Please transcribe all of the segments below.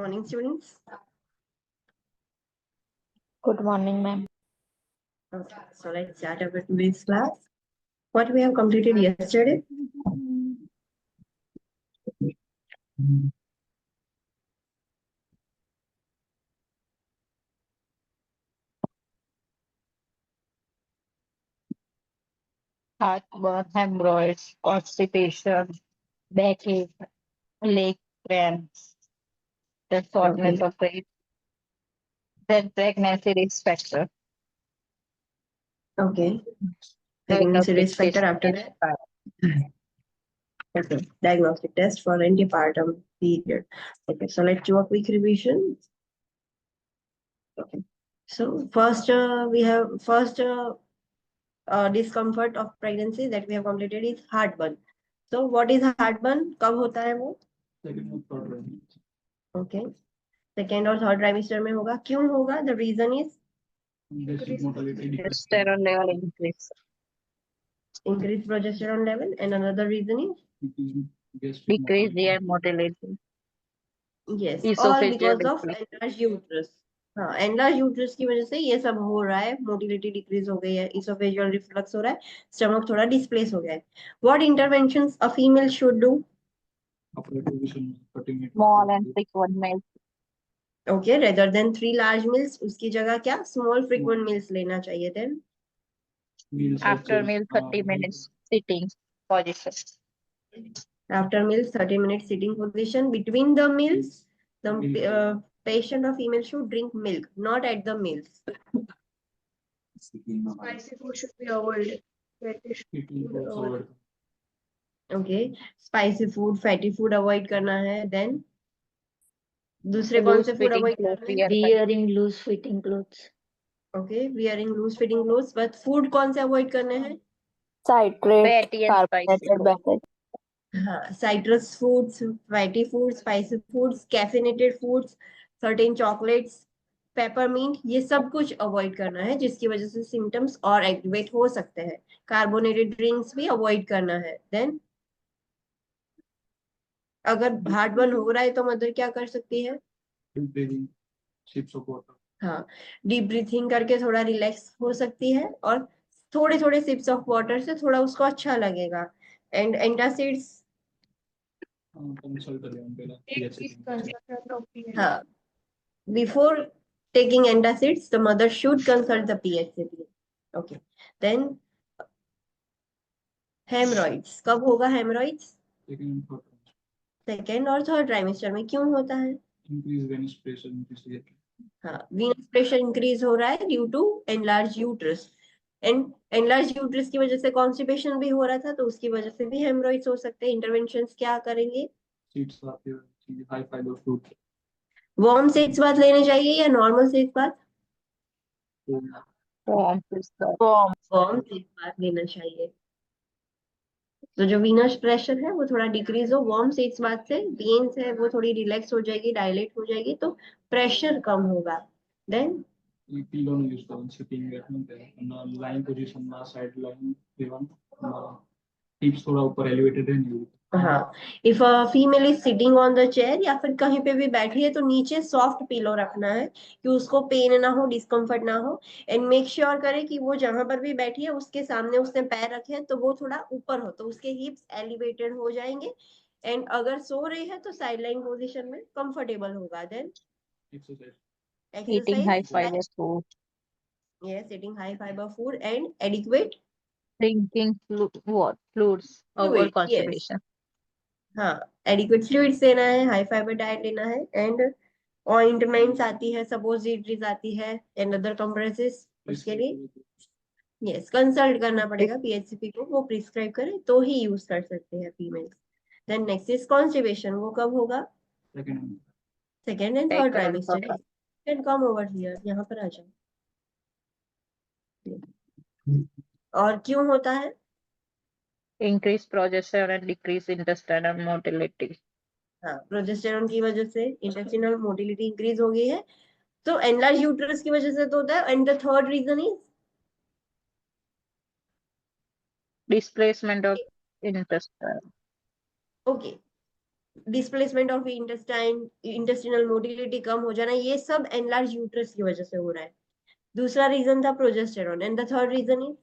morning, students. Good morning, ma'am. Okay, so let's start our today's class. What we have completed yesterday? Heartburn, hemorrhoids, constipation, backache, leg cramps, the shortness Okay. of breath, then pregnancy risk factor. Okay. Pregnancy Diagnostic risk factor after that. Okay. Diagnostic test for antepartum period. Okay. So let's do a quick revision. Okay. So first, we have discomfort of pregnancy that we have completed is heartburn. So what is heartburn? कब होता है वो? Okay. Second और third trimester में होगा. क्यों होगा? The reason is Progesterone level increase, increased progesterone level, and another reason is decrease GI motility, yes, all esophageal because of reflux. enlarged uterus. हाँ, enlarged uterus की वजह से ये सब हो रहा है. मोटिलिटी डिक्रीज हो गई है, esophageal reflux हो रहा है, स्टमक थोड़ा डिस्प्लेस हो गया है. What interventions a female should do? Small and frequent meals, Okay, rather than 3 large meals, उसकी जगह क्या? Small frequent meals लेना चाहिए. Then after meal 30 minutes sitting position. after meals 30 minutes sitting position. Between the meals, the patient or female should drink milk, not at the meals. Spicy food should be avoided. Okay, spicy food, fatty food avoid करना है. Then दूसरे कौन Loose से food fitting avoid clothes, करना है? wearing loose fitting clothes. Okay, wearing loose fitting clothes. But food कौन से avoid करने हैं? Citrate, Fatty and spicy carbonated food. beverage. हाँ, citrus foods, fatty foods, spicy foods, caffeinated foods, certain chocolates, peppermint, ये सब कुछ अवॉइड करना है जिसकी वजह से सिम्टम्स और एक्टिवेट हो सकते हैं. कार्बोनेटेड ड्रिंक्स भी अवॉइड करना है. देन अगर हार्टबर्न हो रहा है तो मदर क्या कर सकती है? हाँ, डीप ब्रीथिंग करके थोड़ा रिलैक्स हो सकती है और थोड़े थोड़े सिप्स ऑफ वाटर से थोड़ा उसको अच्छा लगेगा. एंड एंटासिड्स, हाँ, before taking antacids the mother should consult the PHCP. Okay, then hemorrhoids कब होगा? hemorrhoids सेकेंड और थर्ड ट्राइमेस्टर में. क्यों होता है? हाँ, venous pressure increase हो रहा है due to enlarged uterus. And enlarged uterus की वजह से कॉन्स्टिपेशन भी हो रहा था, तो उसकी वजह से भी हेमरॉइड्स हो सकते हैं. इंटरवेंशंस क्या करेंगे? वार्म सीड्स बाथ लेने चाहिए या normal seeds bath? Warm. Warm seeds bath लेना चाहिए. तो जो वीनस प्रेशर है वो थोड़ा डिक्रीज हो वार्म से, इस बात से वेन्स है वो थोड़ी रिलैक्स हो जाएगी, डायलेट हो जाएगी, तो प्रेशर कम होगा. देन हाँ, if a female is sitting on the chair या फिर कहीं पे भी बैठी है तो नीचे सॉफ्ट पिलो रखना है कि उसको पेन ना हो, डिस्कम्फर्ट ना हो. एंड मेक श्योर करे कि वो जहां पर भी बैठी है उसके सामने उसने पैर रखे हैं तो वो थोड़ा ऊपर हो, तो उसके हिप्स एलिवेटेड हो जाएंगे. एंड अगर सो रही है तो साइडलाइन पोजीशन में कंफर्टेबल होगा. Then Eating high exercise, fiber food, yes, eating high fiber food and adequate drinking fluids, avoid fluid, yes. constipation. हाँ, एडिक्वेट फ्लूइड्स लेना है, हाई फाइबर डाइट लेना है. एंड ऑइंटमेंट्स आती है, सपोजिटरीज आती है, एंड अदर कंप्रेसेस, उसके लिए यस कंसल्ट करना पड़ेगा PHCP को. वो प्रिस्क्राइब करे तो ही यूज कर सकते हैं females. Then next is constipation. वो कब होगा? Second and third trimester. Can come over here, यहाँ पर आ जाओ. और क्यों होता है? Increase progesterone and decrease intestinal motility. हाँ, प्रोजेस्टेरॉन की वजह से इंटेस्टिनल मोटिलिटी इंक्रीज हो गई है, तो एनलार्ज यूट्रस की वजह से तो होता है. And the third reason is Displacement of intestine. Okay. Displacement of intestinal motility कम हो जाना, ये सब एनलार्ज यूट्रस की वजह से हो रहा है। दूसरा रीजन था progesterone, and the third reason is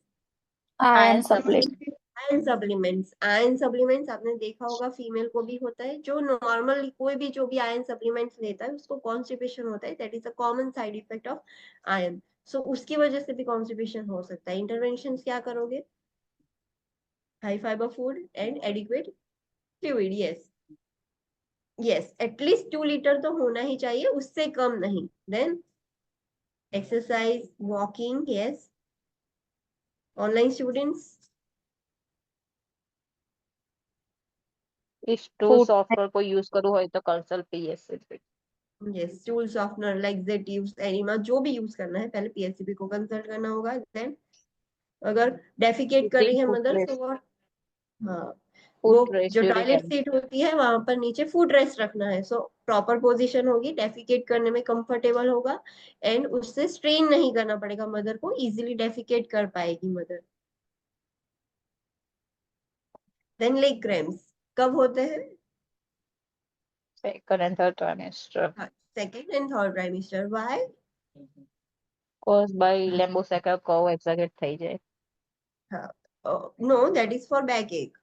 Iron Iron supplement. supplement. Iron supplements. Iron supplements आपने देखा होगा फीमेल को भी होता है, जो नॉर्मल कोई भी जो भी आयरन सप्लीमेंट्स लेता है उसको कॉन्स्टिपेशन होता है, that is a common side effect of iron. So उसकी वजह से भी कॉन्स्टिपेशन हो सकता है। इंटरवेंशन क्या करोगे? High fibre food and adequate fluid. Yes, yes, at least 2 litre तो होना ही चाहिए, उससे कम नहीं। Then exercise, walking. Yes, online students. If two Food. software को use करो હોય तो consult PSCP. Yes, stool softener, laxatives, enema, जो भी यूज करना है पहले पीएससीबी को कंसल्ट करना होगा। देन अगर डेफिकेट कर रही Using है foot मदर तो rest. वो, हाँ, वो Foot rest जो during टॉयलेट and सीट होती है वहां पर नीचे फुट रेस्ट रखना है। सो प्रॉपर पोजीशन होगी, डेफिकेट करने में कंफर्टेबल होगा, एंड उससे स्ट्रेन नहीं करना पड़ेगा मदर को, इजीली डेफिकेट कर पाएगी मदर। देन लेग क्रैम्प्स कब होते हैं? second and third trimester. Second and third trimester. Why? Caused by lumbosacral curve exaggerate થઈ જાય. No, that is for backache.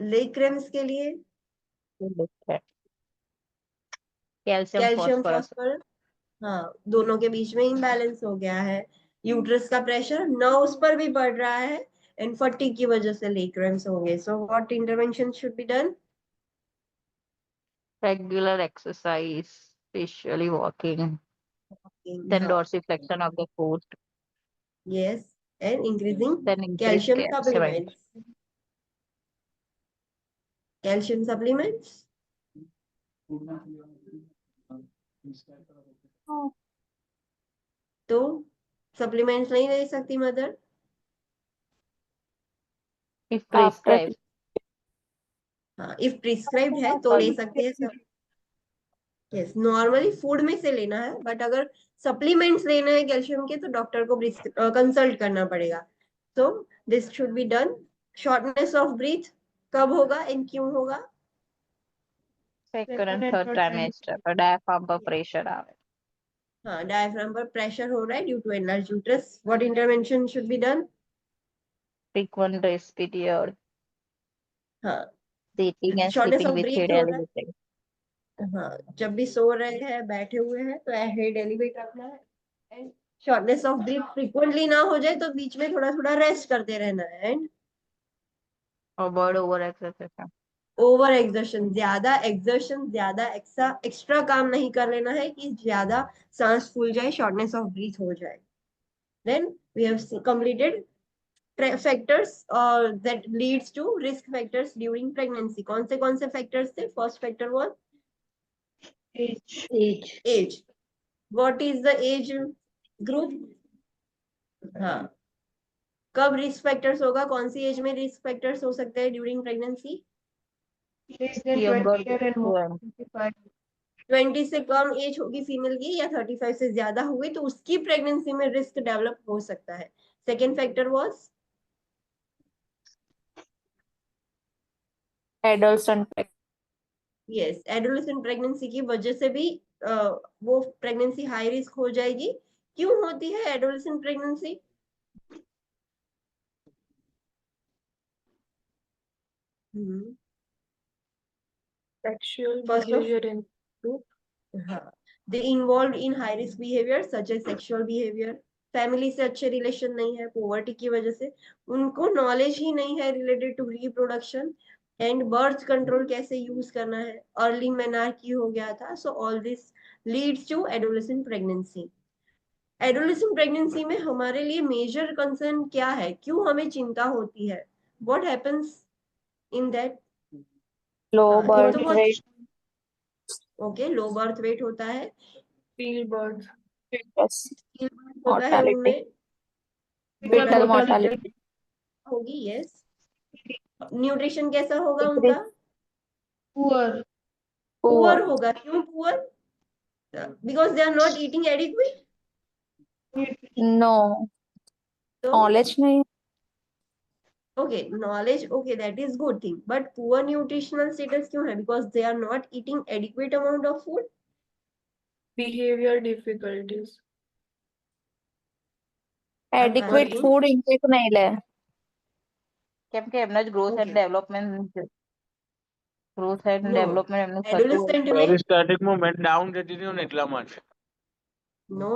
Leg cramps के लिए कैल्शियम कैल्शियम फॉस्फोरस. फॉस्फोरस। हाँ, दोनों के बीच में इम्बैलेंस हो गया है, यूट्रस का प्रेशर नर्व्स पर भी बढ़ रहा है, एंड फटीग की वजह से लेग क्रैम्प्स होंगे। So what intervention should be done? Regular exercise, especially walking. Then हाँ, dorsiflexion of the foot. Yes, and increasing Then increase calcium calcium. Supplements. Calcium supplements तो सप्लीमेंट्स नहीं ले सकती मदर? If prescribed. हाँ, if prescribed है तो ले सकते हैं सब। यस, नॉर्मली फूड में से लेना है, बट अगर सप्लीमेंट्स लेना है कैल्शियम के तो डॉक्टर को कंसल्ट करना पड़ेगा। So this should be done. Shortness of breath कब होगा एंड क्यों होगा? Second and third trimester पर diaphragm पर pressure आवे. हाँ, डायफ्राम पर प्रेशर हो रहा है due to enlarge uterus. What intervention should be done? Frequent rest period. हाँ, Sitting and shortness sleeping of with breath head हो रहा elevated. है। हाँ, जब भी सो रहे हैं, बैठे हुए हैं तो हेड एलिवेट रखना है, and shortness of breath frequently ना हो जाए तो बीच में थोड़ा थोड़ा रेस्ट करते रहना है, एंड और bird over exercise. Over exertion, ज्यादा एक्स्ट्रा काम नहीं कर लेना है कि ज्यादा सांस फूल जाए, शॉर्टनेस ऑफ ब्रीथ हो जाए। Then we have completed factors that leads to risk factors during pregnancy. कौन से फैक्टर्स थे? First factor was age. What is the age group? हाँ, कब रिस्क फैक्टर्स होगा? कौन सी एज में रिस्क फैक्टर्स हो सकते हैं ड्यूरिंग प्रेगनेंसी? Younger women. 20 से कम एज होगी फीमेल की, या 35 से ज्यादा हुई तो उसकी प्रेगनेंसी में रिस्क डेवलप हो सकता है। Second factor was Adolescent. Yes, adolescent pregnancy की वजह से भी वो प्रेगनेंसी हाई रिस्क हो जाएगी। क्यों होती है adolescent pregnancy? Sexual first of, behavior in group. हाँ, they involve in high risk behaviour such as sexual behaviour. Family से अच्छे रिलेशन नहीं है, पोवर्टी की वजह से उनको नॉलेज ही नहीं है related to reproduction and birth control कैसे यूज करना है, अर्ली मेनार्की हो गया था। So all this leads to adolescent pregnancy. Adolescent pregnancy में हमारे लिए मेजर कंसर्न क्या है, क्यों हमें चिंता होती है? What happens in that? Low हाँ, एक तो birth वो, weight. Okay, low birth weight होता है, Feel birth. Yes. होता है Mortality. उनमें, Fetal mortality. होगी। यस, न्यूट्रिशन कैसा होगा Decrease. उनका? Poor. Poor Poor. होगा। क्यों poor? Because they are not eating adequate. No. तो Knowledge नहीं. Okay, knowledge, okay, that is good thing. But poor nutritional status क्यों है? Because they are not eating adequate amount of food. Behavior difficulties. I'm adequate asking. Food intake નહીં લે કેમ કે એમના જ growth and Okay. Development No. એમનું થતું હોય Adolescent में પેરિસ્ટાટિક મૂવમેન્ટ ડાઉન જતી રહ્યું ને એટલા માટે no.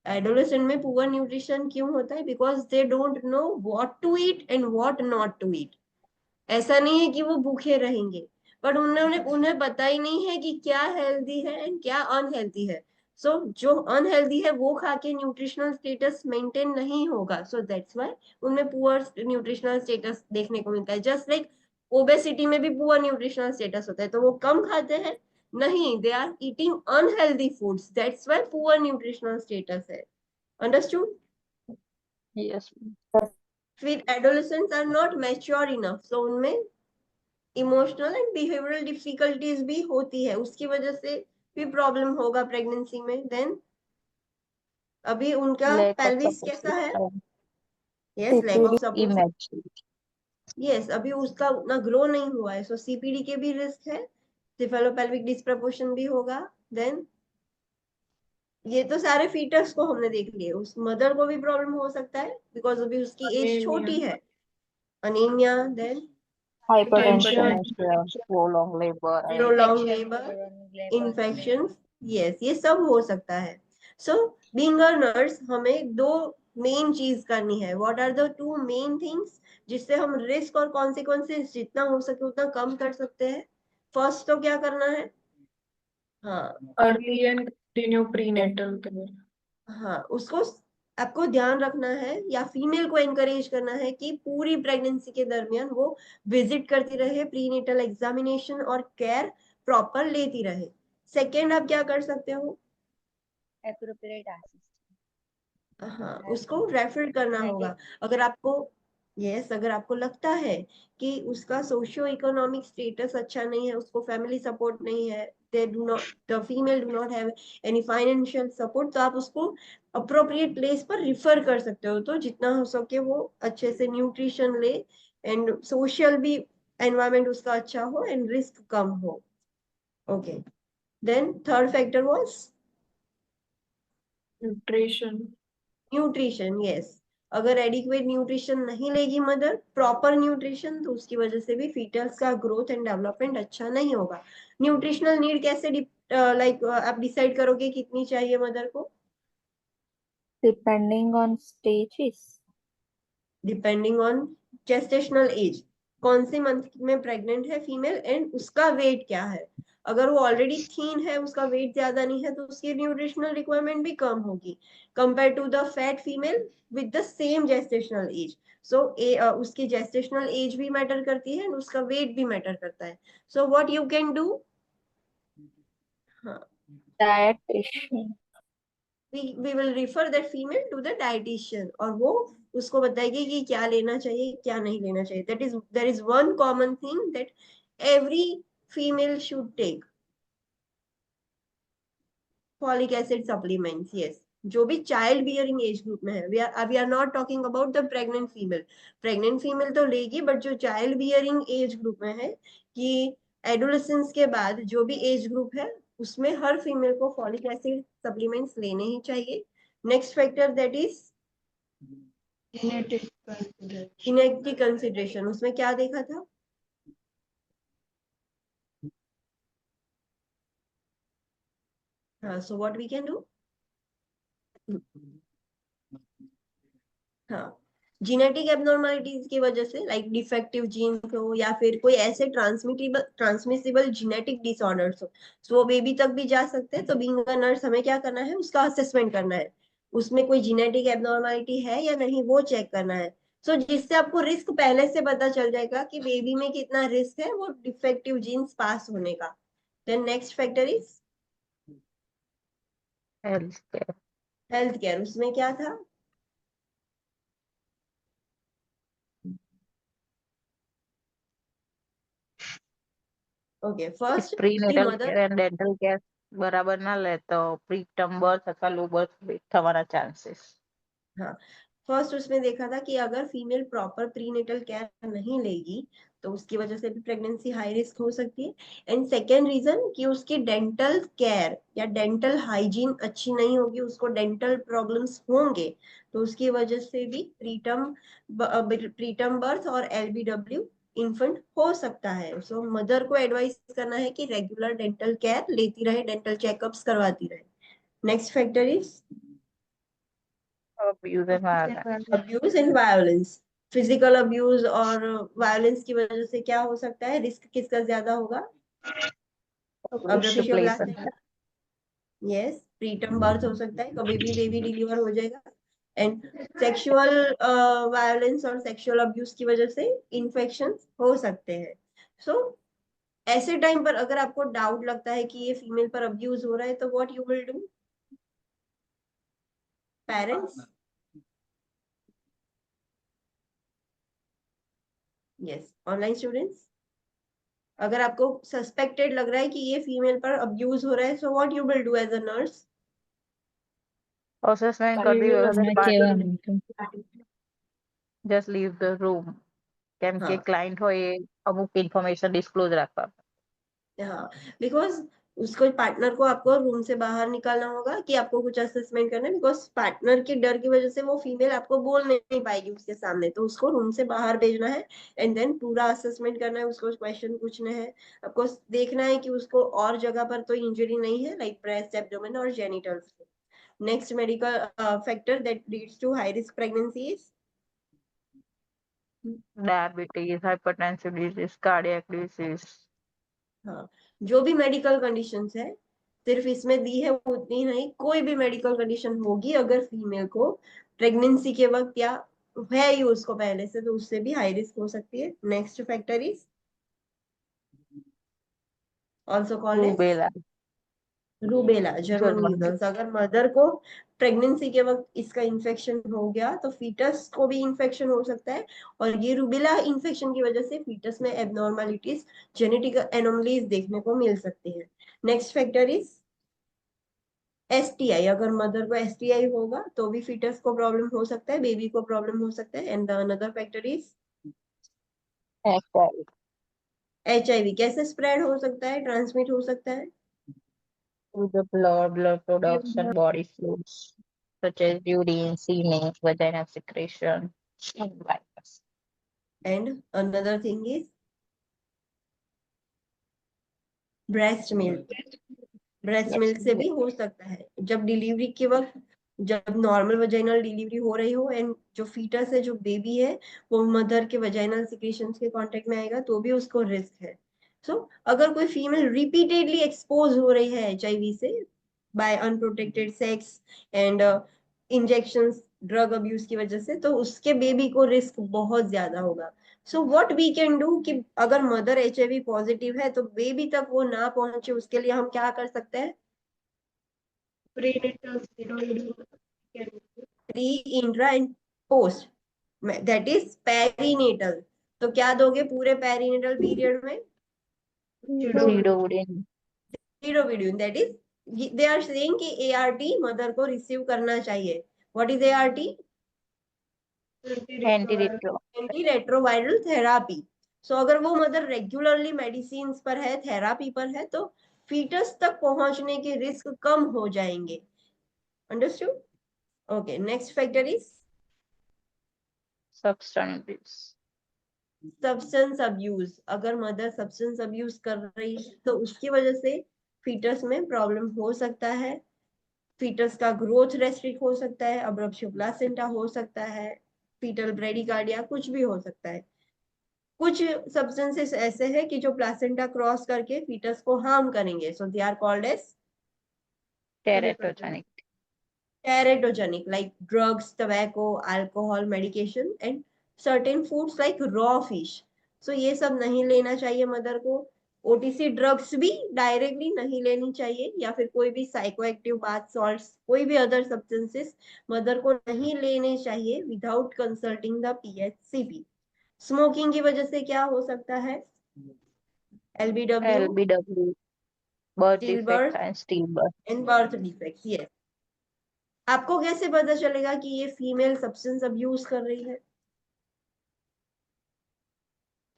Adolescent में poor nutrition क्यों होता है? Because they don't know what to eat and what not to eat. ऐसा नहीं है कि वो भूखे रहेंगे, पर उन्हें पता ही नहीं है कि क्या हेल्दी है एंड क्या अनहेल्दी है. सो जो अनहेल्दी है वो खा के न्यूट्रिशनल स्टेटस मेंटेन नहीं होगा. सो दैट्स व्हाई उनमें पुअर न्यूट्रिशनल स्टेटस देखने को मिलता है. जस्ट लाइक ओबेसिटी में भी पुअर न्यूट्रिशनल स्टेटस होता है, तो वो कम खाते हैं नहीं, they are eating unhealthy foods, that's why poor nutritional status है. अंडरस्टूड? यस फिर adolescents are not mature enough, so उनमें इमोशनल एंड बिहेवियरल डिफिकल्टीज भी होती है, उसकी वजह से भी प्रॉब्लम होगा प्रेगनेंसी में. देन अभी उनका lack of पेल्विस support कैसा है? system yes, lack of support. immature yes, अभी उसका उतना ग्रो नहीं हुआ है, सो सीपीडी के भी रिस्क है, सिफेलोपेल्विक डिस्प्रपोर्शन भी होगा. देन ये तो सारे फीटर्स को हमने देख लिए. उस मदर को भी प्रॉब्लम हो सकता है बिकॉज अभी उसकी एज Anemia. छोटी है. Anaemia, then hypertension Hypertension. prolonged labor and prolonged labor, infections, yes, ये सब हो सकता है. So being a nurse हमें दो मेन चीज करनी है. What are the two main things जिससे हम रिस्क और कॉन्सिक्वेंसेस जितना हो सके उतना कम कर सकते हैं? फर्स्ट तो क्या करना है? हाँ Early and continue prenatal care. हाँ, उसको आपको ध्यान रखना है या फीमेल को एनकरेज करना है कि पूरी प्रेगनेंसी के दरमियान वो विजिट करती रहे, प्रीनेटल एग्जामिनेशन और केयर प्रॉपर लेती रहे. सेकेंड, आप क्या कर सकते हो? appropriate assistance. हाँ, उसको रेफर करना होगा. अगर आपको अगर आपको लगता है कि उसका सोशियो इकोनॉमिक स्टेटस अच्छा नहीं है, उसको फैमिली सपोर्ट नहीं है, the female do not have any financial support, तो आप उसको अप्रोप्रिएट प्लेस पर रिफर कर सकते हो. तो जितना हो सके वो अच्छे से न्यूट्रिशन ले एंड सोशल भी एनवायरमेंट उसका अच्छा हो एंड रिस्क कम हो. Okay, then third factor was Nutrition. Nutrition. Yes, अगर एडिक्वेट न्यूट्रिशन नहीं लेगी मदर, प्रॉपर न्यूट्रिशन, तो उसकी वजह से भी फीटस का ग्रोथ एंड डेवलपमेंट अच्छा नहीं होगा. न्यूट्रिशनल नीड कैसे लाइक आप डिसाइड करोगे कितनी चाहिए मदर को? depending on stages depending on gestational age, कौन से मंथ में प्रेग्नेंट है फीमेल एंड उसका वेट क्या है. अगर वो ऑलरेडी थीन है, उसका वेट ज्यादा नहीं है, तो उसकी न्यूट्रिशनल रिक्वायरमेंट भी कम होगी compare to the fat female with the same gestational age. So उसकी जेस्टेशनल एज भी मैटर करती है एंड उसका वेट भी मैटर करता है. So what you can do? हाँ, dietitian we will refer that female to the dietitian और वो उसको बताएगी कि क्या लेना चाहिए क्या नहीं लेना चाहिए. There is one common thing that every female should take: folic acid supplements. Yes, जो भी चाइल्ड बियरिंग एज ग्रुप में है. we are not talking about the pregnant female. pregnant female तो लेगी, बट जो चाइल्ड बियरिंग एज ग्रुप में है, कि एडोलेसेंस के बाद जो भी एज ग्रुप है उसमें हर फीमेल को फॉलिक एसिड सप्लीमेंट्स लेने ही चाहिए. Next factor that is Genetic consideration. Genetic consideration. उसमें क्या देखा था? हाँ, so what we can do? हाँ, जीनेटिक एबनॉर्मलिटीज की वजह से, लाइक डिफेक्टिव जीन्स हो या फिर कोई ऐसे ट्रांसमिसिबल जीनेटिक डिसऑर्डर्स हो, तो वो बेबी तक भी जा सकते हैं. तो बीइंग अ नर्स हमें क्या करना है? उसका असेसमेंट करना है, उसमें कोई जीनेटिक एबनॉर्मलिटी है या नहीं वो चेक करना है. सो जिससे आपको रिस्क पहले से पता चल जाएगा कि बेबी में कितना रिस्क है वो डिफेक्टिव जीन्स पास होने का. Then next factor is health care health care. उसमें क्या था? ओके, फर्स्ट की prenatal mother. care and dental care બરાબર ના લે તો preterm birth અથવા low birth થવાના chances हाँ, फर्स्ट उसमें देखा था कि अगर फीमेल प्रॉपर प्रीनेटल केयर नहीं लेगी तो उसकी वजह से भी प्रेगनेंसी हाई रिस्क हो सकती है। एंड सेकेंड रीजन कि उसकी डेंटल केयर या डेंटल हाइजीन अच्छी नहीं होगी, उसको डेंटल प्रॉब्लम्स होंगे, तो उसकी वजह से भी प्रीटर्म बर्थ और LBW इन्फेंट हो सकता है। सो मदर को एडवाइस करना है कि रेगुलर डेंटल केयर लेती रहे, डेंटल चेकअप्स करवाती रहे। Next factor is abuse and violence. Abuse and violence. Physical abuse और वायलेंस की वजह से क्या हो सकता है, रिस्क किसका ज्यादा होगा? Push place. Yes, preterm birth हो सकता है, कभी भी बेबी डिलीवर हो जाएगा। एंड सेक्सुअल वायलेंस और सेक्सुअल अब्यूज की वजह से इन्फेक्शन हो सकते हैं। सो ऐसे टाइम पर अगर आपको डाउट लगता है कि ये फीमेल पर अब्यूज हो रहा है, तो what you will do? Parents, yes, online students, अगर आपको सस्पेक्टेड लग रहा है कि ये फीमेल पर अब्यूज हो रहा है, so what you will do as a nurse? Assessment कर दी just leave the room કેમ કે हाँ ક્લાયન્ટ હોય એ અમુક ઇન્ફોર્મેશન ડિસ્ક્લોઝ રાખવા हाँ, बिकॉज उसको पार्टनर को आपको रूम से बाहर निकालना होगा कि आपको कुछ असेसमेंट करना है, बिकॉज पार्टनर के डर की वजह से वो फीमेल आपको बोल नहीं पाएगी उसके सामने, तो उसको रूम से बाहर भेजना है एंड देन पूरा असेसमेंट करना है, उसको क्वेश्चन पूछने हैं, आपको देखना है कि उसको और जगह पर तो इंजरी नहीं है, लाइक ब्रेस्ट, एब्डोमेन और genitals. Next medical factor that leads to high risk pregnancy is diabetes hypertensive disease cardiac disease हाँ, जो भी मेडिकल कंडीशंस है, सिर्फ इसमें दी है उतनी नहीं, कोई भी मेडिकल कंडीशन होगी अगर फीमेल को प्रेगनेंसी के वक्त या है ही उसको पहले से, तो उससे भी हाई रिस्क हो सकती है। Next factor is also called as rubella rubella, German German measles. अगर मदर को प्रेगनेंसी के वक्त इसका इन्फेक्शन हो गया तो फीटस को भी इन्फेक्शन हो सकता है, और ये रूबेला इन्फेक्शन की वजह से फीटस में एबनॉर्मलिटीज, जेनेटिक एनोमलीज देखने को मिल सकती है। Next factor is STI। अगर मदर को STI होगा तो भी फीटस को प्रॉब्लम हो सकता है, बेबी को प्रॉब्लम हो सकता है। And the another factor is HIV। कैसे स्प्रेड हो सकता है, ट्रांसमिट हो सकता है? through the blood production, body fluids such as urine, semen, vaginal secretion, and virus. And another thing is breast milk. Breast Yes. Milk से भी हो सकता है, जब डिलीवरी के वक्त, जब नॉर्मल वजाइनल डिलीवरी हो रही हो एंड जो फीटस है, जो बेबी है, वो मदर के वजाइनल सिक्रीशंस के कांटेक्ट में आएगा तो भी उसको रिस्क है। सो अगर कोई फीमेल रिपीटेडली एक्सपोज हो रही है HIV से by unprotected sex and injections, drug abuse की वजह से, तो उसके बेबी को रिस्क बहुत ज्यादा होगा। So what we can do कि अगर मदर HIV पॉजिटिव है तो बेबी तक वो ना पहुंचे, उसके लिए हम क्या कर सकते हैं? Pre, intra and post, that is perinatal. तो क्या दोगे पूरे पेरीनेटल पीरियड में? Zero wouldn't zero video, that is they are saying कि ART मदर को रिसीव करना चाहिए। What is ART? anti-retro. Anti retroviral therapy. So अगर वो मदर रेगुलरली मेडिसिन पर है, थेरापी पर है, तो फीटस तक पहुंचने के रिस्क कम हो जाएंगे। Understood? Okay, next factor is Substance abuse. Substance abuse. अगर मदर सब्सटेंस अब्यूज कर रही है तो उसकी वजह से फीटस में प्रॉब्लम हो सकता है, फीटस का ग्रोथ रेस्ट्रिक्ट हो सकता है, अब्रप्शन प्लासेंटा हो सकता है, फीटल ब्रेडिकार्डिया, कुछ भी हो सकता है। कुछ सब्सटेंसेस ऐसे हैं कि जो प्लासेंटा क्रॉस करके फीटस को हार्म करेंगे, so they are called as Teratogenic. teratogenic, like drugs, tobacco, alcohol, medication and certain foods like raw fish. So ये सब नहीं लेना चाहिए मदर को। OTC ड्रग्स भी डायरेक्टली नहीं लेनी चाहिए, या फिर कोई भी साइकोएक्टिव बाथ सॉल्ट्स, कोई भी अदर सब्सटेंसेस मदर को नहीं लेने चाहिए without consulting the PHCP। Smoking की वजह से क्या हो सकता है? LBW, LBW. Birth defect stillbirth and stillbirth. and birth defects, yes. आपको कैसे पता चलेगा कि ये फीमेल सब्सटेंस अब्यूज कर रही है?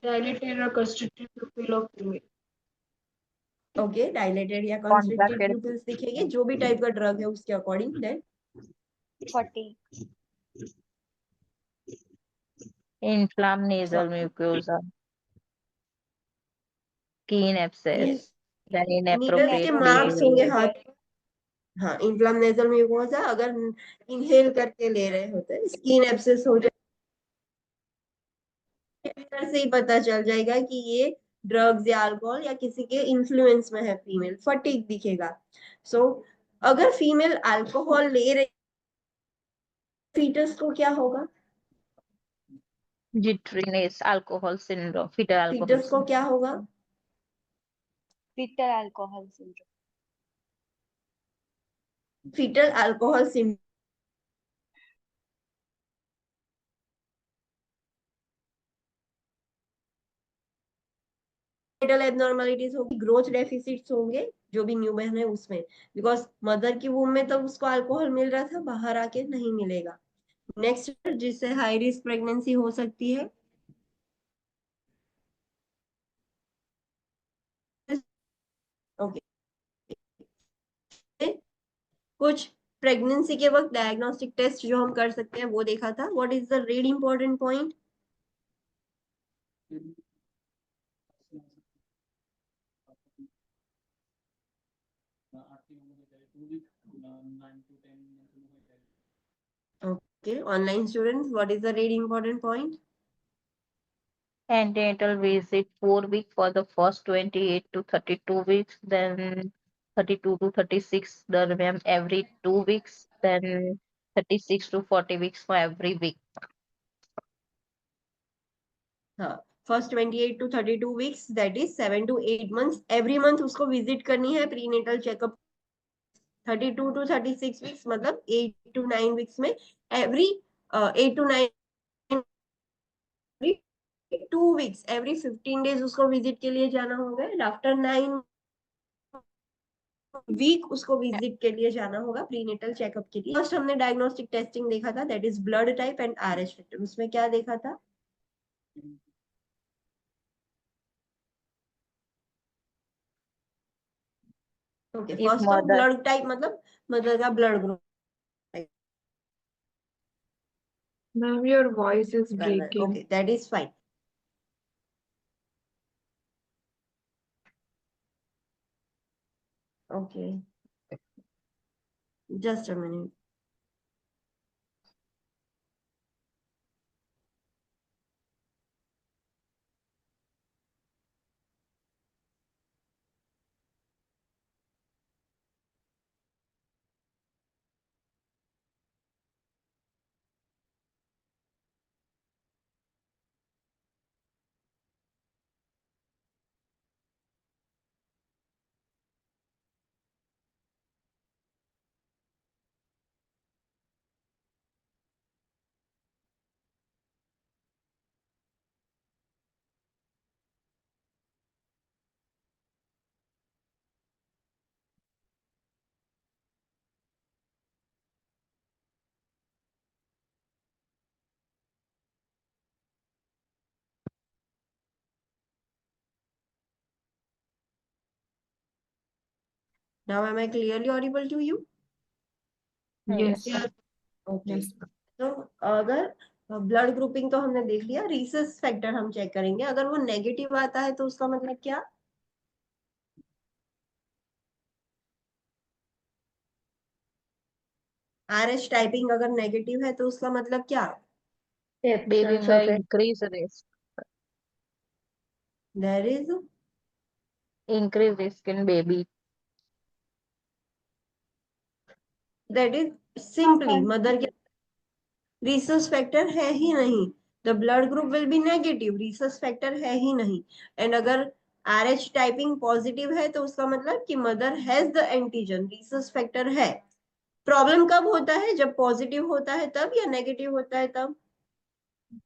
Dilated or constricted pupil of female. Okay, dilated या कंस्ट्रिक्टेड Contracted प्यूपिल्स दिखेंगे, जो भी टाइप का ड्रग है उसके according. Then fatigue, inflamed nasal mucosa, keen abscess, then needles के inappropriate मार्क्स होंगे behavior. हाथ। हाँ, इन्फ्लाम नेजल म्यूकोसा अगर इनहेल करके ले रहे होते हैं, स्किन एब्सेस हो जाए, इधर से ही पता चल जाएगा कि ये ड्रग्स या अल्कोहल या किसी के इन्फ्लुएंस में है फीमेल। फटीग दिखेगा। सो अगर फीमेल अल्कोहल ले रही, फीटस को क्या होगा? Jitteriness, alcohol syndrome, fetal alcohol fetus को syndrome. क्या होगा? fetal alcohol syndrome, fetal alcohol syndrome abnormalities होगी, ग्रोथ डेफिसिट्स होंगे जो भी न्यू बहन है उसमें, बिकॉज मदर की वूम में तब उसको अल्कोहल मिल रहा था, बाहर आके नहीं मिलेगा। नेक्स्ट, जिससे हाई रिस्क प्रेगनेंसी हो सकती है, ओके, कुछ प्रेगनेंसी के वक्त डायग्नोस्टिक टेस्ट जो हम कर सकते हैं वो देखा था। What is the red important point? Okay, online students, what is the red important point? Antenatal visit 4 weeks for the first 28 to 32 weeks, then 32 to 36 dermium every 2 weeks, then 36 to 40 weeks for every week. हाँ, first 28 to 32 weeks, that is 7 to 8 months, every month उसको visit करनी है prenatal checkup. 32 to 36 weeks मतलब 8 to 9 weeks में every 8 to 9 2 weeks, every 15 days उसको visit के लिए जाना होगा। आफ्टर 9 वीक उसको विजिट के लिए जाना होगा प्रीनेटल चेकअप के लिए। फर्स्ट हमने डायग्नोस्टिक टेस्टिंग देखा था, that is blood type and RH factor. उसमें क्या देखा था? ओके, If फर्स्ट तो mother ब्लड टाइप मतलब मदर का blood group. Ma'am, your voice is breaking. Okay, that is fine. Okay, just a minute. Now am I clearly audible to you? Yes. Okay, Yes. तो अगर blood grouping तो हमने देख लिया, Rhesus factor हम check करेंगे। अगर वो नेगेटिव आता है तो उसका मतलब क्या? आरएच टाइपिंग अगर नेगेटिव है तो उसका मतलब क्या? baby may increase risk, there is increase risk in baby. That is simply mother के रीसस फैक्टर है ही नहीं, the blood group will be negative, rhesus factor है ही नहीं। एंड अगर आरएच टाइपिंग पॉजिटिव है तो उसका मतलब कि mother has the antigen, Rhesus factor है। प्रॉब्लम कब होता है? जब पॉजिटिव होता है तब, या नेगेटिव होता है तब?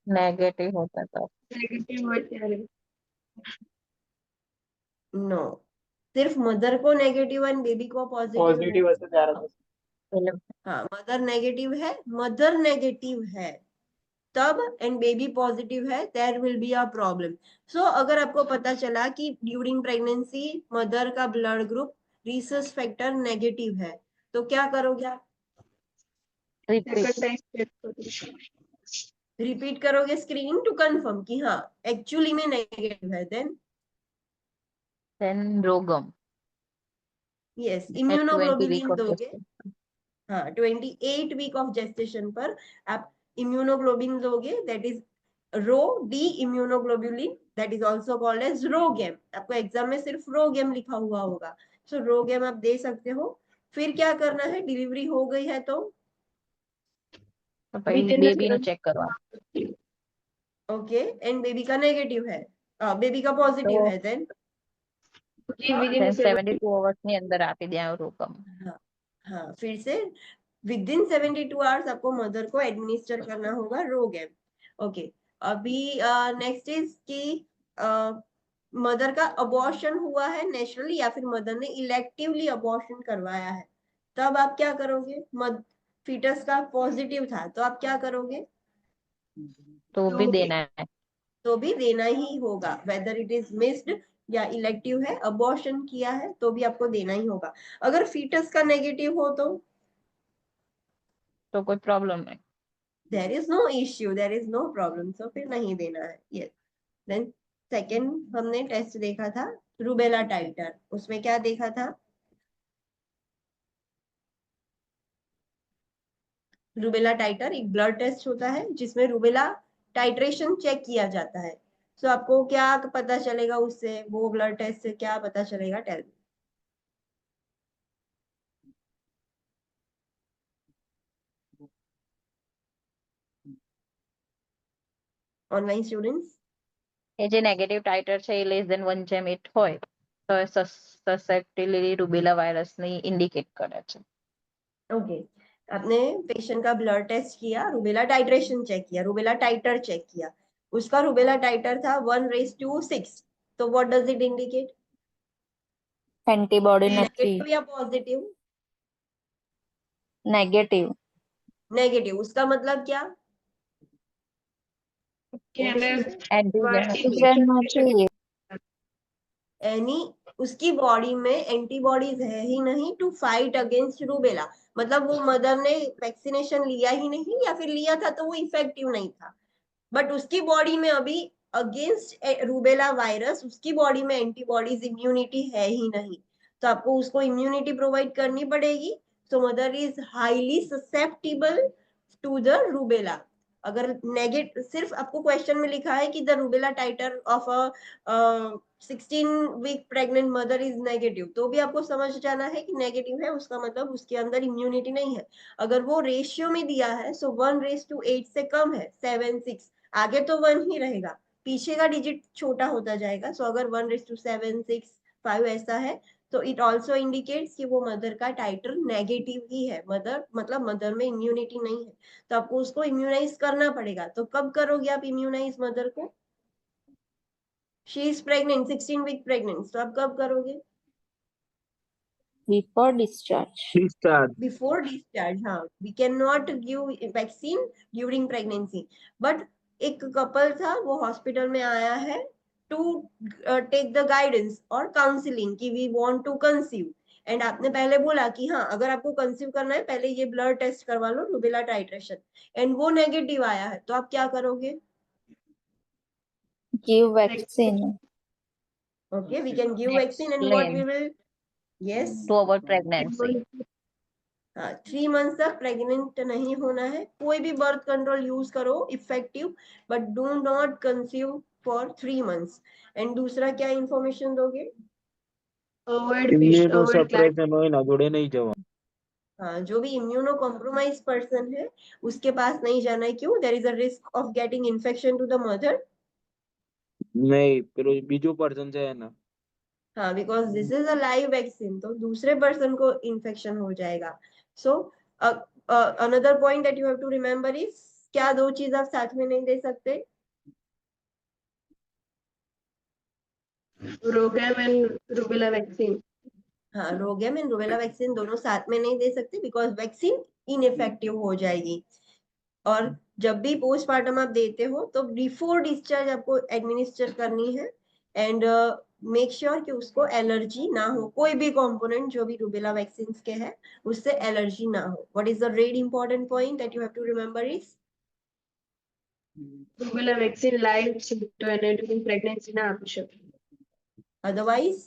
Negative होता था. Negative होता है. नो, सिर्फ मदर को नेगेटिव एंड बेबी को पॉजिटिव। पॉजिटिव असं तयार होतं. हाँ, मदर नेगेटिव है तब एंड बेबी पॉजिटिव है, there will be a problem. So अगर आपको पता चला कि ड्यूरिंग प्रेगनेंसी मदर का blood group rhesus factor negative है, तो क्या करोगे आप? रिपीट. second time check करो. रिपीट करोगे स्क्रीनिंग टू कंफर्म कि हाँ एक्चुअली में नेगेटिव है. Then Rogam yes, at 20 week immunoglobulin of दोगे. gestation. हाँ, 28 वीक ऑफ जेस्टेशन पर आप इम्यूनोग्लोबिन दोगे, that is rho D immunoglobulin, that is also called as Rhogam. आपको एग्जाम में सिर्फ रोगेम लिखा हुआ होगा, सो रोगेम आप दे सकते हो. फिर क्या करना है? डिलीवरी हो गई है तो तो भाई Within the baby no 7 check करवा. ओके, एंड बेबी का नेगेटिव है, बेबी का पॉजिटिव तो है, देन within the 72 hours ની અંદર આપી દે રોકમ. हाँ, हाँ, फिर से विद इन 72 आवर्स आपको मदर को एडमिनिस्टर करना होगा रोगेम. ओके, अभी नेक्स्ट इज कि मदर का अबॉर्शन हुआ है नेचुरली या फिर मदर ने इलेक्टिवली अबॉर्शन करवाया है, तब आप क्या करोगे? फीटस का पॉजिटिव था तो आप क्या करोगे? तो भी देना है. तो भी देना ही होगा, वेदर इट इज मिस्ड या इलेक्टिव है, अबॉर्शन किया है तो भी आपको देना ही होगा. अगर फीटस का नेगेटिव हो तो कोई प्रॉब्लम नहीं. there is no issue, there is no problem, so फिर नहीं देना है. yes, then सेकेंड हमने टेस्ट देखा था रूबेला टाइटर. उसमें क्या देखा था? रूबेला टाइटर एक ब्लड टेस्ट होता है जिसमें रूबेला टाइट्रेशन चेक किया जाता है. सो आपको क्या पता चलेगा उससे? वो ब्लड टेस्ट से क्या पता चलेगा? Tell me online students. એ જે નેગેટિવ ટાઇટર છે એ લેસ ધેન 1/8 હોય તો એ સસેપ્ટિબિલિટી રૂબેલા વાયરસની ઇન્ડિકેટ કરે છે. ओके, आपने पेशेंट का ब्लड टेस्ट किया, रूबेला टाइट्रेशन चेक किया, रूबेला टाइटर चेक किया. उसका रूबेला टाइटर था 1:6. तो what does it indicate? Antibody નથી. नेगेटिव या पॉजिटिव? નેગેટિવ. नेगेटिव. उसका मतलब क्या? कि हमें એન્ટીજન નથી. यानी उसकी बॉडी में एंटीबॉडीज है ही नहीं टू फाइट अगेंस्ट रूबेला. मतलब वो मदर ने वैक्सीनेशन लिया ही नहीं या फिर लिया था तो वो इफेक्टिव नहीं था, बट उसकी बॉडी में अभी अगेंस्ट रूबेला वायरस उसकी बॉडी में एंटीबॉडीज इम्यूनिटी है ही नहीं, तो आपको उसको इम्यूनिटी प्रोवाइड करनी पड़ेगी. So mother is highly susceptible to the rubella. अगर नेगेटिव सिर्फ आपको क्वेश्चन में लिखा है कि the rubella titre of a 16 week pregnant mother is negative, तो भी आपको समझ जाना है कि नेगेटिव है उसका मतलब उसके अंदर इम्यूनिटी नहीं है. अगर वो रेशियो में दिया है सो 1:8 से कम है, 7-6, आगे तो 1 ही रहेगा, पीछे का डिजिट छोटा होता जाएगा. सो अगर 1:7-6-5 ऐसा है तो इट ऑल्सो इंडिकेट्स कि वो मदर का टाइटर नेगेटिव ही है. मदर मतलब मदर में इम्यूनिटी नहीं है, तो आपको उसको इम्यूनाइज करना पड़ेगा. तो कब करोगे आप इम्यूनाइज मदर को? She is pregnant, 16 week pregnant, तो आप कब करोगे? Before discharge. Discharge. Before discharge. हाँ, we can not give vaccine during pregnancy. But एक कपल था, वो हॉस्पिटल में आया है टू टेक द गाइडेंस और काउंसलिंग कि we want to conceive. And आपने पहले बोला कि हाँ अगर आपको कंसीव करना है पहले ये ब्लड टेस्ट करवा लो, रूबेला टाइट्रेशन, एंड वो नेगेटिव आया है, तो आप क्या करोगे? Give vaccine okay, we can give vaccine and what we will. Yes, to avoid pregnancy. हाँ, 3 मंथ तक प्रेग्नेंट नहीं होना है. कोई भी बर्थ कंट्रोल यूज करो effective, but do not conceive for 3 months. And दूसरा क्या इंफॉर्मेशन दोगे? avoid इम्यूनोसप्रेशन હોય ના જોડે નહીં જવા. हाँ, जो भी इम्यूनो कॉम्प्रोमाइज पर्सन है उसके पास नहीं जाना है. क्यों? There is a risk of getting infection to the mother. નહીં પેલો બીજો પર્સન છે એના. हाँ, because this is a live vaccine, तो दूसरे पर्सन को इन्फेक्शन हो जाएगा. So another point that you have to remember is, क्या दो चीज आप साथ में नहीं दे सकते? Rogam and rubella vaccine. हाँ, रोगेम एंड रूबेला वैक्सीन दोनों साथ में नहीं दे सकते बिकॉज वैक्सीन इनइफेक्टिव हो जाएगी। और जब भी पोस्टमार्टम आप देते हो तो बिफोर डिस्चार्ज आपको एडमिनिस्टर करनी है एंड मेक श्योर कि उसको एलर्जी ना हो, कोई भी कंपोनेंट जो भी रूबेला वैक्सीन के है उससे एलर्जी ना हो। What is the red important point that you have to remember is Rubella vaccine live to during pregnancy ना આપી શકે. अदरवाइज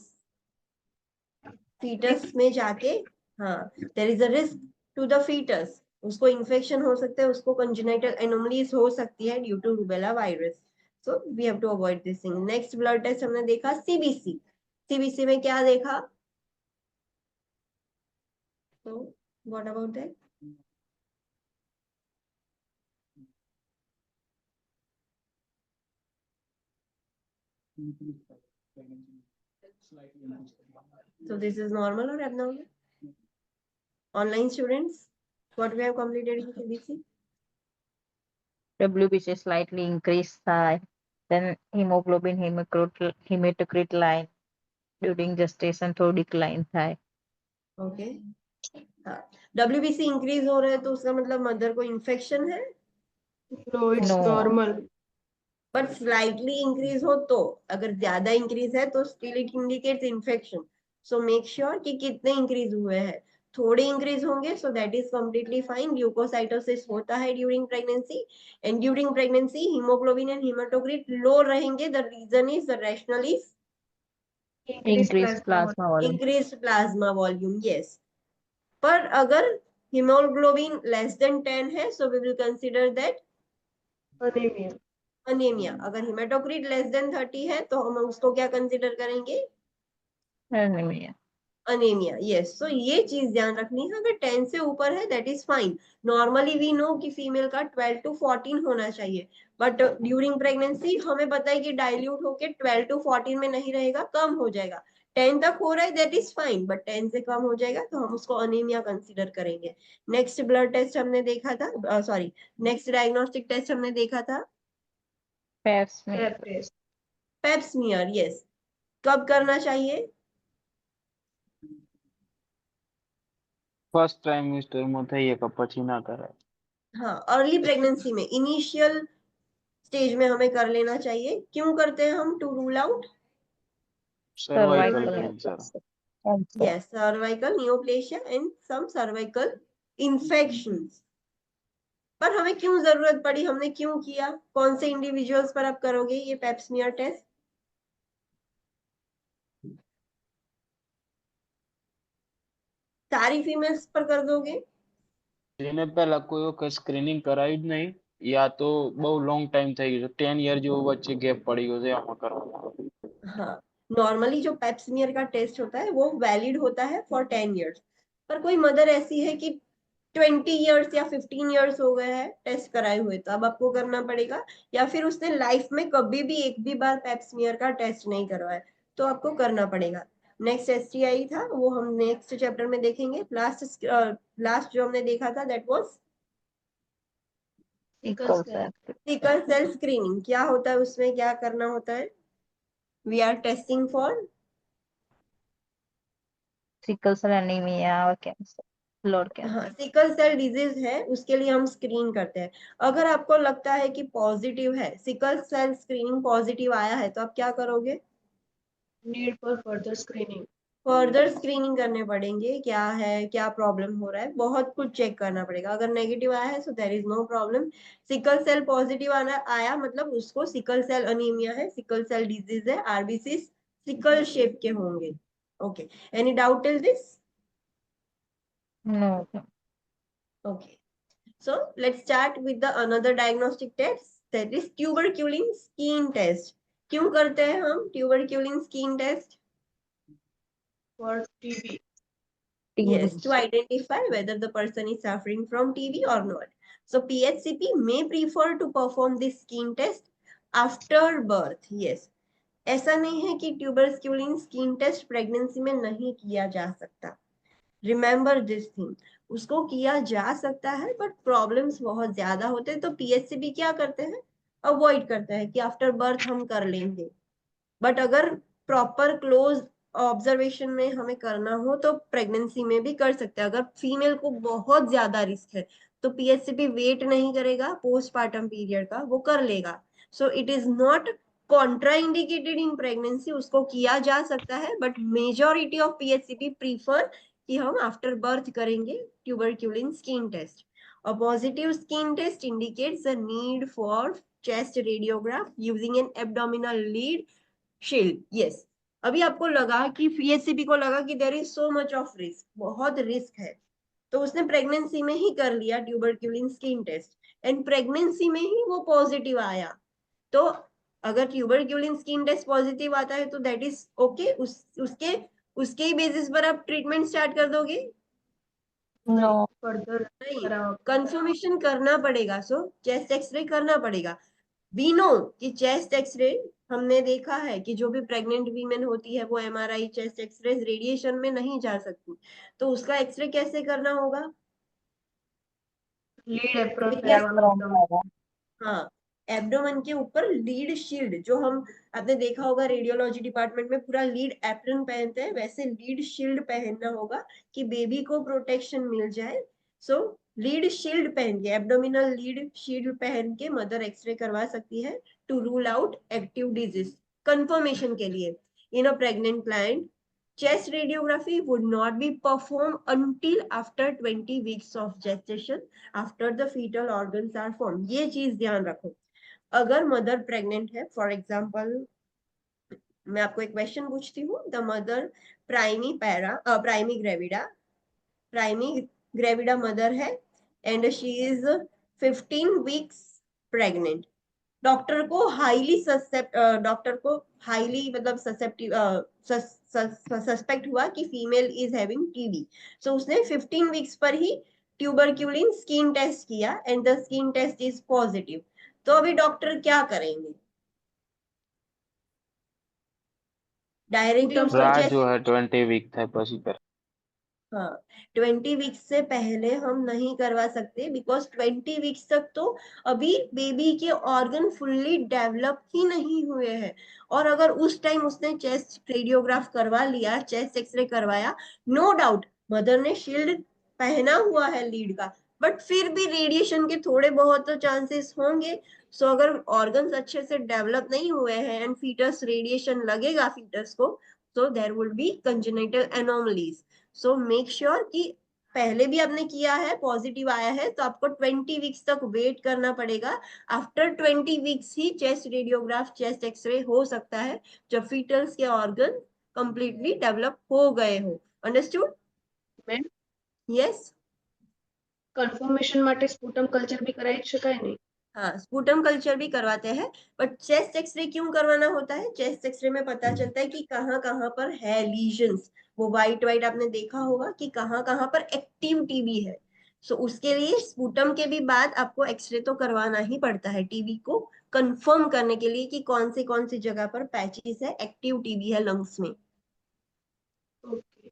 फीटस में जाके, हाँ, there is a risk to the fetus, उसको इन्फेक्शन हो सकता है, उसको कंजेनिटल एनोमलीज हो सकती है due to rubella virus. So we have to avoid this thing. Next blood test हमने देखा सीबीसी। सीबीसी में क्या देखा? तो what about that? So this is normal or abnormal? Online students, what we have completed in CBC? WBC slightly increased high, then hemoglobin hematocrit line during gestation थोड़ा decline high. Okay. हाँ, WBC increase हो रहा है तो उसका मतलब mother को infection है, No, it's No. normal. But slightly increase हो तो, अगर ज्यादा इंक्रीज है तो still it indicates infection. So make sure कि कितने इंक्रीज हुए हैं। थोड़े इंक्रीज होंगे so that is completely fine. Leucocytosis होता है during pregnancy and during pregnancy haemoglobin and haematocrit low रहेंगे। The reason is, the rationale is Increased plasma volume. Increase plasma volume. Yes, पर अगर हीमोग्लोबिन लेस देन 10 है so we will consider that Anemia. Anaemia. अगर haematocrit less than 30 है तो हम उसको क्या कंसीडर करेंगे? Anemia. अनीमिया। यस, सो ये चीज ध्यान रखनी है। अगर 10 से ऊपर है that is fine. Normally we know कि फीमेल का 12 to 14 होना चाहिए, बट ड्यूरिंग प्रेगनेंसी हमें पता है कि डाइल्यूट होके 12 to 14 में नहीं रहेगा, कम हो जाएगा। 10 तक हो रहा है दैट इज फाइन, बट 10 से कम हो जाएगा तो हम उसको अनीमिया कंसीडर करेंगे। नेक्स्ट ब्लड टेस्ट हमने देखा था, सॉरी, नेक्स्ट डायग्नोस्टिक टेस्ट हमने देखा था Pap smear. Pap test. पेप स्मीयर। यस, कब करना चाहिए? फर्स्ट ट्राइमेस्टर में થઈએ કે પછી ના કરાય? हाँ, अर्ली प्रेगनेंसी में, इनिशियल स्टेज में हमें कर लेना चाहिए। क्यों करते हैं हम? To rule out cervical Cervical cancer. cancer. Yes, cervical neoplasia and some cervical infections. पर हमें क्यों जरूरत पड़ी, हमने क्यों किया? कौन से इंडिविजुअल्स पर आप करोगे ये पेप स्मीयर टेस्ट? सारी फीमेल्स पर कर दोगे? જેને પહેલા કોઈ વખત સ્ક્રીનિંગ કરાવી જ નહીં, યા તો બહુ લોંગ ટાઈમ થઈ ગયો છે, 10 યર જેવો વચ્ચે ગેપ પડી ગયો છે આમાં કરવામાં। हाँ, नॉर्मली जो पेप स्मीयर का टेस्ट होता है वो वैलिड होता है फॉर 10 इयर्स। पर कोई मदर ऐसी है कि 20 इयर्स या 15 इयर्स हो गए हैं टेस्ट कराए हुए, तो अब आपको करना पड़ेगा। या फिर उसने लाइफ में कभी भी एक भी बार पेप स्मीयर का टेस्ट नहीं करवाया तो आपको करना पड़ेगा। नेक्स्ट एसटीआई था, वो हम नेक्स्ट चैप्टर में देखेंगे। लास्ट जो हमने देखा था that was Sickle cell. Sickle cell screening. क्या होता है उसमें, क्या करना होता है? We are testing for Sickle cell anemia or cancer. Blood cancer. हाँ, सिकल सेल डिजीज है, उसके लिए हम स्क्रीन करते हैं। अगर आपको लगता है कि पॉजिटिव है, सिकल सेल स्क्रीनिंग पॉजिटिव आया है, तो आप क्या करोगे? Need for further screening. Further screening करने पड़ेंगे, क्या है, क्या प्रॉब्लम हो रहा है, बहुत कुछ चेक करना पड़ेगा। अगर नेगेटिव आया है so there is no problem. Sickle cell positive आया मतलब उसको सिकल सेल अनीमिया है, सिकल सेल डिजीज है, आरबीसी सिकल शेप के होंगे। Okay, any doubt till this? No. Okay, so let's start with the another diagnostic test, that is tuberculin skin test. क्यों करते हैं हम tuberculin skin test? For TB. Yes, to identify whether the person is suffering from TB or not. So PHCP may prefer to perform this skin test after birth. Yes, ऐसा नहीं है कि tuberculin skin test pregnancy में नहीं किया जा सकता। Remember this thing, उसको किया जा सकता है बट प्रॉब्लम्स बहुत ज्यादा होते हैं तो पीएचसीबी क्या करते हैं? अवॉइड करते हैं कि आफ्टर बर्थ हम कर लेंगे। बट अगर प्रॉपर क्लोज ऑब्जर्वेशन में हमें करना हो तो प्रेगनेंसी में भी कर सकते हैं। अगर फीमेल को बहुत ज्यादा रिस्क है तो पीएससीपी वेट नहीं करेगा पोस्टपार्टम पीरियड का, वो कर लेगा। So it is not contraindicated in pregnancy, उसको किया जा सकता है, but majority of PSCP prefer कि हम आफ्टर बर्थ करेंगे tuberculin skin test. A positive skin test indicates the need for chest radiograph using an abdominal lead shield. Yes. अभी आपको लगा कि पीएससीपी को लगा कि there is so much of risk, बहुत रिस्क है, तो उसने प्रेगनेंसी में ही कर लिया tuberculin skin test and pregnancy में ही वो पॉजिटिव आया। तो अगर ट्यूबरक्यूलिन स्किन टेस्ट पॉजिटिव आता है तो दैट इज ओके, उसके ही बेसिस पर आप ट्रीटमेंट स्टार्ट कर दोगे? No. फर्दर नहीं, कंफर्मेशन करना पड़ेगा। सो चेस्ट एक्सरे करना पड़ेगा। वी नो कि चेस्ट एक्सरे, हमने देखा है कि जो भी प्रेग्नेंट वीमेन होती है वो एमआरआई, चेस्ट एक्सरे, रेडिएशन में नहीं जा सकती, तो उसका एक्सरे कैसे करना होगा? Lead apron Yes. पैरागोन हाँ, एब्डोमेन के ऊपर लीड शील्ड, जो हम, आपने देखा होगा रेडियोलॉजी डिपार्टमेंट में पूरा लीड एप्रन पहनते हैं, वैसे लीड शील्ड पहनना होगा कि बेबी को प्रोटेक्शन मिल जाए। सो लीड शील्ड पहन के, एब्डोमिनल लीड शील्ड पहन के मदर एक्सरे करवा सकती है to rule out active disease, confirmation के लिए। In a pregnant client, chest radiography would not be performed until after 20 weeks of gestation, after the fetal organs are formed. ये चीज ध्यान रखो। अगर मदर प्रेग्नेंट है, फॉर एग्जाम्पल मैं आपको एक क्वेश्चन पूछती हूँ, the mother primi gravida mother है and she is 15 weeks pregnant. Doctor को हाईली मतलब सस्पेक्ट हुआ कि female is having TB, so उसने 15 वीक्स पर ही ट्यूबरक्यूलिन स्किन टेस्ट किया and the skin test is positive. तो अभी डॉक्टर क्या करेंगे? डायरेक्टली उसको राह चेस्ट, जो है 20 वीक था પછી कर हाँ 20 वीक्स से पहले हम नहीं करवा सकते, बिकॉज 20 वीक्स तक तो अभी बेबी के ऑर्गन फुल्ली डेवलप ही नहीं हुए हैं। और अगर उस टाइम उसने चेस्ट रेडियोग्राफ करवा लिया, चेस्ट एक्सरे करवाया, नो डाउट मदर ने शील्ड पहना हुआ है लीड का, बट फिर भी रेडिएशन के थोड़े बहुत तो चांसेस होंगे। सो अगर ऑर्गन्स अच्छे से डेवलप नहीं हुए हैं एंड फीटस, रेडिएशन लगेगा फीटस को, so there will be congenital anomalies. So make sure कि पहले भी आपने किया है, पॉजिटिव आया है, तो आपको 20 वीक्स तक वेट करना पड़ेगा। आफ्टर 20 वीक्स ही चेस्ट रेडियोग्राफ, चेस्ट एक्सरे हो सकता है, जब फीटल्स के ऑर्गन कंप्लीटली डेवलप हो गए हो। अंडरस्टूड? यस। કન્ફર્મેશન માટે સ્પુટમ કલ્ચર બી કરાવી શકાય નહીં? हाँ, स्पूटम कल्चर भी करवाते हैं, बट चेस्ट एक्सरे क्यों करवाना होता है? चेस्ट एक्सरे में पता चलता है कि कहाँ कहाँ पर है लीजन्स, वो वाइट वाइट आपने देखा होगा कि कहाँ कहाँ पर एक्टिव टीबी है। सो उसके लिए स्पूटम के भी बाद आपको एक्सरे तो करवाना ही पड़ता है टीबी को कंफर्म करने के लिए कि कौन सी जगह पर पैचेस है, एक्टिव टीबी है लंग्स में।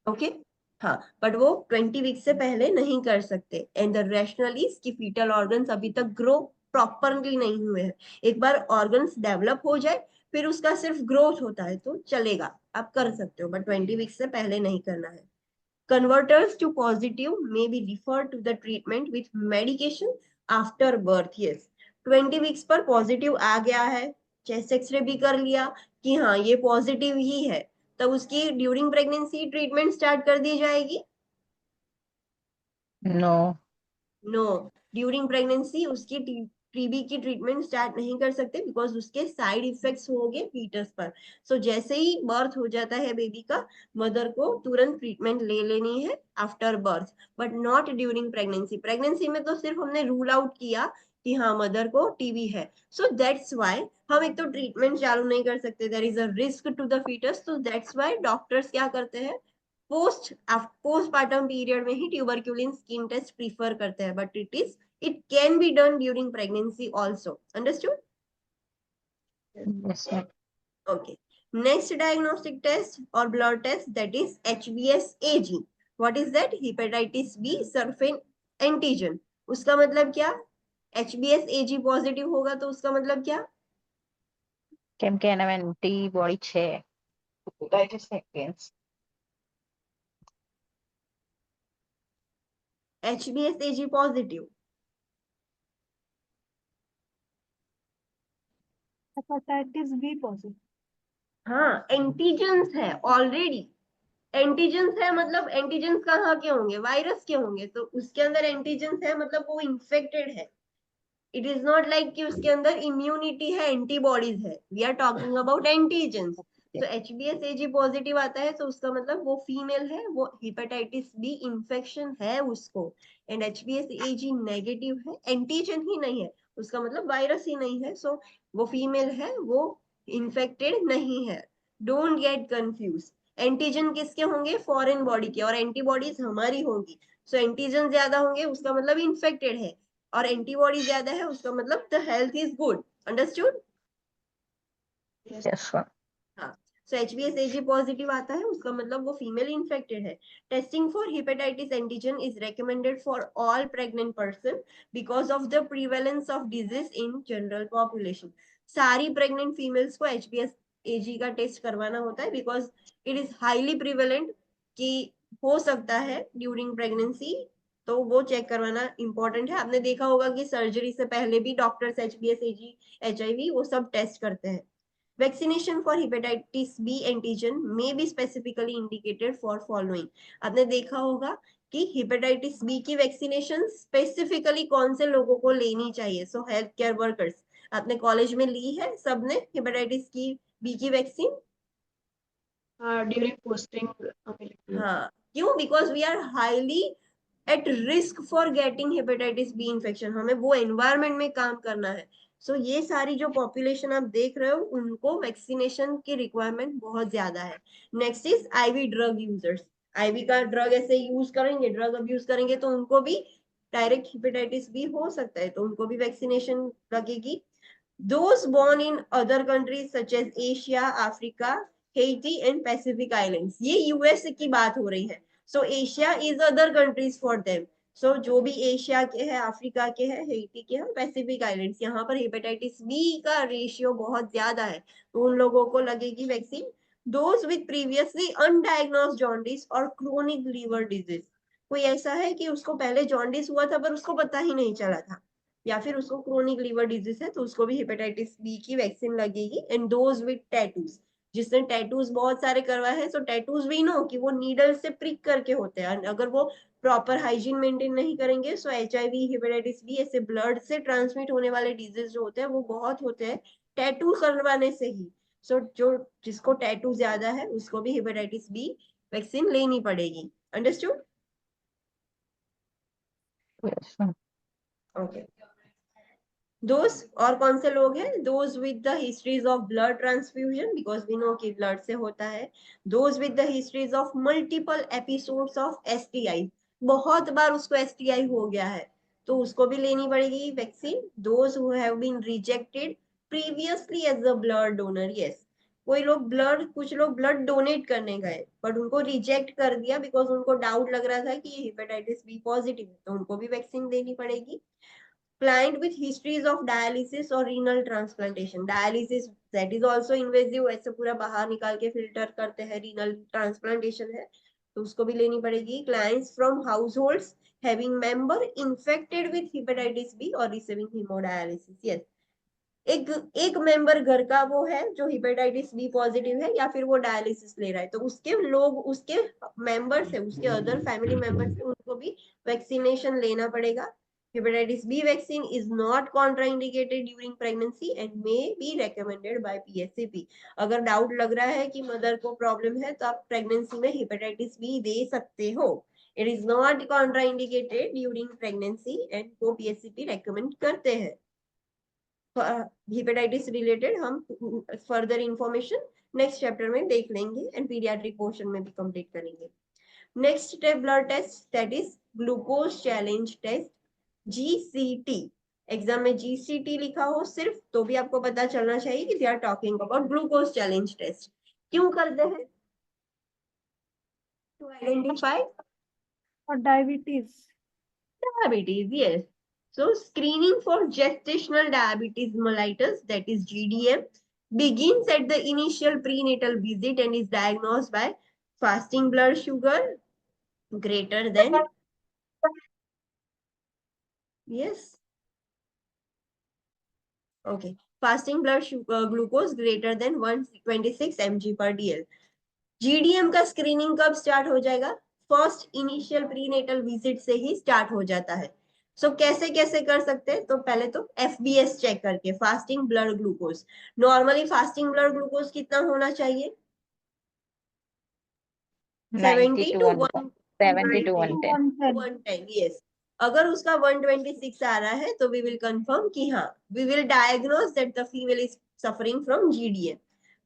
ओके हाँ, बट वो 20 वीक से पहले नहीं कर सकते। एंड द रैशनल इज कि फीटल ऑर्गन्स अभी तक ग्रो प्रॉपरली नहीं हुए हैं। एक बार ऑर्गन्स डेवलप हो जाए फिर उसका सिर्फ ग्रोथ होता है तो चलेगा, आप कर सकते हो, बट 20 वीक से पहले नहीं करना है। Converters to positive may be referred to the treatment with medication after birth. Yes, 20 weeks पर पॉजिटिव आ गया है, चेस्ट एक्सरे भी कर लिया कि हाँ ये पॉजिटिव ही है, तब उसकी ड्यूरिंग प्रेगनेंसी ट्रीटमेंट स्टार्ट कर दी जाएगी? No. नो, ड्यूरिंग प्रेगनेंसी उसकी टीबी की ट्रीटमेंट स्टार्ट नहीं कर सकते, बिकॉज उसके साइड इफेक्ट्स होंगे फीटस पर। सो जैसे ही बर्थ हो जाता है बेबी का, मदर को तुरंत ट्रीटमेंट ले लेनी है after birth, but not during pregnancy. Pregnancy में तो सिर्फ हमने रूल आउट किया कि हाँ मदर को टीबी है, सो दैट्स वाई हम एक तो ट्रीटमेंट चालू नहीं कर सकते, there is a risk to the fetus. तो दैट्स वाई डॉक्टर्स क्या करते हैं, पोस्टपार्टम पीरियड में ही ट्यूबरक्यूलिन स्किन टेस्ट प्रीफर करते हैं, but it can be done during pregnancy also. Understood? Yes, ma'am. Okay. Next diagnostic test or blood test, that is HBsAg. What is that? Hepatitis B surface antigen. उसका मतलब क्या? HBsAg positive होगा तो उसका मतलब क्या? કેમ કે એના એન્ટીબોડી છે. hepatitis against HBsAg positive, Hepatitis B positive. हाँ एंटीजेंस है ऑलरेडी। एंटीजेंस है मतलब एंटीजेंस कहाँ के होंगे, वायरस के होंगे, तो उसके अंदर एंटीजेंस है मतलब वो इन्फेक्टेड है। इट इज नॉट लाइक कि उसके अंदर इम्यूनिटी है, एंटीबॉडीज है, we are talking about antigens. तो HBsAg पॉजिटिव आता है तो उसका मतलब वो फीमेल है, वो हेपेटाइटिस बी इंफेक्शन है उसको। एंड HBsAg नेगेटिव है, एंटीजन ही नहीं है, उसका मतलब वायरस ही नहीं है, सो वो फीमेल है, वो इन्फेक्टेड नहीं है। Don't get confuse. एंटीजन किसके होंगे, फॉरेन बॉडी के, और एंटीबॉडीज हमारी होंगी। सो एंटीजन ज्यादा होंगे उसका मतलब इन्फेक्टेड है, और एंटीबॉडी ज्यादा है उसका मतलब the health is good. Understood? yes ma'am. हाँ, सो HBsAg पॉजिटिव आता है उसका मतलब वो फीमेल इन्फेक्टेड है। Testing for hepatitis antigen is recommended for all pregnant person because of the prevalence of disease in general population. सारी प्रेग्नेंट फीमेल्स को HBsAg का टेस्ट करवाना होता है because it is highly prevalent, कि हो सकता है ड्यूरिंग प्रेगनेंसी, तो वो चेक करवाना इंपॉर्टेंट है। आपने देखा होगा कि सर्जरी से पहले भी डॉक्टर्स HBsAg, HIV वो सब टेस्ट करते हैं। Vaccination for hepatitis B antigen may be specifically indicated for following. आपने देखा होगा कि हेपेटाइटिस बी की वैक्सीनेशन स्पेसिफिकली कौन से लोगों को लेनी चाहिए। सो हेल्थ केयर वर्कर्स, आपने कॉलेज में ली है सबने हेपेटाइटिस की बी की वैक्सीन? During posting, हाँ, क्यों? Because we are highly at risk for getting hepatitis B infection, हमें वो एनवायरमेंट में काम करना है। सो ये सारी जो पॉपुलेशन आप देख रहे हो उनको वैक्सीनेशन की रिक्वायरमेंट बहुत ज्यादा है। Next is IV drug users. IV का ड्रग ऐसे यूज करेंगे, ड्रग अब्यूज करेंगे तो उनको भी डायरेक्ट हेपेटाइटिस बी हो सकता है, तो उनको भी वैक्सीनेशन लगेगी। Those born in other countries such as Asia, Africa, Haiti and Pacific Islands, ये यूएस की बात हो रही है। So Asia is other countries for them. So जो भी एशिया के हैं, अफ्रीका के हैं, हेटी के हैं, पैसिफिक आइलैंड्स, यहाँ पर हेपेटाइटिस बी का रेशियो बहुत ज्यादा है, तो उन लोगों को लगेगी vaccine. Those with previously undiagnosed jaundice or chronic liver disease, कोई ऐसा है कि उसको पहले जॉन्डिस हुआ था पर उसको पता ही नहीं चला था, या फिर उसको क्रोनिक लीवर डिजीज है, तो उसको भी हेपेटाइटिस बी की वैक्सीन लगेगी। एंड दोज विद टैटूज, जिसने टैटूज बहुत सारे करवाए हैं, सो टैटूज भी नो कि वो नीडल से प्रिक करके होते हैं, अगर वो प्रॉपर हाइजीन मेंटेन नहीं करेंगे, सो HIV, हेपेटाइटिस बी ऐसे ब्लड से ट्रांसमिट होने वाले डिजीज जो होते हैं वो बहुत होते हैं टैटू करवाने से ही। सो जो जिसको टैटू ज्यादा है उसको भी हेपेटाइटिस बी वैक्सीन लेनी पड़ेगी। Understood? Yes ma'am. Okay. Those और कौन से लोग हैं? Those with the histories of blood transfusion, because we know कि ब्लड से होता है। Those with the histories of multiple episodes of STI, बहुत बार उसको STI हो गया है तो उसको भी लेनी पड़ेगी vaccine. Those who have been rejected previously as a blood donor, yes, कोई लोग ब्लड, कुछ लोग ब्लड डोनेट करने गए बट उनको रिजेक्ट कर दिया बिकॉज उनको डाउट लग रहा था कि ये हेपेटाइटिस बी पॉजिटिव है, तो उनको भी वैक्सीन देनी पड़ेगी। Client with histories of dialysis or renal transplantation, dialysis that is also invasive, ऐसे पूरा बाहर निकाल के फिल्टर करते हैं, renal transplantation है तो उसको भी लेनी पड़ेगी। Clients from households having member infected with hepatitis B or receiving hemodialysis, yes, एक मेंबर घर का वो है जो हेपेटाइटिस बी पॉजिटिव है या फिर वो डायलिसिस ले रहा है, तो उसके लोग, उसके मेंबर्स है, उसके अदर फैमिली मेंबर्स है, उनको भी वैक्सीनेशन लेना पड़ेगा। Hepatitis B vaccine is not contraindicated during pregnancy and may be recommended by PSAP। अगर डाउट लग रहा है कि मदर को प्रॉब्लम है तो आप प्रेगनेंसी में हेपेटाइटिस बी दे सकते हो। It is not contraindicated during pregnancy and वो PSAP रेकमेंड करते हैं। हेपेटाइटिस रिलेटेड हम फर्दर इंफॉर्मेशन नेक्स्ट चैप्टर में देख लेंगे एंड पीडियाट्रिक पोर्शन में भी कंप्लीट करेंगे। Next step blood test, that is glucose challenge test, GCT। Exam में GCT लिखा हो सिर्फ तो भी आपको पता चलना चाहिए कि we are talking about glucose challenge test. क्यों करते हैं? To identify or diabetes. diabetes, yes. So screening for gestational diabetes mellitus, that is GDM. begins at the initial prenatal visit and is diagnosed by fasting blood sugar greater than, yes, okay, fasting blood sugar glucose greater than 126 mg per dl. GDM का screening कब start हो जाएगा? First initial prenatal visit से ही start हो जाता है. सो कैसे कैसे कर सकते हैं? तो पहले तो एफबीएस चेक करके, fasting blood glucose. Normally fasting blood glucose कितना होना चाहिए? 90 70 to to 1, 70 to 110. 110, yes. अगर उसका 126 आ रहा है तो वी विल कंफर्म कि हाँ, we will diagnose that the female is suffering from GDM.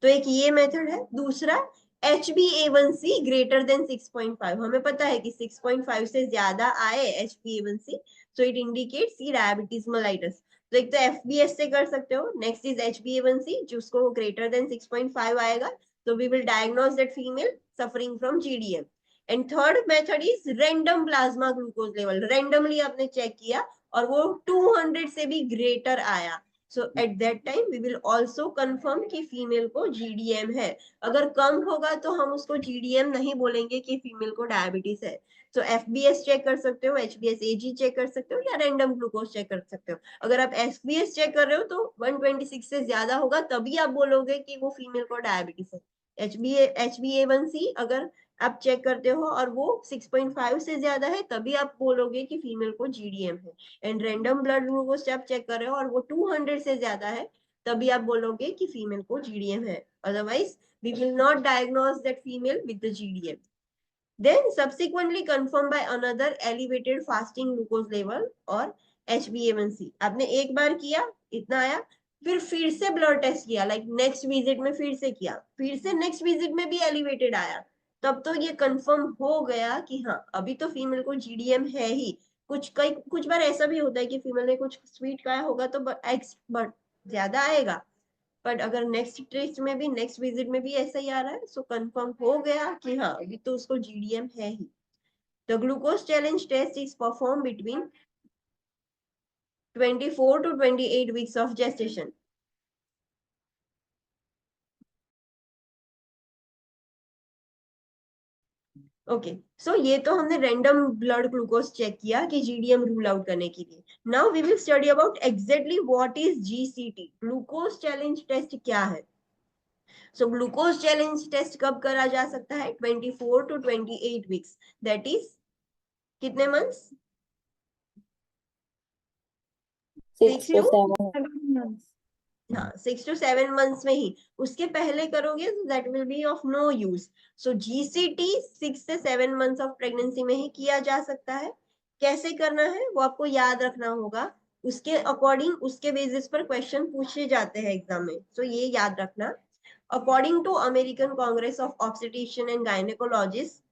तो एक ये मेथड है. दूसरा, HbA1c ग्रेटर देन 6.5. हमें पता है कि 6.5 से ज्यादा आए HbA1c, सो इट इंडिकेट्स की डायबिटीज मेलाइटस. तो एक तो एफबीएस से कर सकते हो. नेक्स्ट इज HbA1c, जिसको ग्रेटर देन 6.5 आएगा, तो we will diagnose that female suffering from GDM. And third method is random plasma glucose level. Randomly आपने चेक किया और वो 200 से भी ग्रेटर आया. So at that time we will also confirm कि फीमेल को GDM है. अगर कम होगा तो हम उसको GDM नहीं बोलेंगे कि फीमेल को डायबिटीज है. तो FBS चेक कर सकते हो, HbAg चेक कर सकते हो, या रैंडम ग्लूकोज चेक कर सकते हो. अगर आप FBS चेक कर रहे हो तो 126 से ज्यादा होगा, तभी आप बोलोगे कि वो फीमेल को डायबिटीज है. HbA1c अगर आप चेक करते हो और वो 6.5 से ज्यादा है, तभी आप बोलोगे कि फीमेल को जीडीएम है. एंड रैंडम ब्लड ग्लूकोज आप चेक कर रहे हो और वो 200 से ज्यादा है, तभी आप बोलोगे कि फीमेल को जीडीएम है. Otherwise we will not diagnose that female with the GDM. Then subsequently confirmed by another elevated fasting glucose level और HbA1c. आपने एक बार किया, इतना आया, फिर से ब्लड टेस्ट किया, लाइक नेक्स्ट विजिट में फिर से किया, फिर से नेक्स्ट विजिट में भी एलिवेटेड आया, तब तो ये कंफर्म हो गया कि हाँ, अभी तो फीमेल को जीडीएम है ही. कुछ बार ऐसा भी होता है कि फीमेल ने कुछ स्वीट खाया होगा तो एक्स बट ज्यादा आएगा, बट अगर नेक्स्ट टेस्ट में भी, नेक्स्ट विजिट में भी ऐसा ही आ रहा है, सो कंफर्म हो गया कि हाँ, अभी तो उसको जीडीएम है ही. The glucose challenge test is perform between 24 to 28 weeks of gestation. Okay, so ये तो हमने रैंडम ब्लड ग्लूकोज चेक किया कि जीडीएम रूल आउट करने के लिए. Now we will study about exactly what is GCT, glucose challenge test क्या है. सो ग्लूकोज चैलेंज टेस्ट कब करा जा सकता है? 24 to 28 weeks, दैट इज कितने मंथ्स? 6 to 7 months में ही. उसके पहले करोगे तो that will be of no use. So GCT 6 से 7 months ऑफ प्रेगनेंसी में ही किया जा सकता है. कैसे करना है वो आपको याद रखना होगा. उसके अकॉर्डिंग, उसके बेसिस पर क्वेश्चन पूछे जाते हैं एग्जाम में, सो ये याद रखना. According to American Congress of Obstetrician and Gynaecologist,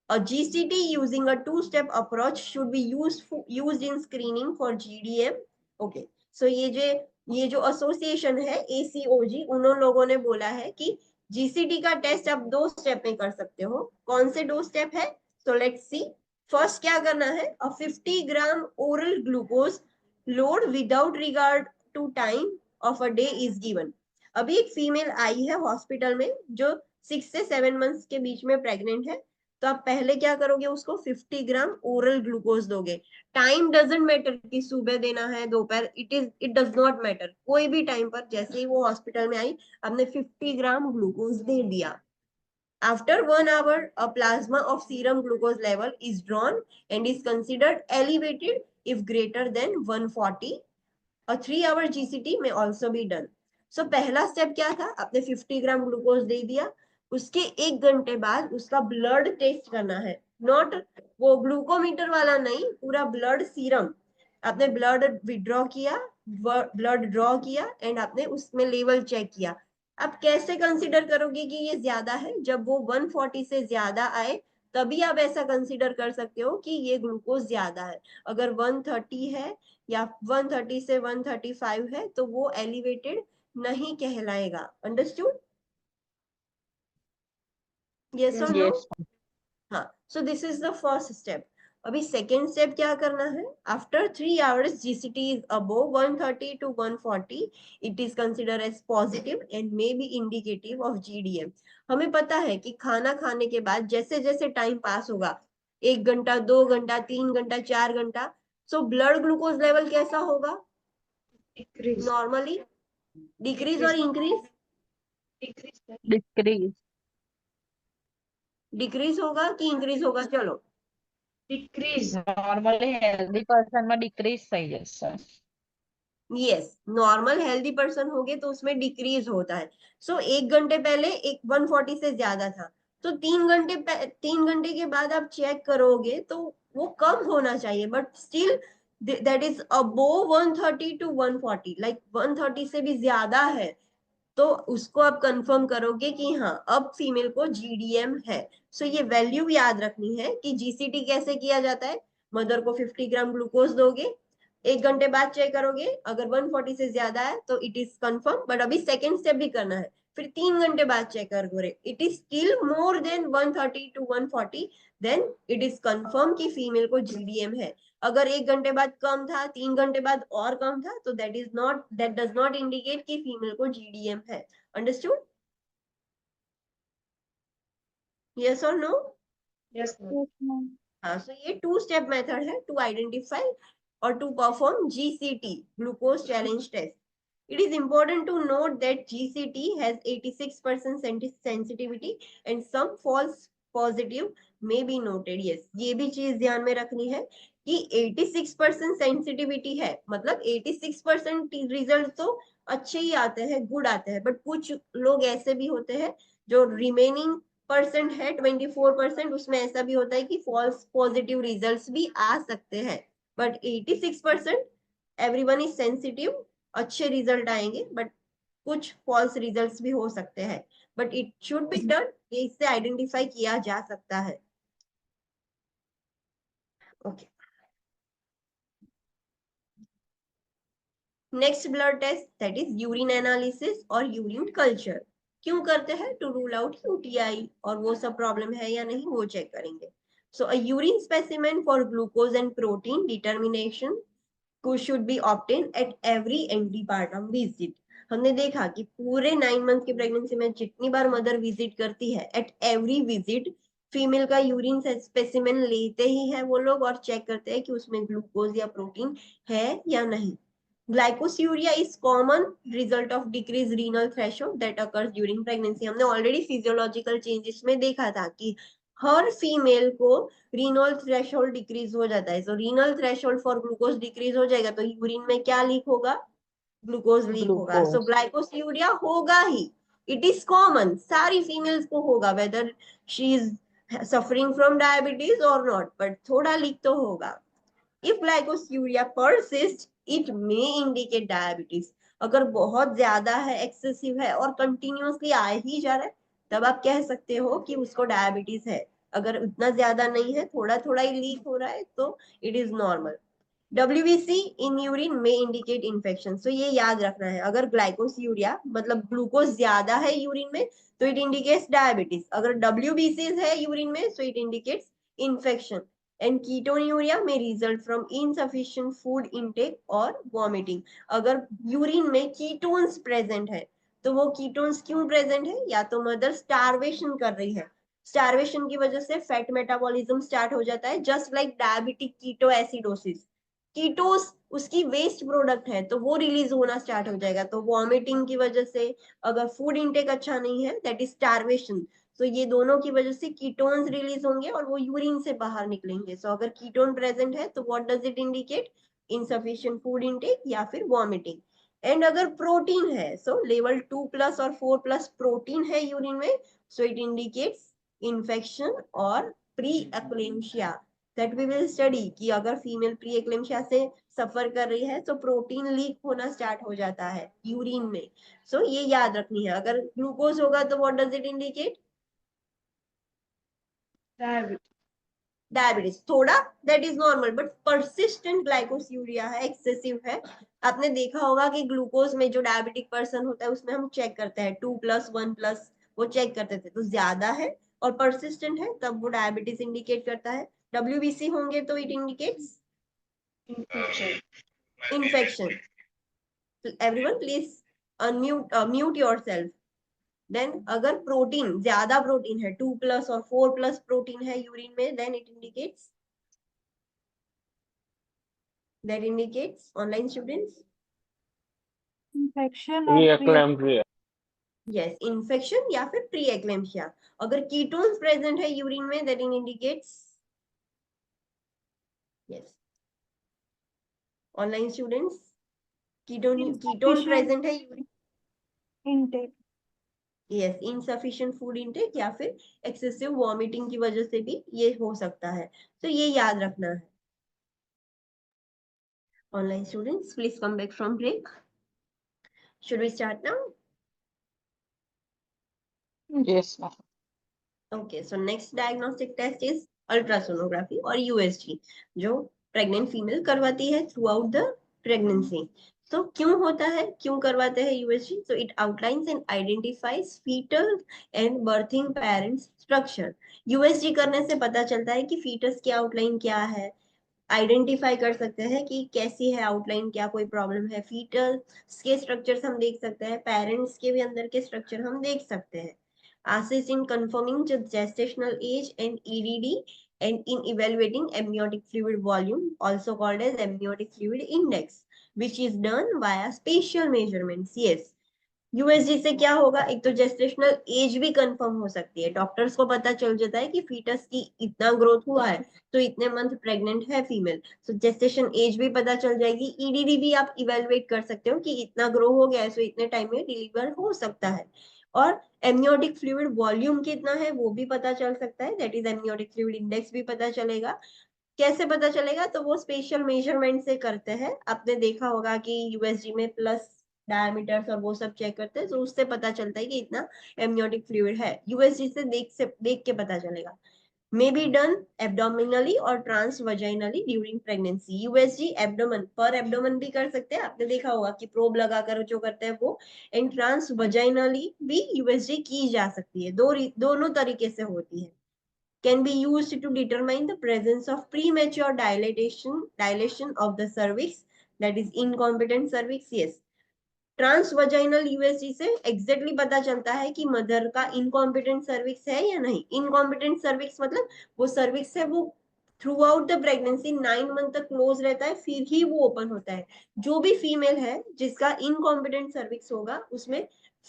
a GCT using a two-step approach should be used in screening for GDM. Okay, so ये जो एसोसिएशन है ACOG, उन लोगों ने बोला है कि GCT का टेस्ट आप 2 स्टेप में कर सकते हो. कौन से 2 स्टेप है? सो लेट्स सी. फर्स्ट क्या करना है? A 50 gram oral glucose load without regard to time of a day is given. अभी एक फीमेल आई है हॉस्पिटल में जो 6 से 7 मंथ्स के बीच में प्रेग्नेंट है, तो आप पहले क्या करोगे? उसको 50 ग्राम ओरल ग्लूकोज दोगे. टाइम डजंट मैटर कि सुबह देना है, दोपहर, इट डज नॉट मैटर. कोई भी टाइम पर, जैसे ही वो हॉस्पिटल में आई, आपने 50 ग्राम ग्लूकोज दे दिया. After 1 hour, a plasma of serum glucose level is drawn and is considered elevated if greater than 140. A 3-hour GCT may also be done. So पहला step क्या था? आपने 50 ग्राम ग्लूकोज दे दिया. उसके 1 घंटे बाद उसका ब्लड टेस्ट करना है. नॉट वो ग्लूकोमीटर वाला नहीं, पूरा ब्लड सीरम. आपने ब्लड विड्रॉ किया, ब्लड ड्रॉ किया एंड आपने उसमें लेवल चेक किया. आप कैसे कंसिडर करोगे कि ये ज्यादा है? जब वो 140 से ज्यादा आए, तभी आप ऐसा कंसिडर कर सकते हो कि ये ग्लूकोज ज्यादा है. अगर 130 है या 130 से 135 है, तो वो एलिवेटेड नहीं कहलाएगा. अंडरस्टूड? यस और नो? Yes. हाँ. So this is the first step. अभी सेकेंड स्टेप क्या करना है, after 3 hours GCT is above 130 to 140 it is considered as positive and may be indicative of GDM। हमें पता है कि खाना खाने के बाद जैसे जैसे टाइम पास होगा, 1 घंटा 2 घंटा 3 घंटा 4 घंटा, सो ब्लड ग्लूकोज लेवल कैसा होगा, Decrease. नॉर्मली डिक्रीज और इंक्रीज, Decrease. Decrease. डिक्रीज होगा कि इंक्रीज होगा, चलो Decrease. Normally healthy person में decrease થઈ જશે. यस, नॉर्मल हेल्दी पर्सन हो गए तो उसमें डिक्रीज होता है। सो 1 घंटे पहले एक 140 से ज्यादा था, तो 3 घंटे के बाद आप चेक करोगे तो वो कम होना चाहिए, but still that is above 130 to 140, like 130 से भी ज्यादा है, तो उसको आप कंफर्म करोगे कि हाँ अब फीमेल को जीडीएम है। सो ये वैल्यू याद रखनी है कि जीसीटी कैसे किया जाता है, मदर को 50 ग्राम ग्लूकोज दोगे, 1 घंटे बाद चेक करोगे, अगर 140 से ज्यादा है तो इट इज कंफर्म, बट अभी सेकेंड स्टेप भी करना है, फिर 3 घंटे बाद चेक करोगे, it is still more than 130 to 140, then it is confirm कि फीमेल को जीडीएम है। अगर 1 घंटे बाद कम था, 3 घंटे बाद और कम था, तो दैट डज नॉट इंडिकेट कि फीमेल को जीडीएम है। अंडरस्टूड? यस और no? Yes, ma'am. Yes, ma'am. हाँ, सो ये 2 स्टेप मेथड है टू आइडेंटिफाई और to perform GCT, glucose challenge test. It is important to note that GCT has 86% sensitivity and some false positive may be noted. Yes, ये भी चीज ध्यान में रखनी है कि 86% सेंसिटिविटी है, मतलब 86% रिजल्ट तो अच्छे ही आते हैं, गुड आते हैं, बट कुछ लोग ऐसे भी होते हैं जो रिमेनिंग परसेंट है 24%, उसमें ऐसा भी होता है कि फॉल्स पॉजिटिव रिजल्ट्स भी आ सकते हैं, बट 86% एवरीवन इज सेंसिटिव, अच्छे रिजल्ट आएंगे, बट कुछ फॉल्स रिजल्ट्स भी हो सकते हैं, but it should be done, ये इससे आइडेंटिफाई किया जा सकता है। Okay, next blood test that is urine analysis और यूरिन कल्चर। क्यों करते हैं? टू रूल आउट यूटीआई और वो सब प्रॉब्लम है या नहीं वो चेक करेंगे। So a urine specimen for glucose and protein determination should be obtained at every antepartum visit। हमने देखा कि पूरे 9 मंथ की प्रेगनेंसी में जितनी बार मदर विजिट करती है, एट एवरी विजिट फीमेल का यूरिन स्पेसिमेन लेते ही है वो लोग और चेक करते हैं कि उसमें ग्लूकोज या प्रोटीन है या नहीं। Glycosuria is common result of decrease renal threshold that occurs during pregnancy. हमने ऑलरेडी फिजियोलॉजिकल चेंजेस में देखा था कि हर फीमेल को रीनल थ्रेशोल्ड डिक्रीज हो जाता है, so renal threshold for glucose decrease हो जाएगा तो यूरिन में क्या लीक होगा, ग्लूकोज लीक होगा। सो Glucose. ग्लाइकोस्यूरिया होगा ही, इट इज कॉमन, सारी फीमेल्स को होगा, whether she is suffering from diabetes और नॉट, बट थोड़ा लीक तो होगा। If glycosuria persists, it may indicate diabetes। अगर बहुत ज्यादा है, एक्सेसिव है और कंटिन्यूअसली आ ही जा रहा है, तब आप कह सकते हो कि उसको डायबिटीज है। अगर उतना ज्यादा नहीं है, थोड़ा थोड़ा ही लीक हो रहा है, तो it is normal. WBC in urine may indicate infection। So ये याद रखना है, अगर ग्लाइकोस्यूरिया मतलब ग्लूकोज ज्यादा है यूरिन में तो इट इंडिकेट्स डायबिटीज, अगर WBC है यूरिन में so it indicates infection। And ketonuria may result from insufficient food intake or vomiting। अगर यूरिन में कीटोन्स प्रेजेंट है तो वो कीटोन्स क्यों प्रेजेंट है, या तो मदर स्टारवेशन कर रही है, स्टारवेशन की वजह से फैट मेटाबॉलिज्म स्टार्ट हो जाता है, just like diabetic keto acidosis. Ketose उसकी वेस्ट प्रोडक्ट है तो वो रिलीज होना स्टार्ट हो जाएगा, तो वॉमिटिंग की वजह से, अगर फूड इनटेक अच्छा नहीं है दैट इज स्टारवेशन, तो ये दोनों की वजह से कीटोन्स रिलीज होंगे और वो यूरिन से बाहर निकलेंगे। सो अगर कीटोन प्रेजेंट है तो what does it indicate, insufficient food intake या फिर वॉमिटिंग। एंड अगर प्रोटीन है, सो लेवल 2+ और 4+ प्रोटीन है यूरिन में, सो इट इंडिकेट्स इन्फेक्शन और pre eclampsia, that we will study कि अगर फीमेल प्री एक्लेम्शिया से सफर कर रही है तो प्रोटीन लीक होना स्टार्ट हो जाता है यूरिन में। सो ये याद रखनी है, अगर ग्लूकोज होगा तो what does it indicate, Diabetes. Diabetes. थोड़ा that is normal, but persistent glycosuria है, एक्सेसिव है। आपने देखा होगा कि ग्लूकोज में जो डायबिटिक पर्सन होता है उसमें हम चेक करते हैं 2+, 1+, वो चेक करते थे, तो ज्यादा है और परसिस्टेंट है तब वो डायबिटीज इंडिकेट करता है। WBC होंगे तो it indicates Infection. infection. Everyone please mute yourself. Then अगर प्रोटीन ज्यादा प्रोटीन है 2+ और 4+ प्रोटीन है यूरिन में, then it indicates online students Infection ये or pre eclampsia. Yes infection या फिर प्री एक्लेम्पिया। अगर कीटोन्स प्रेजेंट है यूरिन में, that indicates yes online students ketone present है urine, intake. Yes insufficient food intake या फिर एक्सेसिव वॉमिटिंग की वजह से भी ये हो सकता है, तो ये याद रखना है। Online students please come back from break. Should we start now? Yes, ma'am. Okay, so next diagnostic test is ultrasonography or USG, जो प्रेग्नेंट फीमेल करवाती है थ्रू आउट द प्रेगनेंसी। तो क्यों होता है, क्यों करवाते हैं USG? So it outlines and identifies fetal and birthing parents structure. USG करने से पता चलता है कि फीटस की आउटलाइन क्या है, आइडेंटिफाई कर सकते हैं कि कैसी है आउटलाइन, क्या कोई प्रॉब्लम है। फीटस के स्ट्रक्चर्स हम देख सकते हैं, पेरेंट्स के भी अंदर के स्ट्रक्चर हम देख सकते हैं। Assist in confirming the gestational age and EDD and in evaluating amniotic fluid volume, also called as amniotic fluid index, which is done via spatial measurements. Yes, USG से क्या होगा, एक तो जेस्टेशनल एज भी कंफर्म हो सकती है, doctors को पता चल जाता है कि फीटस की इतना ग्रोथ हुआ है तो इतने मंथ प्रेग्नेंट है फीमेल, सो जेस्टेशन एज भी पता चल जाएगी। ईडीडी भी आप इवेलुएट कर सकते हो कि इतना ग्रो हो गया है सो इतने टाइम में डिलीवर हो सकता है। और एमनियोटिक फ्लूइड वॉल्यूम कितना है वो भी पता चल सकता है, that is amniotic fluid index भी पता चलेगा। कैसे पता चलेगा, तो वो स्पेशल मेजरमेंट से करते हैं। आपने देखा होगा कि यूएसजी में प्लस डायमीटर्स और वो सब चेक करते हैं, तो उससे पता चलता है कि इतना एमनियोटिक फ्लूइड है। यूएसजी से देख के पता चलेगा। मे बी डन एब्डोमिनली और ट्रांसवजाइनली ड्यूरिंग प्रेगनेंसी। यूएसजी एब्डोमेन पर एब्डोमेन भी कर सकते हैं, आपने देखा होगा कि प्रोब लगाकर जो करते हैं वो। एंड ट्रांसवजाइनली भी यूएसजी की जा सकती है, दोनों तरीके से होती है। Can be used to determine the presence of premature dilation of the cervix, that is incompetent cervix. Yes, transvaginal USG से एग्जैक्टली पता चलता है कि मदर का इनकॉम्पिटेंट सर्विक्स है या नहीं। इनकॉम्पिटेंट सर्विक्स मतलब वो सर्विक्स है वो through out the pregnancy 9 month तक क्लोज रहता है, फिर ही वो ओपन होता है। जो भी फीमेल है जिसका इनकॉम्पिटेंट सर्विक्स होगा उसमें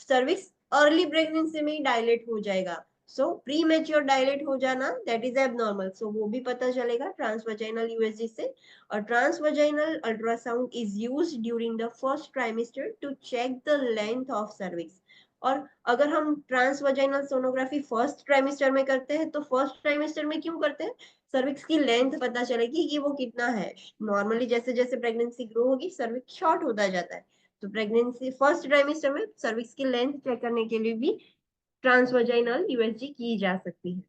सर्विक्स अर्ली प्रेगनेंसी में ही डायलेट हो जाएगा। सो प्री मेच्योर डायलेट हो जाना दैट इज एबनॉर्मल, सो वो भी पता चलेगा ट्रांसवजाइनल यूएसजी से। A transvaginal ultrasound is used during the first trimester to check the length of cervix. और अगर हम ट्रांसवजाइनल सोनोग्राफी फर्स्ट ट्राइमेस्टर में करते हैं तो फर्स्ट ट्राइमेस्टर में क्यों करते हैं, सर्विक्स की लेंथ पता चलेगी कि वो कितना है। नॉर्मली जैसे जैसे प्रेगनेंसी ग्रो होगी सर्विक्स शॉर्ट होता जाता है, तो प्रेगनेंसी फर्स्ट ट्राइमेस्टर में सर्विक्स की लेंथ चेक करने के लिए भी ट्रांसवजाइनल यूएसजी की जा सकती है।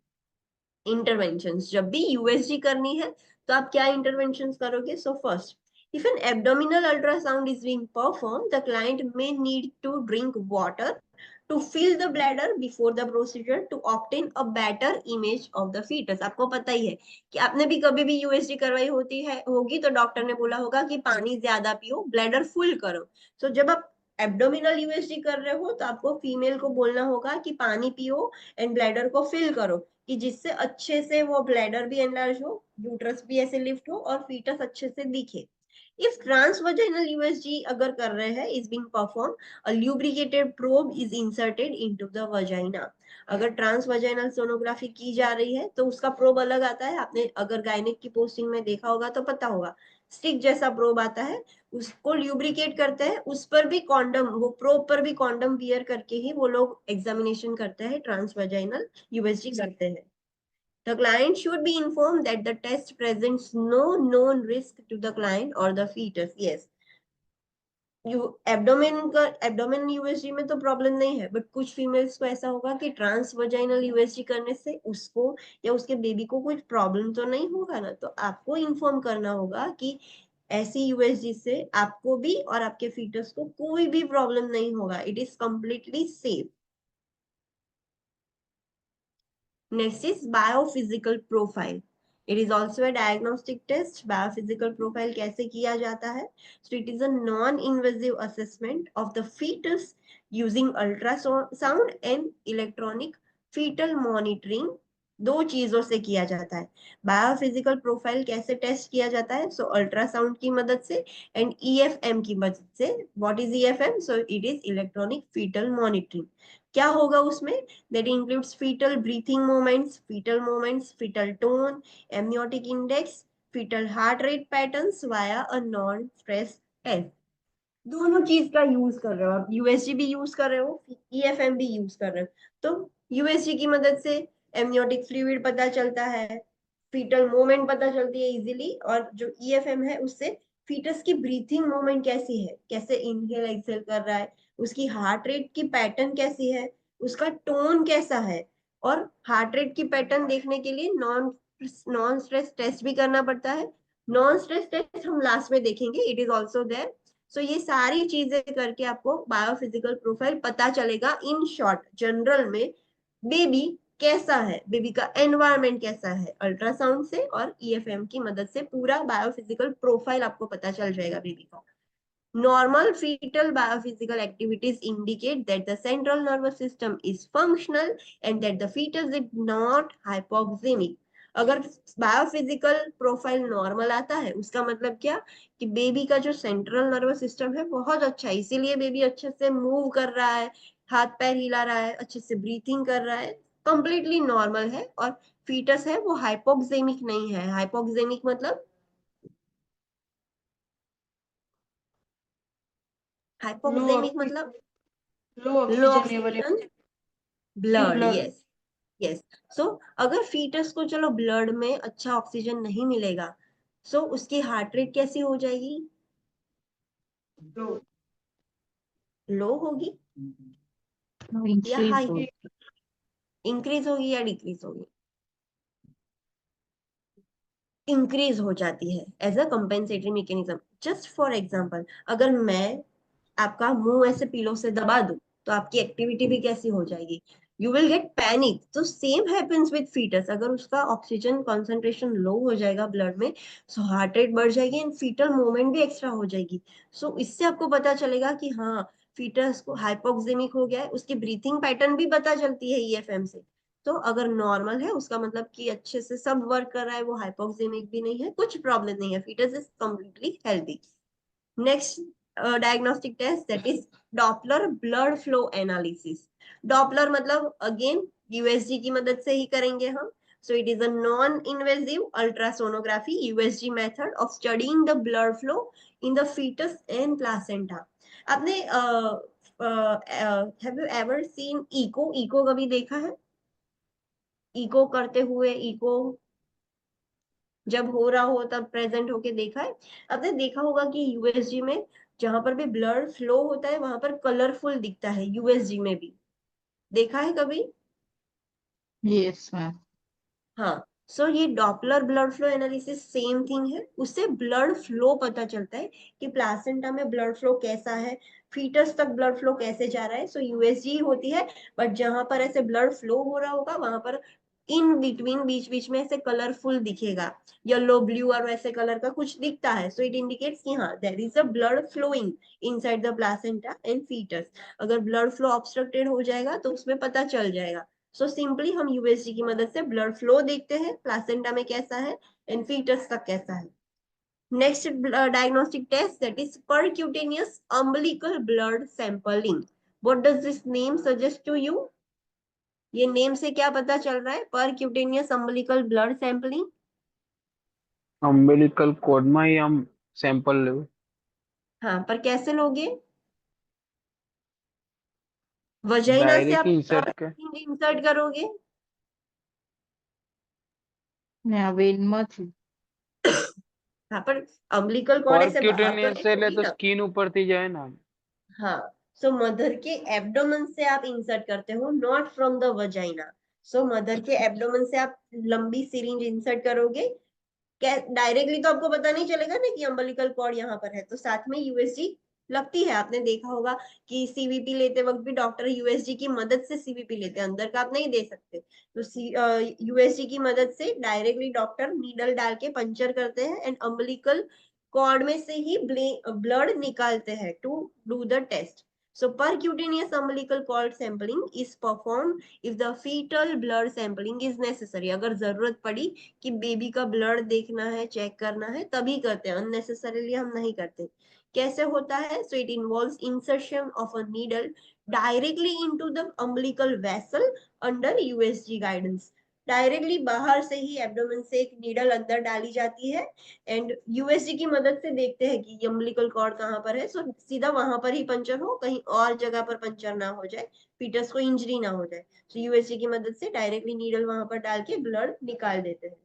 इंटरवेंशंस, जब भी यूएसजी करनी है तो आप क्या इंटरवेंशंस करोगे? So first, if an abdominal ultrasound is being performed, the client may need to drink water to fill the bladder before the procedure to obtain a better image of the fetus. आपको पता ही है कि आपने भी कभी भी USG करवाई होगी तो डॉक्टर ने बोला होगा कि पानी ज्यादा पियो, ब्लैडर फुल करो। सो जब आप एब्डोमिनल यूएसजी कर रहे हो तो आपको फीमेल को बोलना होगा कि पानी पियो एंड ब्लैडर को फिल करो, कि जिससे अच्छे से वो ब्लैडर भी एनलार्ज हो, यूट्रस भी ऐसे लिफ्ट हो और फीटस अच्छे से दिखे। इफ ट्रांसवजाइनल यूएसजी अगर कर रहे हैं is being perform, a lubricated probe is inserted into the vagina. अगर ट्रांसवजाइनल सोनोग्राफी की जा रही है तो उसका प्रोब अलग आता है, आपने अगर गायनेक की पोस्टिंग में देखा होगा तो पता होगा, स्टिक जैसा प्रोब आता है, उसको ल्यूब्रिकेट करते हैं, उस पर भी कॉन्डम, वो प्रोब पर भी कॉन्डम वियर करके ही वो लोग एग्जामिनेशन करते हैं, ट्रांसवजाइनल यूएसजी करते हैं। The client should be informed that the test presents no known risk to the client or the fetus. Yes, abdomen USG में तो प्रॉब्लम नहीं है, बट कुछ फीमेल्स को ऐसा होगा कि ट्रांसवजाइनल यूएसजी करने से उसको या उसके बेबी को कुछ प्रॉब्लम तो नहीं होगा ना, तो आपको इन्फॉर्म करना होगा कि ऐसी यूएसजी से आपको भी और आपके फीटस को कोई भी प्रॉब्लम नहीं होगा, it is completely safe. Next is biophysical profile. It is also a diagnostic test. Biophysical profile कैसे किया जाता है? So it is a non invasive assessment of the fetus using ultrasound and electronic fetal monitoring. दो चीजों से किया जाता है। बायोफिजिकल प्रोफाइल कैसे टेस्ट किया जाता है? सो अल्ट्रासाउंड की मदद से एंड ईएफएम की मदद से। What is EFM? So it is electronic fetal monitoring. क्या होगा उसमें? That includes fetal breathing moments, fetal tone, amniotic index, fetal heart rate patterns via a non stress test. दोनों चीज का यूज कर रहे हो आप, यूएसजी भी यूज कर रहे हो, ईएफएम भी यूज कर रहे हो। तो यूएसजी की मदद से एमनियोटिक फ्लूइड पता चलता है, फीटल मूवमेंट पता चलती है इजीली, और जो ईएफएम है उससे फीटस की ब्रीथिंग मूवमेंट कैसी है, कैसे इनहेल एक्सहेल कर रहा है, उसकी हार्ट रेट की पैटर्न कैसी है, उसका टोन कैसा है। और हार्ट रेट की पैटर्न देखने के लिए नॉन नॉन स्ट्रेस टेस्ट भी करना पड़ता है। नॉन स्ट्रेस टेस्ट हम लास्ट में देखेंगे, इट इज ऑल्सो देयर। सो ये सारी चीजें करके आपको बायोफिजिकल प्रोफाइल पता चलेगा। इन शॉर्ट जनरल में बेबी कैसा है, बेबी का एनवायरनमेंट कैसा है, अल्ट्रासाउंड से और ईएफएम की मदद से पूरा बायोफिजिकल प्रोफाइल आपको पता चल जाएगा बेबी का। Normal fetal biophysical activities indicate that the central nervous system is functional and that the fetus is not hypoxemic. अगर बायोफिजिकल प्रोफाइल नॉर्मल आता है उसका मतलब क्या कि बेबी का जो सेंट्रल नर्वस सिस्टम है बहुत अच्छा है, इसीलिए बेबी अच्छे से मूव कर रहा है, हाथ पैर हिला रहा है, अच्छे से ब्रीथिंग कर रहा है, कंप्लीटली नॉर्मल है। और फीटस है वो हाइपोक्सेमिक नहीं है। हाइपोक्सेमिक मतलब हाइपोक्सेमिक मतलब low low oxygen level oxygen blood. Blood. Yes yes. So अगर फीटस को चलो ब्लड में अच्छा ऑक्सीजन नहीं मिलेगा, सो उसकी हार्ट रेट कैसी हो जाएगी? लो लो होगी या Increase हाई? हो इंक्रीज होगी या डिक्रीज होगी? इंक्रीज हो जाती है as a compensatory mechanism. Just for example, अगर मैं आपका मुंह ऐसे पीलो से दबा दूं तो आपकी एक्टिविटी भी कैसी हो जाएगी? You will get panic. तो सेम हैपेंस विद फीटस। अगर उसका ऑक्सीजन कॉन्सेंट्रेशन लो हो जाएगा ब्लड में, सो हार्ट रेट बढ़ जाएगी एंड फीटल मूवमेंट भी एक्स्ट्रा हो जाएगी। सो इससे आपको पता चलेगा कि हाँ फीटस को हाइपोक्सेमिक हो गया है। उसकी ब्रीथिंग पैटर्न भी पता चलती है ईएफएम से। तो अगर नॉर्मल है उसका मतलब कि अच्छे से सब वर्क कर रहा है, वो हाइपोक्सेमिक भी नहीं है, कुछ प्रॉब्लम नहीं है, fetus is completely healthy. Next diagnostic test that is Doppler blood flow analysis. Doppler मतलब अगेन यूएसजी की मदद से ही करेंगे हम। So it is a non invasive ultrasonography USG method of studying the blood flow in the fetus and placenta. आपने have you ever seen echo? Echo कभी देखा है? इको करते हुए, इको जब हो रहा हो तब प्रेजेंट होके देखा है? आपने देखा होगा कि यूएसजी में जहां पर भी ब्लड फ्लो होता है वहां पर कलरफुल दिखता है, यूएसजी में भी देखा है कभी? Yes, ma'am. हाँ। सो ये Doppler blood flow analysis same thing है। उससे ब्लड फ्लो पता चलता है कि प्लासेंटा में ब्लड फ्लो कैसा है, फीटस तक ब्लड फ्लो कैसे जा रहा है। सो यूएसजी होती है, बट जहां पर ऐसे ब्लड फ्लो हो रहा होगा वहां पर इन बिटवीन, बीच बीच में ऐसे कलरफुल दिखेगा, येलो ब्लू और वैसे कलर का कुछ दिखता है। सो इट इंडिकेट्स कि हाँ there is a blood flowing inside the placenta and fetus. अगर ब्लड फ्लो ऑब्स्ट्रक्टेड हो जाएगा तो उसमें पता चल जाएगा। सो सिंपली हम यूएसजी की मदद से ब्लड फ्लो देखते हैं, प्लासेंटा में कैसा है एंड फीटस तक कैसा है। Next diagnostic test that is percutaneous umbilical blood sampling. What does this name suggest to you? ये नेम से क्या पता चल रहा है? Percutaneous umbilical blood sampling. Umbilical cord में ही हम सैंपल ले हाँ, पर कैसे लोगे? वजाइना से डायरेक्ट आप इंसर्ट के इंसर्ट करोगे? Yeah, vein માંથી हाँ, पर अम्बिलिकल कॉर्ड ऐसे बाहर तो परक्यूटेनियस नहीं से ले होगी तो ना। स्किन ऊपर थी जाए ना। हाँ। सो मदर के एब्डोमेन से आप इंसर्ट करते हो, not from the vagina. So mother के एब्डोमेन से आप लंबी सिरिंज इंसर्ट करोगे। डायरेक्टली तो आपको पता नहीं चलेगा ना कि अम्बिलिकल कॉर्ड यहाँ पर है, तो साथ में यूएसजी लगती है। आपने देखा होगा कि सीवीपी लेते वक्त भी डॉक्टर यूएसजी की मदद से सीवीपी लेते हैं, अंदर का आप नहीं दे सकते। तो यूएसजी की मदद से डायरेक्टली डॉक्टर नीडल डाल के पंचर करते हैं एंड अम्बिलिकल कॉर्ड में से ही ब्लड निकालते हैं to do the test. So percutaneous umbilical cord sampling is performed if the fetal blood sampling is necessary. अगर जरूरत पड़ी कि बेबी का ब्लड देखना है, चेक करना है, तभी करते हैं, अननेसेसरीली हम नहीं करते। कैसे होता है? So it involves insertion of a needle directly into the umbilical vessel under USG guidance. Directly बाहर से ही एब्डोमेन से एक नीडल अंदर डाली जाती है एंड यूएसजी की मदद से देखते हैं कि अम्बिलिकल कॉर्ड कहाँ पर है। सो सीधा वहां पर ही पंचर हो, कहीं और जगह पर पंचर ना हो जाए, फीटस को इंजरी ना हो जाए। सो यूएसजी की मदद से डायरेक्टली नीडल वहां पर डाल के ब्लड निकाल देते हैं।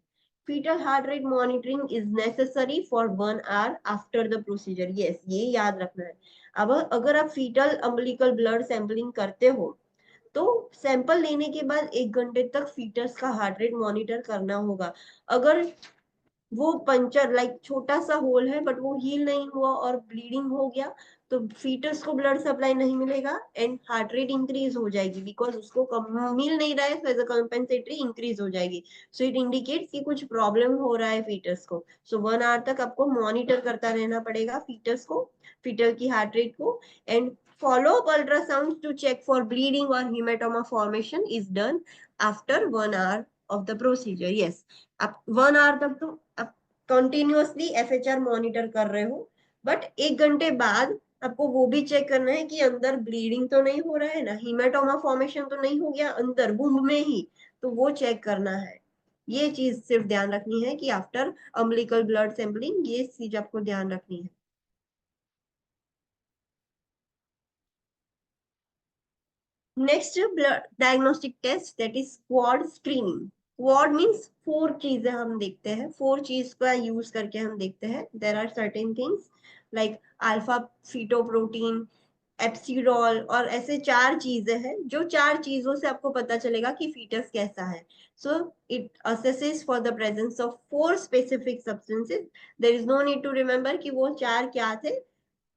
fetal heart rate monitoring is necessary for 1 hour after the procedure. Yes, ये याद रखना है। अब अगर आप fetal umbilical blood sampling करते हो तो सैंपल लेने के बाद 1 घंटे तक फीटस का हार्ट रेट मॉनिटर करना होगा। अगर वो पंचर लाइक छोटा सा होल है बट वो हील नहीं हुआ और ब्लीडिंग हो गया तो फीटस को ब्लड सप्लाई नहीं मिलेगा एंड हार्ट रेट इंक्रीज हो जाएगी बिकॉज उसको मिल नहीं रहा है, so as a compensatory increase हो जाएगी। सो इट इंडिकेट्स कि कुछ प्रॉब्लम हो रहा है फीटस को। सो 1 आवर तक आपको मॉनिटर करता रहना पड़ेगा फीटस को, फीटल की हार्ट रेट को and follow up ultrasound to check for bleeding or hematoma formation is done after 1 hour of the procedure. Yes, आप 1 आवर तक तो आप कंटिन्यूअसली एफएचआर मॉनिटर कर रहे हो बट 1 घंटे बाद आपको वो भी चेक करना है कि अंदर ब्लीडिंग तो नहीं हो रहा है ना, हीमेटोमा फॉर्मेशन तो नहीं हो गया अंदर वुंब में ही, तो वो चेक करना है। ये चीज सिर्फ ध्यान रखनी है कि आफ्टर अम्बिलिकल ब्लड सैंपलिंग ये चीज आपको ध्यान रखनी है। Next blood diagnostic test that is quad screening. Quad means 4 चीजें हम देखते हैं, 4 चीज का यूज करके हम देखते हैं। There are certain things like alpha fetoprotein, एप्सिडॉल और ऐसे 4 चीजें हैं जो 4 चीजों से आपको पता चलेगा कि फीटस कैसा है। So it assesses for the presence of 4 specific substances. There is no need to remember कि वो 4 क्या थे,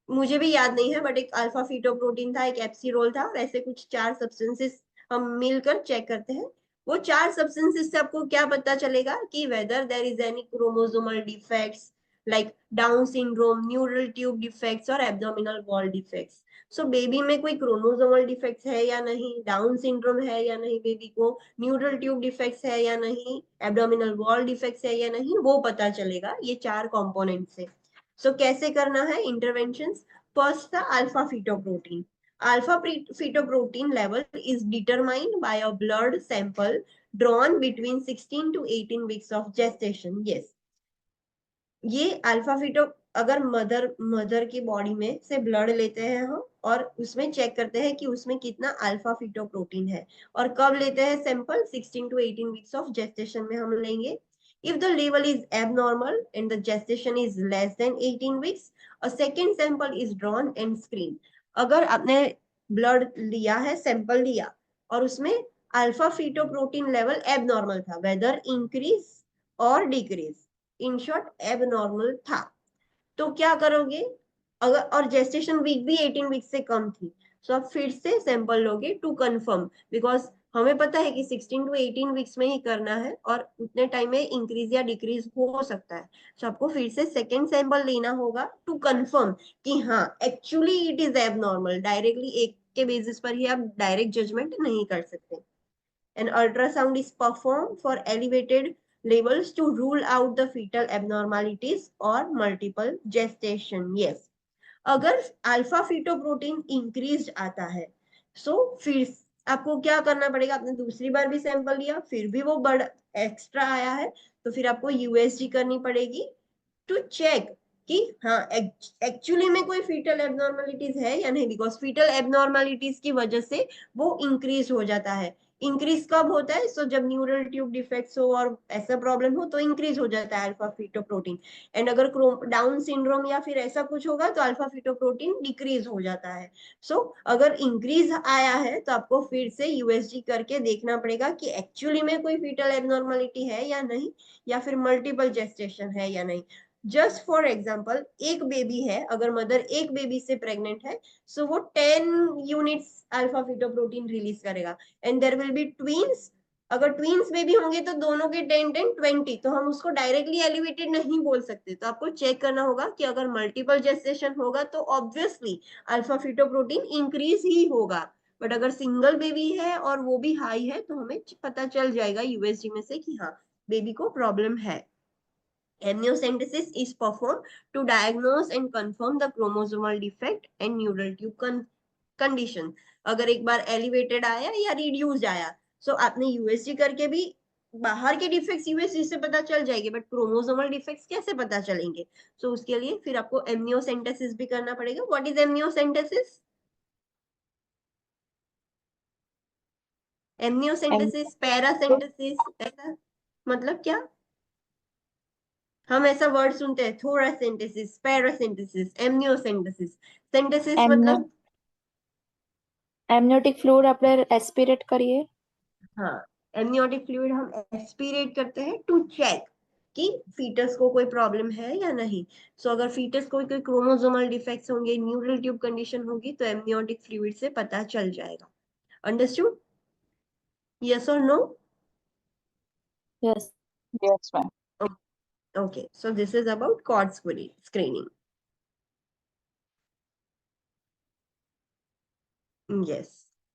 मुझे भी याद नहीं है बट एक अल्फा फीटोप्रोटीन था, एक एप्सिरोल था और ऐसे कुछ 4 सब्सटेंसेस हम मिलकर चेक करते हैं। वो 4 सब्सटेंसेस से आपको क्या पता चलेगा कि whether there is any chromosomal defects like Down syndrome, neural tube defects और abdominal wall defects. So baby में कोई क्रोमोसोमल डिफेक्ट्स है या नहीं, डाउन सिंड्रोम है या नहीं बेबी को, न्यूरल ट्यूब डिफेक्ट्स है या नहीं, एब्डोमिनल वॉल डिफेक्ट्स है या नहीं, वो पता चलेगा ये 4 कंपोनेंट से। सो कैसे करना है इंटरवेंशंस? फर्स्ट था alpha fetoprotein. Alpha fetoprotein level is determined by a blood sample drawn between 16 to 18 weeks of gestation. Yes, ये अल्फा फीटो अगर मदर की बॉडी में से ब्लड लेते हैं हम और उसमें चेक करते हैं कि उसमें कितना अल्फा फीटोप्रोटीन है। और कब लेते हैं sample? 16 to 18 weeks of gestation में हम लेंगे। If the level is abnormal and the gestation is less than 18 weeks, a second sample is drawn and screened. अगर आपने ब्लड लिया है, सैंपल लिया और उसमें अल्फा फीटोप्रोटीन लेवल एबनॉर्मल था, वेदर इंक्रीज और डिक्रीज, इन शॉर्ट एबनॉर्मल था, तो क्या करोगे? अगर और जेस्टेशन वीक भी 18 वीक से कम थी तो आप फिर से सैंपल लोगे टू कंफर्म, बिकॉज हमें पता है कि 16 to 18 वीक्स में ही करना है और उतने टाइम में इंक्रीज या डिक्रीज हो सकता है। तो आपको फिर से सेकेंड सैंपल लेना होगा टू कंफर्म कि हाँ actually it is abnormal. Directly एक के बेसिस पर ही आप डायरेक्ट जजमेंट नहीं कर सकते। An ultrasound is performed for elevated levels to rule out the fetal abnormalities or multiple gestation. Yes, अगर अल्फा फीटोप्रोटीन इंक्रीज आता है सो फिर आपको क्या करना पड़ेगा? आपने दूसरी बार भी सैंपल लिया फिर भी वो बड़ा एक्स्ट्रा आया है तो फिर आपको यूएसजी करनी पड़ेगी टू चेक कि हाँ एक्चुअली में कोई फीटल एबनॉर्मलिटीज है या नहीं, बिकॉज फीटल एबनॉर्मलिटीज की वजह से वो इंक्रीज हो जाता है। इंक्रीज कब होता है? सो जब न्यूरल ट्यूब डिफेक्ट्स हो और ऐसा प्रॉब्लम हो तो इंक्रीज हो जाता है अल्फा फीटोप्रोटीन। एंड अगर डाउन सिंड्रोम या फिर ऐसा कुछ होगा तो अल्फा फीटोप्रोटीन डिक्रीज हो जाता है। सो अगर इंक्रीज आया है तो आपको फिर से यूएसजी करके देखना पड़ेगा कि एक्चुअली में कोई फीटल एबनॉर्मलिटी है या नहीं या फिर मल्टीपल जेस्टेशन है या नहीं। जस्ट फॉर एग्जाम्पल एक बेबी है, अगर मदर एक बेबी से प्रेग्नेंट है, सो वो 10 यूनिट्स अल्फा फीटोप्रोटीन रिलीज करेगा। And there will be twins, अगर ट्विंस बेबी होंगे तो दोनों के 10 10 20, तो हम उसको डायरेक्टली एलिवेटेड नहीं बोल सकते। तो आपको चेक करना होगा कि अगर मल्टीपल जेस्टेशन होगा तो ऑब्वियसली अल्फा फीटोप्रोटीन इंक्रीज ही होगा। बट अगर सिंगल बेबी है और वो भी हाई है तो हमें पता चल जाएगा यूएसजी में से कि हाँ बेबी को प्रॉब्लम है। Amniocentesis is performed to diagnose and confirm the chromosomal defect and neural tube condition. अगर एक बार elevated आया या reduced आया, so आपने USG करके भी बाहर के डिफेक्ट्स यूएसजी से पता चल जाएंगे, बट क्रोमोसोमल डिफेक्ट्स कैसे पता चलेंगे? सो उसके लिए फिर आपको एमनियोसेंटेसिस भी करना पड़ेगा। What is amniocentesis? एमनियोसेंटेसिस, पैरासेंटेसिस, ऐसा मतलब क्या? हम ऐसा वर्ड सुनते हैं, थोरासेंटेसिस, पैरासेंटेसिस, एमनियोसेंटेसिस। सेंटेसिस मतलब एमनियोटिक फ्लूइड आपले एस्पिरेट करिए। हाँ, एमनियोटिक फ्लूइड हम एस्पिरेट करते हैं टू चेक कि फीटस को कोई प्रॉब्लम है या नहीं। सो अगर फीटस को कोई क्रोमोसोमल डिफेक्ट्स होंगे, न्यूरल ट्यूब कंडीशन होगी, तो एमनियोटिक फ्लूइड से पता चल जाएगा। अंडरस्टूड? यस और no? Yes. Yes, ma'am. Okay, so this is about cord screening. Yes,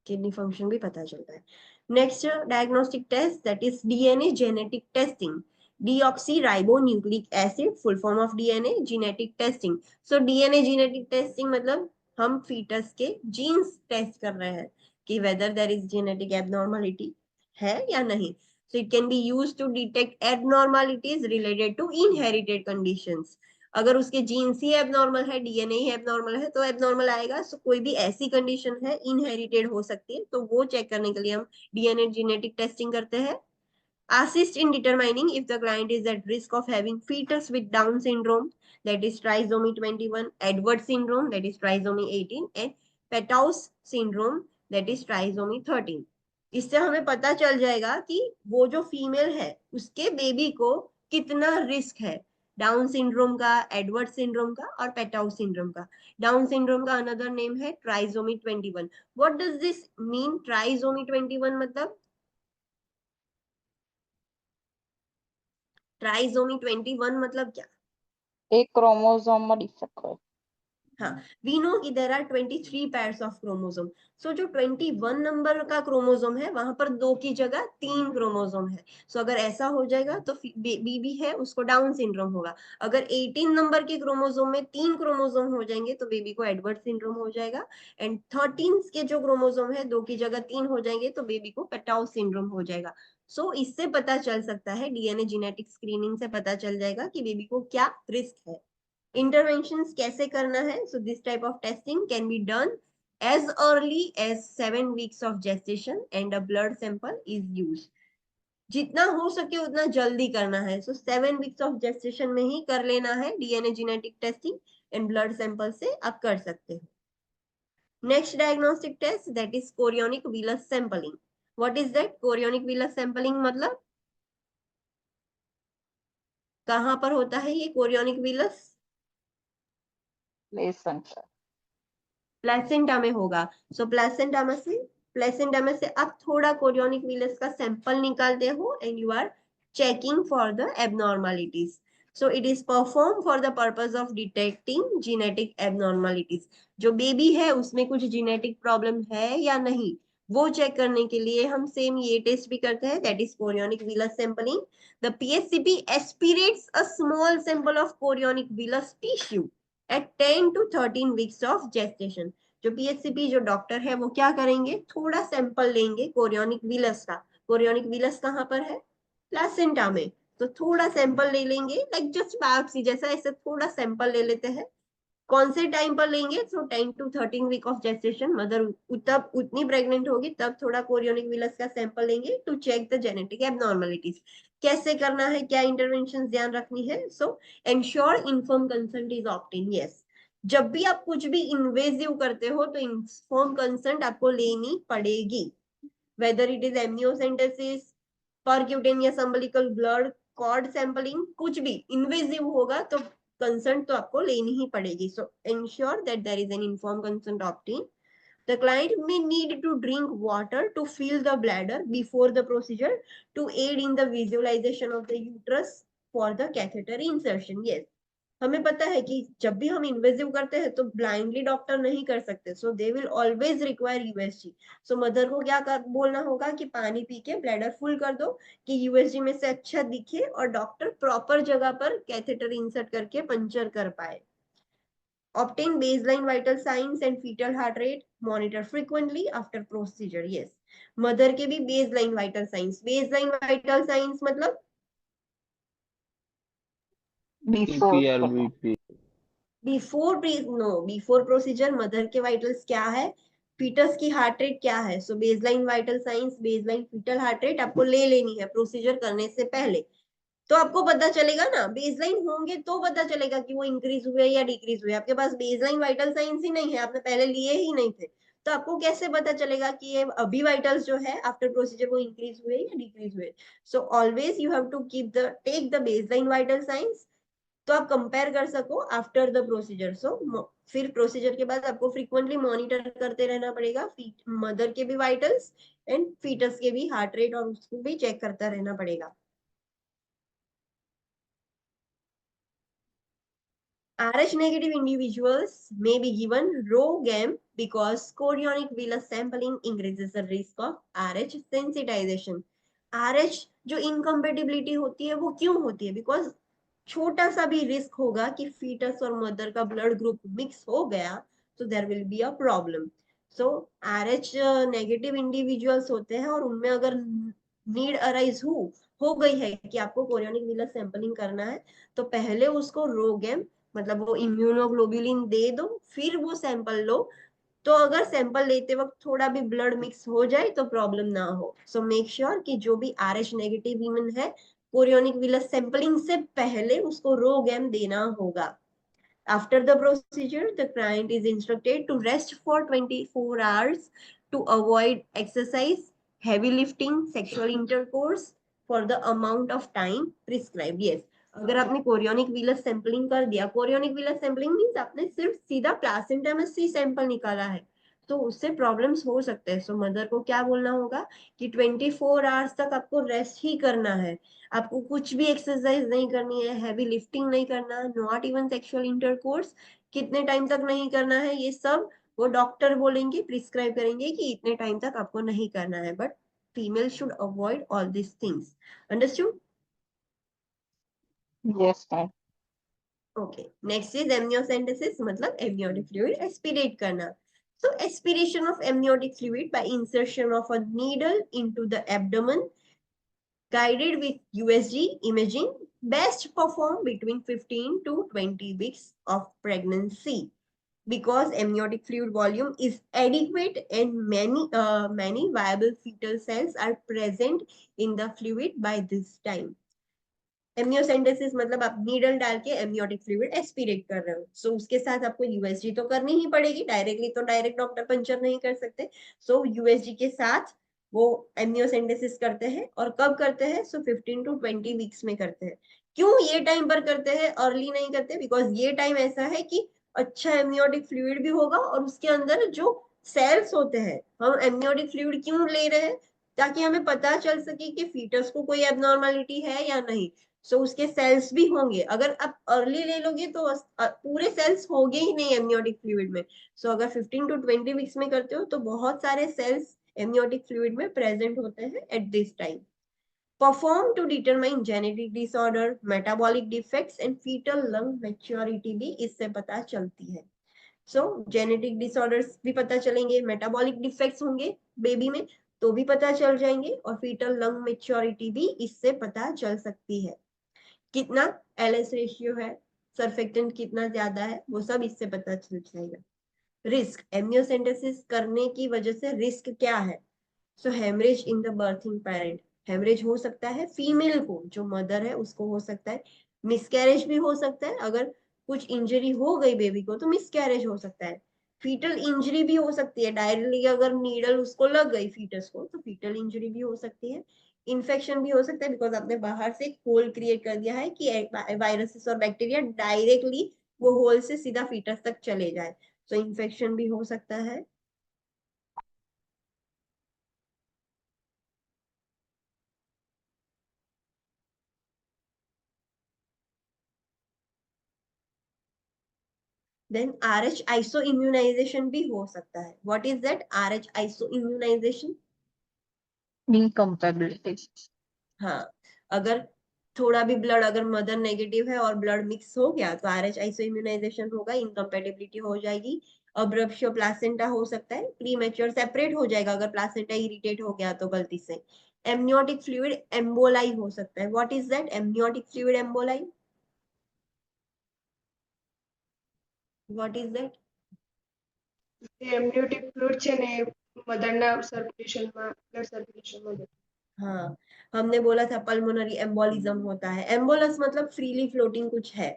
kidney function भी पता चलता है। Next diagnostic test, that is DNA genetic testing. Deoxyribonucleic acid, full form of DNA genetic testing. So DNA genetic testing मतलब हम fetus के genes test कर रहे हैं कि whether there is genetic abnormality है या नहीं। So it can be used to detect abnormalities related to inherited conditions. अगर उसके जीन्स ही एबनॉर्मल है, डीएनए ही एबनॉर्मल है, तो एबनॉर्मल आएगा। सो कोई भी ऐसी कंडीशन है इनहेरिटेड हो सकती है, तो वो चेक करने के लिए हम डीएनए जेनेटिक टेस्टिंग करते हैं। assist in determining if the client is at risk of having fetus with Down syndrome, that is trisomy 21, Edwards syndrome, that is trisomy 18, and Pettow's syndrome, that is trisomy 13. इससे हमें पता चल जाएगा कि वो जो फीमेल है उसके बेबी को कितना रिस्क है डाउन सिंड्रोम का, एडवर्ड सिंड्रोम का और पेटाउ सिंड्रोम का। डाउन सिंड्रोम का अनदर नेम है trisomy 21। What does this mean? Trisomy 21 मतलब ट्राइसोमी 21 मतलब क्या? एक क्रोमोसोम में डिफेक्ट हो। हाँ, we know कि there are 23 pairs of chromosome. So जो 21 नंबर का क्रोमोसोम है वहां पर 2 की जगह 3 क्रोमोसोम है। सो अगर ऐसा हो जाएगा तो बेबी है उसको डाउन सिंड्रोम होगा। अगर 18 नंबर के क्रोमोसोम में 3 क्रोमोसोम हो जाएंगे तो बेबी को एडवर्ड सिंड्रोम हो जाएगा। एंड 13 के जो क्रोमोसोम है 2 की जगह 3 हो जाएंगे तो बेबी को पेटाउ सिंड्रोम हो जाएगा। सो इससे पता चल सकता है, डीएनए जेनेटिक स्क्रीनिंग से पता चल जाएगा कि बेबी को क्या रिस्क है। इंटरवेंशंस कैसे करना है? So this type of testing can be done as early as 7 weeks of gestation and a blood sample is used. जितना हो सके उतना जल्दी करना है। सो 7 weeks of gestation में ही कर लेना है DNA genetic testing, and blood sample से आप कर सकते हो। Next diagnostic test, that is chorionic villus sampling. What is that? Chorionic villus sampling मतलब कहां पर होता है ये कोरियोनिक विलस? प्लेसेंटा में होगा। सो प्लेसेंटा में से आप थोड़ा कोरियोनिक विलस का सैंपल निकालते हो and you are checking for the abnormalities. So it is perform for the purpose of detecting genetic abnormalities. जो बेबी है उसमें कुछ जेनेटिक प्रॉब्लम है या नहीं वो चेक करने के लिए हम सेम ये टेस्ट भी करते हैं, that is chorionic villus sampling. The PHCP aspirates a small sample of chorionic villus tissue at 10 to 13 weeks of gestation. जो पीएचसीपी जो डॉक्टर है वो क्या करेंगे, थोड़ा सैंपल लेंगे कोरियोनिक विलस का। कोरियोनिक विलस कहाँ पर है? प्लेसेंटा में। तो थोड़ा सैंपल ले लेंगे, लाइक जस्ट बायोप्सी जैसा, ऐसे थोड़ा सैंपल ले लेते हैं। कौन से टाइम पर लेंगे? So 10 to 13 week of gestation, mother तब उतनी प्रेग्नेंट होगी तब थोड़ा कोरियोनिक विलस का सैंपल लेंगे to check the genetic abnormalities. कैसे करना है, क्या इंटरवेंशन ध्यान रखनी है? So ensure inform consent is obtain. Yes, जब भी आप कुछ भी इन्वेजिव करते हो तो इन्फॉर्म कंसेंट आपको लेनी पड़ेगी, whether it is amniocentesis, percutaneous umbilical blood cord sampling, कुछ भी इन्वेजिव होगा तो कंसर्न तो आपको लेनी ही पड़ेगी. So ensure that there is an inform consent obtain. The client may need to drink water to fill the bladder before the procedure to aid in the visualization of the uterus for the catheter insertion. Yes, हमें पता है कि जब भी हम invasive करते हैं तो ब्लाइंडली डॉक्टर नहीं कर सकते. So they will always require USG. So mother को क्या बोलना होगा कि पानी पी के ब्लैडर फुल कर दो कि यूएसजी में से अच्छा दिखे और डॉक्टर प्रॉपर जगह पर कैथेटर इंसर्ट करके पंचर कर पाए. Obtain baseline vital signs and fetal heart rate. Monitor frequently after procedure. Yes, mother के भी baseline vital signs. Baseline vital signs मतलब Before CPR BP. before procedure mother के vitals क्या है, fetus की heart rate क्या है. So baseline vital signs, baseline fetal heart rate आपको ले लेनी है procedure करने से पहले. तो आपको पता चलेगा ना, बेसलाइन होंगे तो पता चलेगा कि वो इंक्रीज हुए या डिक्रीज हुए. आपके पास बेसलाइन वाइटल साइंस ही नहीं है, आपने पहले लिए ही नहीं थे, तो आपको कैसे पता चलेगा कि ये अभी वाइटल्स जो है आफ्टर प्रोसीजर वो इंक्रीज हुए या डिक्रीज हुए. So always you have to take the baseline vital signs, तो आप कंपेयर कर सको आफ्टर द प्रोसीजर. सो फिर प्रोसीजर के बाद आपको फ्रीक्वेंटली मॉनिटर करते रहना पड़ेगा मदर के भी वाइटल्स एंड फीटस के भी हार्ट रेट, और उसको भी चेक करता रहना पड़ेगा. Rh negative individuals may be given RhoGAM because chorionic villus sampling increases the risk of Rh sensitization. Rh जो incompatibility होती है वो क्यों होती है? Because छोटा सा भी रिस्क होगा कि फीटस और मदर का ब्लड ग्रुप मिक्स हो गया तो there will be a problem. So RH negative individuals होते हैं और उनमें अगर नीड अराइज हो गई है कि आपको कोरियोनिक विलस सैंपलिंग करना है तो पहले उसको रोगेम मतलब वो इम्यूनोग्लोबुलिन दे दो, फिर वो सैंपल लो. तो अगर सैंपल लेते वक्त थोड़ा भी ब्लड मिक्स हो जाए तो प्रॉब्लम ना हो. सो मेक श्योर कि जो भी RH नेगेटिव वीमेन है कोरियोनिक विलस सैंपलिंग से पहले उसको रोगैम देना होगा. After the procedure, the client is instructed to rest for 24 hours to avoid exercise, heavy lifting, sexual intercourse for the amount of time prescribed. Yes, अगर आपने chorionic villus sampling कर दिया, chorionic villus sampling means आपने सिर्फ सीधा placenta में से sample निकाला है, तो उससे प्रॉब्लम्स हो सकते हैं. सो मदर को क्या बोलना होगा कि 24 आवर्स तक आपको रेस्ट ही करना है, आपको कुछ भी एक्सरसाइज नहीं करनी है, हैवी लिफ्टिंग नहीं करना, नॉट इवन सेक्सुअल इंटरकोर्स कितने टाइम तक नहीं करना है, ये सब वो डॉक्टर बोलेंगे, प्रिस्क्राइब करेंगे कि इतने टाइम तक आपको नहीं करना है. But female should avoid all this things. Understood? yes, ma'am. Okay, next is amniocentesis मतलब amniotic fluid aspirate करना. So aspiration of amniotic fluid by insertion of a needle into the abdomen guided with USG imaging best perform between 15 to 20 weeks of pregnancy because amniotic fluid volume is adequate and many viable fetal cells are present in the fluid by this time. Amniocentesis मतलब आप needle डाल के amniotic fluid aspirate कर रहे हो. सो उसके साथ आपको यूएसजी तो करनी ही पड़ेगी, डायरेक्टली तो डायरेक्ट डॉक्टर पंचर नहीं कर सकते. सो यूएसजी के साथ वो एमनियोसेंटेसिस करते हैं. और कब करते हैं? सो 15 to 20 वीक्स में करते हैं. क्यों ये टाइम पर करते हैं, अर्ली नहीं करते? बिकॉज ये टाइम ऐसा है कि अच्छा एमनियोटिक फ्लूइड भी होगा और उसके अंदर जो सेल्स होते हैं, हम एमनियोटिक फ्लूइड क्यों ले रहे हैं? ताकि हमें पता चल सके कि फीटस को कोई एबनॉर्मलिटी है या नहीं. सो उसके सेल्स भी होंगे. अगर आप अर्ली ले लोगे तो पूरे सेल्स होंगे ही नहीं एमनियोटिक फ्लूइड में. सो अगर 15 to 20 वीक्स में करते हो तो बहुत सारे सेल्स एमनियोटिक फ्लूइड में प्रेजेंट होते हैं at this time. Perform to determine genetic disorder, metabolic defects and fetal lung maturity भी इससे पता चलती है. सो जेनेटिक डिसऑर्डर्स भी पता चलेंगे, मेटाबॉलिक डिफेक्ट्स होंगे बेबी में तो भी पता चल जाएंगे, और फीटल लंग मैच्योरिटी भी इससे पता चल सकती है. कितना एलएस रेशियो है, सर्फेक्टेंट कितना ज्यादा है, वो सब इससे पता चल जाएगा. रिस्क एमनियोसेंटेसिस करने की वजह से रिस्क क्या है? So haemorrhage in the birthing parent, haemorrhage हो सकता है फीमेल को, जो मदर है उसको हो सकता है. मिसकैरेज भी हो सकता है, अगर कुछ इंजरी हो गई बेबी को तो मिसकैरेज हो सकता है. फीटल इंजरी भी हो सकती है, डायरेक्टली अगर नीडल उसको लग गई फीटस को तो फीटल इंजरी भी हो सकती है. इन्फेक्शन भी हो सकता है बिकॉज आपने बाहर से एक होल क्रिएट कर दिया है कि वायरसेस और बैक्टीरिया डायरेक्टली वो होल से सीधा फीटस तक चले जाए, तो इन्फेक्शन भी हो सकता है। देन RH आइसो इम्यूनाइजेशन भी हो सकता है। What is that RH isoimmunisation? Incompatibility. हाँ, अगर थोड़ा भी ब्लड अगर मदर नेगेटिव है और ब्लड मिक्स हो गया तो RH आइसो इम्यूनाइजेशन होगा, इनकम्पेटिबिलिटी हो जाएगी। अब्रप्शन प्लासेंटा हो सकता है, प्रीमेच्योर सेपरेट हो जाएगा अगर प्लासेंटा इरिटेट हो गया तो गलती से। एमनियोटिक फ्लूइड एम्बोलाई हो सकता है। What is that amniotic fluid emboli? What is that? Amniotic fluid છે ને મધરના સર્ક્યુલેશનમાં બ્લડ સર્ક્યુલેશનમાં हाँ, हमने बोला था पल्मोनरी एम्बोलिज्म होता है। एम्बोलस मतलब फ्रीली फ्लोटिंग कुछ है।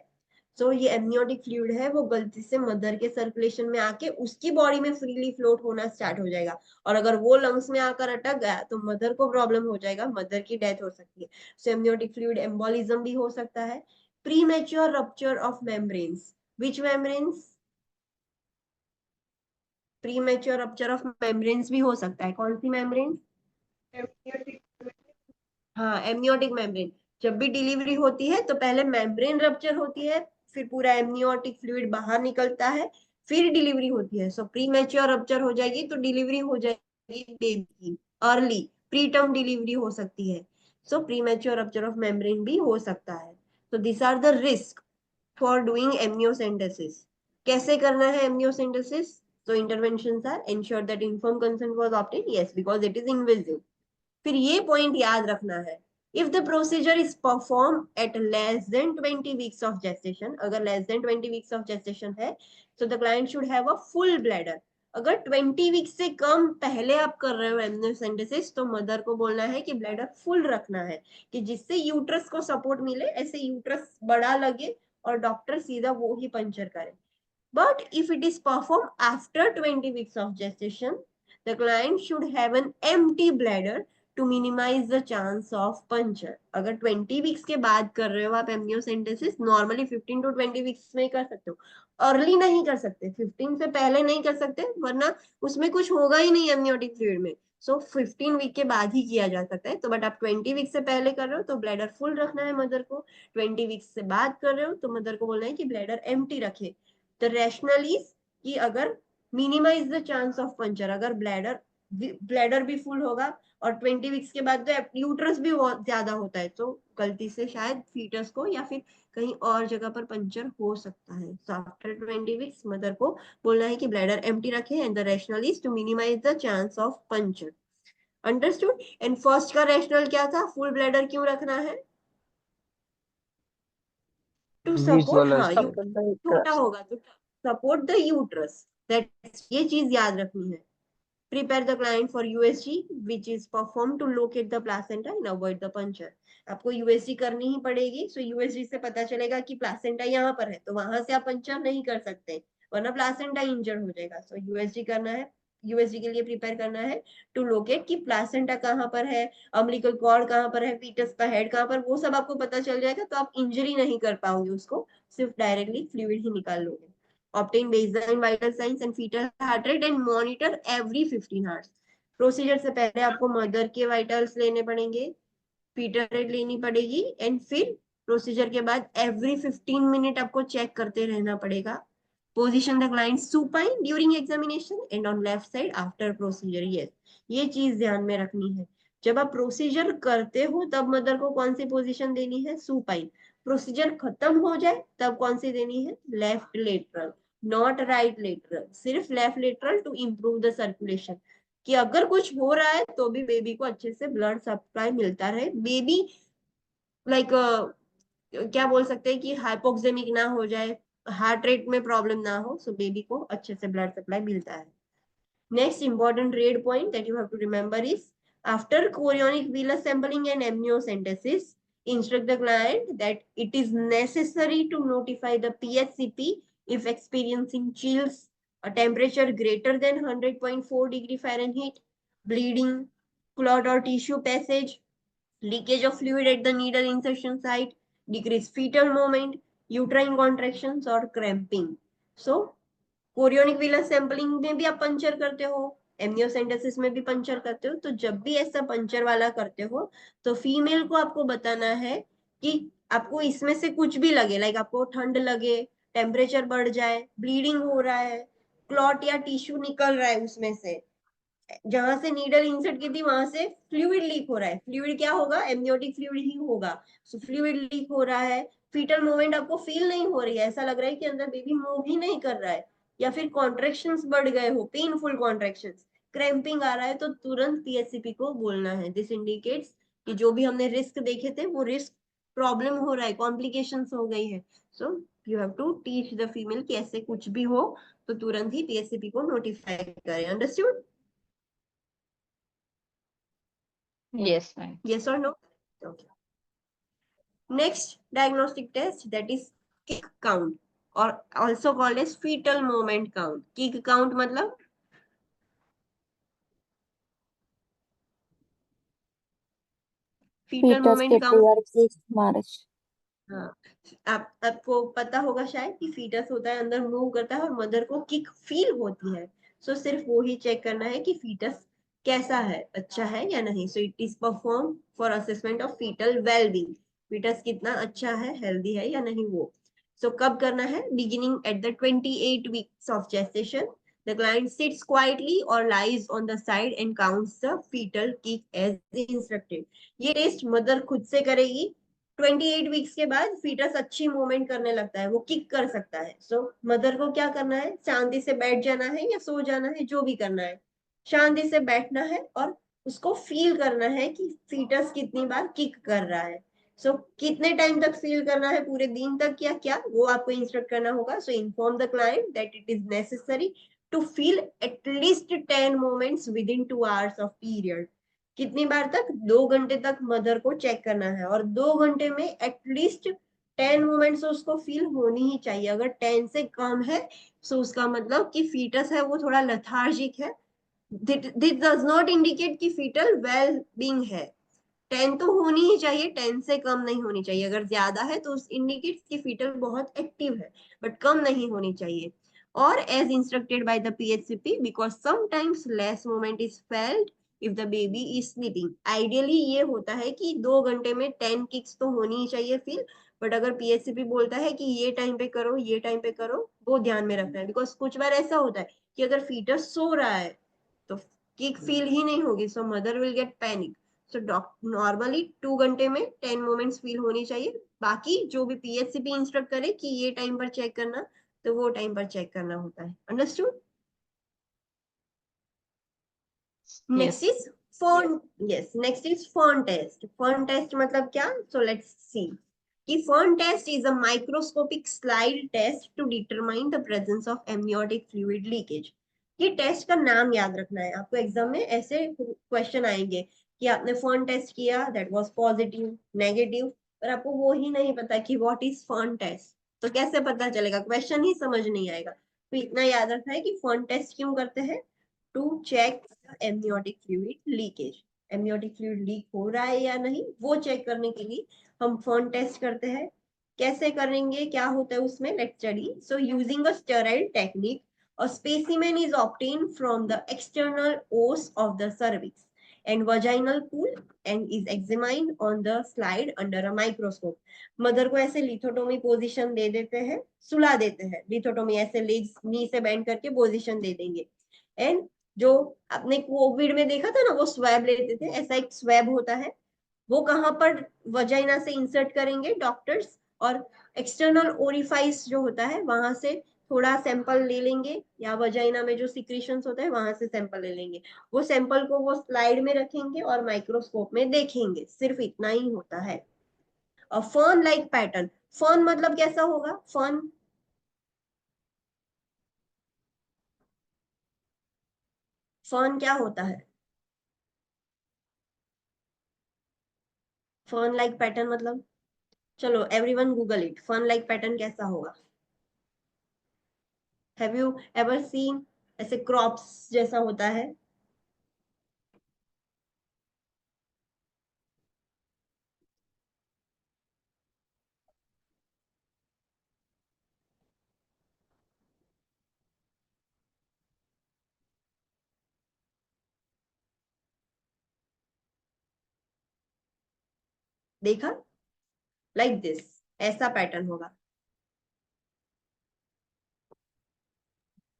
सो ये एमनियोटिक फ्लूइड है, वो गलती से मदर के सर्कुलेशन में आके उसकी बॉडी में फ्रीली फ्लोट होना स्टार्ट हो जाएगा, और अगर वो लंग्स में आकर अटक गया तो मदर को प्रॉब्लम हो जाएगा, मदर की डेथ हो सकती है। सो एमनियोटिक फ्लूइड एम्बोलिज्म भी हो सकता है। Premature rupture of membranes, which membranes? Premature rupture of membranes भी हो सकता है। कौन सी मेम्ब्रेन? એમ્નિયોટિક हाँ, एमनियोटिक मेम्ब्रेन। जब भी डिलीवरी होती है तो पहले मेम्ब्रेन रप्चर होती है, फिर पूरा एमनियोटिक फ्लूइड बाहर निकलता है, फिर डिलीवरी होती है। सो प्री मैच्योर रप्चर हो जाएगी तो डिलीवरी हो जाएगी बेबी की अर्ली, प्री टर्म डिलीवरी हो सकती है। So premature rupture of membrane भी हो सकता है। तो this are the risk for doing amniocentesis. कैसे करना है amniocentesis? So interventions are ensure that informed consent was obtained, yes, because it is invasive. फिर ये पॉइंट याद रखना है, if the procedure is perform at less than 20 weeks of gestation, अगर less than 20 weeks of gestation है तो the client should have a full bladder. अगर 20 weeks से कम पहले आप कर रहे हो एमनियोसेंटेसिस तो मदर को बोलना है कि ब्लैडर फुल रखना है, कि जिससे यूट्रस को सपोर्ट मिले, ऐसे यूट्रस बड़ा लगे और डॉक्टर सीधा वो ही पंचर करे। But if it is performed after 20 weeks of gestation, the client should have an empty bladder to minimize the chance of puncture. अगर 20 weeks के बाद कर रहे हो आप एमनियोसेंटेसिस, नॉर्मली 15 to 20 weeks में कर सकते हो, अर्ली नहीं कर सकते, 15 से पहले नहीं कर सकते, वरना उसमें कुछ होगा ही नहीं एमनियोटिक फ्लूइड में। सो 15 वीक के बाद ही किया जा सकता है। तो बट आप 20 वीक से पहले कर रहे हो तो ब्लैडर फुल रखना है मदर को, 20 वीक्स से बाद कर रहे हो तो मदर को बोलना है कि ब्लैडर एम्प्टी रखे। द रैशनल इज कि अगर minimise the chance of puncture, अगर ब्लैडर भी फुल होगा और 20 वीक्स के बाद तो यूट्रस भी बहुत ज्यादा होता है तो गलती से शायद फीटस को या फिर कहीं और जगह पर पंचर हो सकता है। सो आफ्टर 20 वीक्स मदर को बोलना है कि ब्लैडर एम्प्टी रखे and the rationale is to minimise the chance of puncture. Understood? And first का रैशनल क्या था, फुल ब्लैडर क्यों रखना है? टू सपोर्ट, हाँ, विजुअलाइज Support the छोटा uterus. होगा तो सपोर्ट द यूट्रस, दैट ये चीज याद रखनी है। Prepare the client for USG which is performed to locate the placenta and avoid the puncture. आपको USG करनी ही पड़ेगी। सो USG से पता चलेगा कि प्लासेंटा यहाँ पर है तो वहां से आप पंचर नहीं कर सकते, वरना प्लासेंटा इंजर हो जाएगा। सो USG करना है, USG के लिए प्रिपेयर करना है टू लोकेट कि प्लासेंटा कहाँ पर है, अम्बिलिकल कॉर्ड कहाँ पर है, फीटस का हेड कहाँ पर, वो सब आपको पता चल जाएगा तो आप इंजरी नहीं कर पाओगे उसको, सिर्फ डायरेक्टली फ्लूइड ही निकाल लोगे। Obtain baseline vital signs and fetal heart rate and monitor every 15 hours. Procedure से पहले आपको मदर के वाइटल्स लेने पड़ेंगे, फीटल रेट लेनी पड़ेगी एंड फिर प्रोसीजर के बाद एवरी 15 मिनट आपको चेक करते रहना पड़ेगा। Position the client supine during examination and on left side after procedure. Yes, ये चीज ध्यान में रखनी है। जब आप प्रोसीजर करते हो तब मदर को कौन सी पोजीशन देनी है? सुपाइन। प्रोसीजर खत्म हो जाए तब कौन सी देनी है? Left lateral, not right lateral, सिर्फ left lateral to improve the circulation, कि अगर कुछ हो रहा है तो भी बेबी को अच्छे से ब्लड सप्लाई मिलता रहे, बेबी लाइक क्या बोल सकते हैं कि हाइपोक्सेमिक ना हो जाए, हार्ट रेट में प्रॉब्लम ना हो, सो बेबी को अच्छे से ब्लड सप्लाई मिलता है। Next important red point that you have to remember is after chorionic villus sampling and amniocentesis, instruct the client that it is necessary to notify the PHCP if experiencing chills, a temperature greater than 100.4 degree Fahrenheit, bleeding, clot or tissue passage, leakage of fluid at the needle insertion site, decrease fetal movement, uterine contractions और cramping. So chorionic villus sampling में भी आप puncture करते हो, amniocentesis में भी puncture करते हो, तो जब भी ऐसा पंचर वाला करते हो तो फीमेल को आपको बताना है कि आपको इसमें से कुछ भी लगे, लाइक आपको ठंड लगे, टेम्परेचर बढ़ जाए, ब्लीडिंग हो रहा है, क्लॉट या टिश्यू निकल रहा है उसमें से, जहां से नीडल इंसर्ट की थी वहां से फ्लूइड लीक हो रहा है, फ्लूइड क्या होगा, एमनियोटिक फ्लूइड ही होगा। सो फ्लूइड लीक हो रहा है, फीटल मूवमेंट आपको फील नहीं हो रही है, ऐसा लग रहा है कि अंदर बेबी मूव ही नहीं कर रहा है, या फिर कॉन्ट्रेक्शंस बढ़ गए हो, पेनफुल कॉन्ट्रेक्शंस, क्रैम्पिंग आ रहा है, तो तुरंत पीएचसीपी को बोलना है। दिस इंडिकेट्स कि जो भी हमने रिस्क देखे थे वो रिस्क प्रॉब्लम हो रहा है, कॉम्प्लिकेशंस हो गई है। So you have to teach the female कि ऐसे कुछ भी हो तो तुरंत ही पीएचसीपी को नोटिफाई करें। Understood? Yes, ma'am. Yes or no? Okay. Next diagnostic test, that is kick count, or also called as fetal moment count. Kick count मतलब fetal फीटस moment कितनी count। बार मार्च। हाँ, आपको पता होगा शायद कि फीटस होता है, अंदर मूव करता है और मदर को किक फील होती है। सो सिर्फ वो ही चेक करना है कि फीटस कैसा है, अच्छा है या नहीं। So it is perform for assessment of fetal wellbeing, fetus कितना अच्छा है, हेल्दी है या नहीं वो। सो कब करना है, beginning at the 28 weeks of gestation, the client sits quietly or lies on the side and counts the fetal kick as instructed। ये टेस्ट मदर खुद से करेगी। 28 वीक्स के बाद फीटस अच्छी मूवमेंट करने लगता है, वो किक कर सकता है। सो मदर को क्या करना है, शांति से बैठ जाना है या सो जाना है, जो भी करना है, शांति से बैठना है और उसको फील करना है कि फीटस कितनी बार किक कर रहा है। सो कितने टाइम तक फील करना है, पूरे दिन तक या क्या, वो आपको इंस्ट्रक्ट करना होगा। So inform the client that it is necessary to feel at least 10 moments within 2 hours of period. कितनी बार तक, 2 घंटे तक मदर को चेक करना है, और 2 घंटे में एटलीस्ट 10 मोमेंट्स उसको फील होनी ही चाहिए। अगर 10 से कम है तो उसका मतलब कि फीटस है वो थोड़ा लथार्जिक है। दिस डज नॉट इंडिकेट कि फीटल वेल बींग है। 10 तो होनी ही चाहिए, 10 से कम नहीं होनी चाहिए। अगर ज्यादा है तो इंडिकेट्स कि फीटल बहुत एक्टिव है, बट कम नहीं होनी चाहिए। और as instructed by the PHCP, because sometimes less moment is felt if the baby is sleeping. Ideally ये होता है कि 2 घंटे में 10 किक्स तो होनी ही चाहिए फील, बट अगर पीएचसीपी बोलता है कि ये टाइम पे करो, ये टाइम पे करो, वो ध्यान में रखना है। बिकॉज कुछ बार ऐसा होता है कि अगर फीटस सो रहा है तो किक फील ही नहीं होगी, so mother will get panic. So normally 2 घंटे में 10 मोमेंट्स फील होनी चाहिए। बाकी जो भी पीएचसीपी इंस्ट्रक्ट करे कि ये टाइम पर चेक करना, तो वो टाइम पर चेक करना होता है। Understood? Next Yes. Is fern, yes, next is fern test. Fern test मतलब क्या, सो लेट्स सी कि fern test is a microscopic slide test to determine the presence of amniotic fluid leakage. ये test का नाम याद रखना है आपको, एग्जाम में ऐसे क्वेश्चन आएंगे कि आपने फोन टेस्ट किया, दैट वाज पॉजिटिव, नेगेटिव, पर आपको वो ही नहीं पता कि व्हाट इज फोन टेस्ट, तो कैसे पता चलेगा, क्वेश्चन ही समझ नहीं आएगा। तो इतना याद रखना है कि फोन टेस्ट क्यों करते हैं, to check amniotic fluid leakage. Amniotic fluid leak हो रहा है या नहीं वो चेक करने के लिए हम फोन टेस्ट करते हैं। कैसे करेंगे, क्या होता है उसमें, let's study. So using a sterile technique, a specimen is obtained from the external os of the cervix and vaginal pool and is examined on the slide under a microscope। Mother को ऐसे lithotomy position दे देते हैं, सुला देते हैं, lithotomy ऐसे legs नी से band करके पोजीशन दे देंगे। एंड जो आपने कोविड में देखा था ना, वो स्वैब लेते थे, ऐसा एक स्वैब होता है, वो कहाँ पर, वजाइना से इंसर्ट करेंगे डॉक्टर्स, और एक्सटर्नल ओरिफाइस जो होता है वहां से थोड़ा सैंपल ले लेंगे, या वजाइना में जो सिक्रीशंस होता है वहां से सैंपल ले लेंगे। वो सैंपल को वो स्लाइड में रखेंगे और माइक्रोस्कोप में देखेंगे, सिर्फ इतना ही होता है। और फर्न लाइक पैटर्न, फर्न मतलब कैसा होगा, फर्न, फर्न क्या होता है, फर्न लाइक पैटर्न मतलब, चलो everyone Google it, fern like pattern कैसा होगा। हैव यू एवर सीन, ऐसे क्रॉप्स जैसा होता है, देखा, लाइक दिस, ऐसा पैटर्न होगा,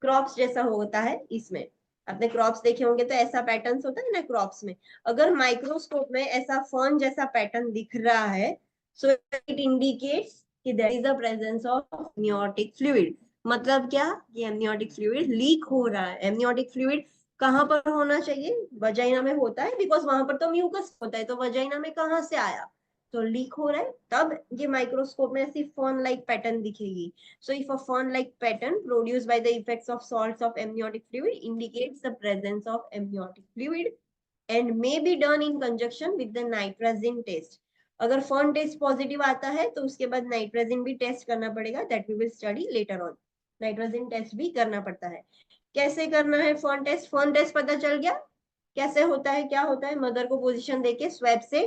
क्रॉप्स जैसा होता है इसमें। आपने क्रॉप्स देखे होंगे तो ऐसा पैटर्न होता है ना क्रॉप्स में। अगर माइक्रोस्कोप में ऐसा फर्न जैसा पैटर्न दिख रहा है, सो इट इंडिकेट्स कि there is a presence of amniotic fluid. मतलब क्या, कि एमनियोटिक फ्लूइड लीक हो रहा है। एमनियोटिक फ्लूइड कहाँ पर होना चाहिए? वजाइना में होता है, बिकॉज वहां पर तो म्यूकस होता है, तो वजाइना में कहाँ से आया? तो लीक हो रहा है, तब ये माइक्रोस्कोप में ऐसी फर्न लाइक पैटर्न दिखेगी। So if a fern-like pattern produced by the effects of salts of amniotic fluid indicates the presence of amniotic fluid and may be done in conjunction with the nitrazine test. अगर fern test positive आता है तो उसके बाद नाइट्राजिन भी test करना पड़ेगा, that we will study later on. Nitrazine test भी करना पड़ता है। कैसे करना है फर्न टेस्ट? फर्न टेस्ट पता चल गया कैसे होता है, क्या होता है। मदर को पोजीशन देके स्वैब से,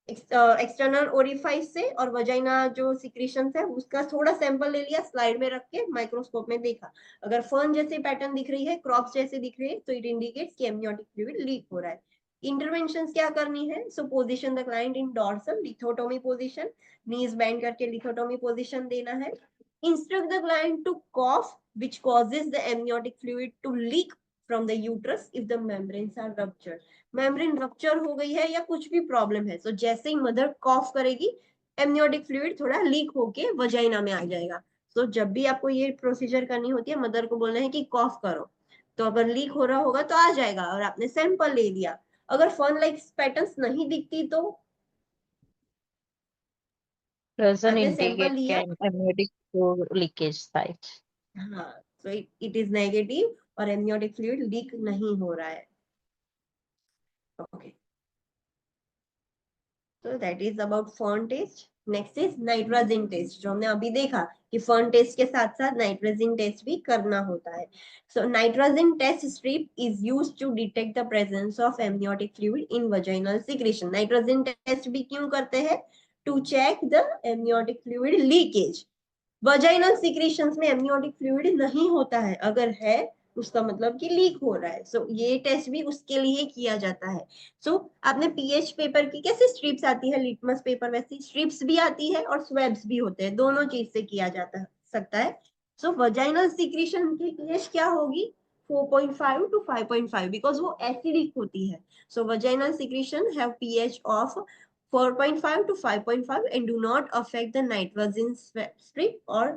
एक्सटर्नल ओरिफाइस से, और वजाइना जो सिक्रीशन है उसका थोड़ा सैंपल ले लिया, स्लाइड में रख के माइक्रोस्कोप में देखा। अगर फर्न जैसे पैटर्न दिख रही है, क्रॉप्स जैसे दिख रही है, तो इट इंडिकेट्स कि एमनियोटिक फ्लूइड लीक हो रहा है। इंटरवेंशंस क्या करनी है? So position the client in dorsal lithotomy position, knees bend करके लिथोटोमी पोजीशन देना है। Instruct the client to cough which causes the amniotic fluid to leak from the uterus if the membranes are ruptured. Membrane rupture हो गई है या कुछ भी problem है, तो जैसे ही मदर कॉफ करेगी, एमनियोटिक फ्लूइड थोड़ा लीक होके वजाइना में आ जाएगा। तो जब भी आपको ये प्रोसीजर करनी होती है, मदर को बोलना है कि कॉफ करो, तो अगर लीक हो रहा होगा तो आ जाएगा, और आपने सैंपल ले लिया। अगर फर्न लाइक पैटर्न्स नहीं दिखती तो Doesn't आपने सैंपल indicate लिया, amniotic fluid leakage site. हाँ, तो इट इज नेगेटिव और एमनियोटिक फ्लूइड लीक नहीं हो रहा है। ओके, तो that is about fern test. Next is nitrazine test, जो हमने अभी देखा कि फर्न टेस्ट के साथ साथ नाइट्राजिन टेस्ट भी करना होता है। So nitrazine test strip is used to detect the presence of amniotic fluid in vaginal secretion. Nitrazine test भी क्यों करते हैं? To check the amniotic fluid leakage. Vaginal secretions में एमनियोटिक फ्लूइड नहीं होता है, अगर है उसका मतलब कि लीक हो रहा है। सो ये टेस्ट भी उसके लिए किया जाता है। सो आपने पीएच पेपर की कैसे स्ट्रिप्स आती है, लिटमस पेपर वैसी स्ट्रिप्स भी आती है और स्वैब्स भी होते हैं, दोनों चीज से किया जाता सकता है। सो वजाइनल सिक्रेशन की पीएच क्या होगी? 4.5 to 5.5, बिकॉज वो एसिडिक होती है। So vaginal secretion have pH of 4.5 to 5.5 and do not affect the nitrogen strip or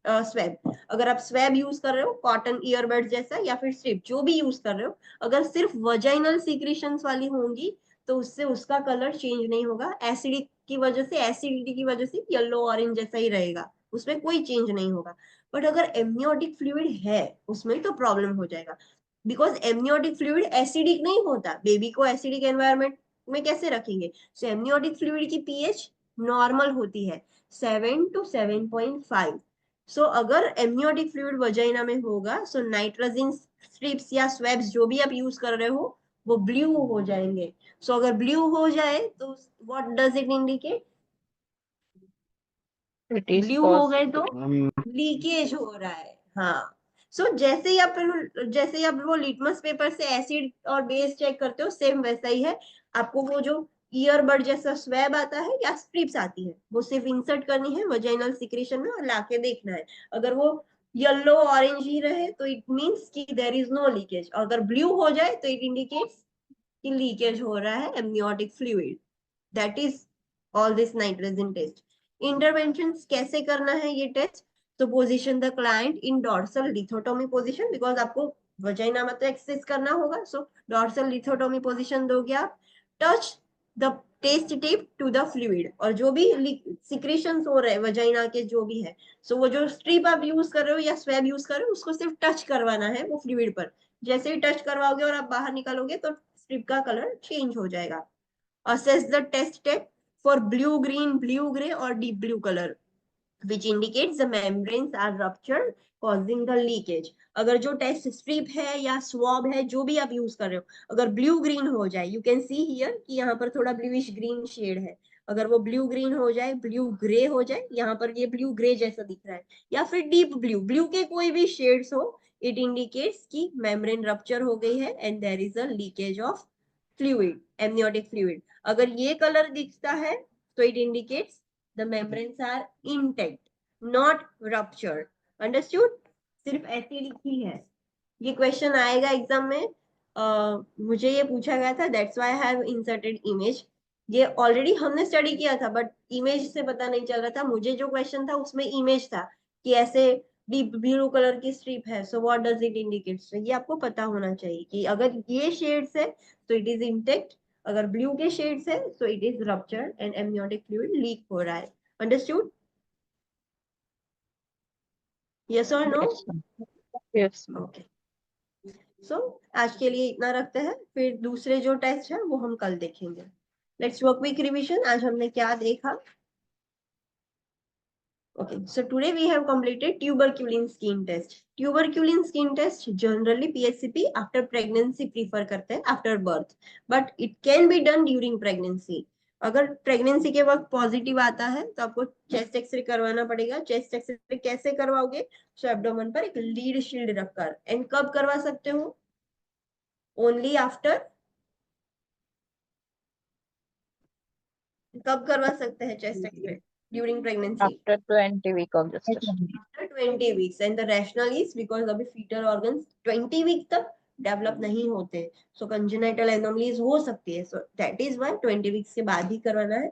swab. अगर आप स्वैब यूज कर रहे हो, कॉटन ईयरबड जैसा, या फिर स्ट्रिप जो भी यूज कर रहे हो, अगर सिर्फ वजाइनल सीक्रेशंस वाली होंगी तो उससे उसका कलर चेंज नहीं होगा। एसिडिक की वजह से, एसिडिटी की वजह से येलो ऑरेंज जैसा ही रहेगा, उसमें कोई चेंज नहीं होगा। बट अगर एमनियोटिक फ्लूइड है उसमें तो प्रॉब्लम हो जाएगा, बिकॉज एमनियोटिक फ्लूइड एसिडिक नहीं होता। बेबी को एसिडिक एनवायरमेंट में कैसे रखेंगे? सो एमनियोटिक फ्लूइड की पीएच नॉर्मल होती है 7 to 7.5। सो अगर एमनियोटिक फ्लूइड वजाइना में होगा, सो नाइट्रोजन स्ट्रिप्स या स्वैब्स जो भी आप यूज कर रहे हो वो ब्लू हो जाएंगे। सो अगर ब्लू हो जाए तो what does it indicate? It is blue हो गए तो हम लीकेज हो रहा है। हाँ, सो जैसे ही आप वो लिटमस पेपर से एसिड और बेस चेक करते हो, सेम वैसा ही है। आपको वो जो ईयरबड जैसा स्वैब आता है या स्ट्रिप्स आती है, वो सिर्फ इंसर्ट करनी है वजाइनल सिक्रेशन में और लाके देखना है। अगर वो येलो ऑरेंज ही रहे तो इट मींस कि देयर इज नो लीकेज, अगर ब्लू हो जाए तो इट इंडिकेट्स कि लीकेज हो रहा है amniotic fluid. That is all this nitrazine test. Intervention कैसे करना है ये टेस्ट? तो position the client in dorsal lithotomy position, because आपको वजाइना में तो एक्सेस करना होगा। सो डॉर्सल लिथोटोमी पोजीशन दोगे आप। Touch the test tip to the fluid, और जो भी सिक्रेशंस हो रहे हैं वजाइना के जो भी है, सो वो जो स्ट्रिप आप यूज कर रहे हो या स्वैब यूज कर रहे हो, उसको सिर्फ टच करवाना है वो फ्लूइड पर। जैसे ही टच करवाओगे और आप बाहर निकालोगे तो स्ट्रिप का कलर चेंज हो जाएगा। Assess the test tape for blue, green, blue, gray or deep blue color, which indicates the membranes are ruptured, causing the leakage. अगर जो टेस्ट स्ट्रिप है या स्वॉब है जो भी आप यूज कर रहे हो, अगर ब्लू ग्रीन हो जाए, यू कैन सी हियर कि यहाँ पर थोड़ा ब्लूइश ग्रीन शेड है, अगर वो ब्लू ग्रीन हो जाए, ब्लू ग्रे हो जाए, यहाँ पर ये ब्लू ग्रे जैसा दिख रहा है, या फिर डीप ब्लू, ब्लू के कोई भी शेड्स हो, इट इंडिकेट्स कि मेम्ब्रेन रप्चर हो गई है and there is a leakage of fluid, amniotic fluid. अगर ये कलर दिखता है तो it indicates the membranes are intact, not ruptured. Understood? सिर्फ ऐसे लिखी है। ये क्वेश्चन आएगा एग्जाम में। मुझे ये पूछा गया था, that's why I have inserted image. ये ऑलरेडी हमने स्टडी किया था बट इमेज से पता नहीं चल रहा था। मुझे जो क्वेश्चन था उसमें इमेज था कि ऐसे डीप ब्लू कलर की स्ट्रिप है, so what does it indicate. तो ये आपको पता होना चाहिए कि अगर ये शेड्स है तो इट इज इंटेक्ट, अगर ब्लू के शेड्स है तो it is ruptured and amniotic fluid leak हो रहा है। अंडरस्टूड? यस और no? Yes, ma'am. Yes, ma'am. Okay, so आज के लिए इतना रखते हैं, फिर दूसरे जो टेस्ट है वो हम कल देखेंगे। Let's work quick revision. आज हमने क्या देखा? Okay, so today we have completed tuberculin skin test. Tuberculin skin test generally PHCP after pregnancy prefer करते हैं, after birth, but it can be done during pregnancy. अगर प्रेगनेंसी के वक्त positive आता है तो आपको चेस्ट एक्सरे करवाना पड़ेगा। चेस्ट एक्सरे कैसे करवाओगे? सो एब्डोमेन पर एक लीड शील्ड रखकर। एंड कब करवा सकते हो? ओनली आफ्टर, कब करवा सकते हैं chest x-ray? During pregnancy, After 20 week of gestation. after 20 weeks, and the rationale is because अभी fetal organs 20 week तक डेवलप नहीं होते, सो कंजेनाइटल एनोमलीज हो सकती है, सो दैट इज व्हाई 20 वीक्स के बाद ही करवाना है।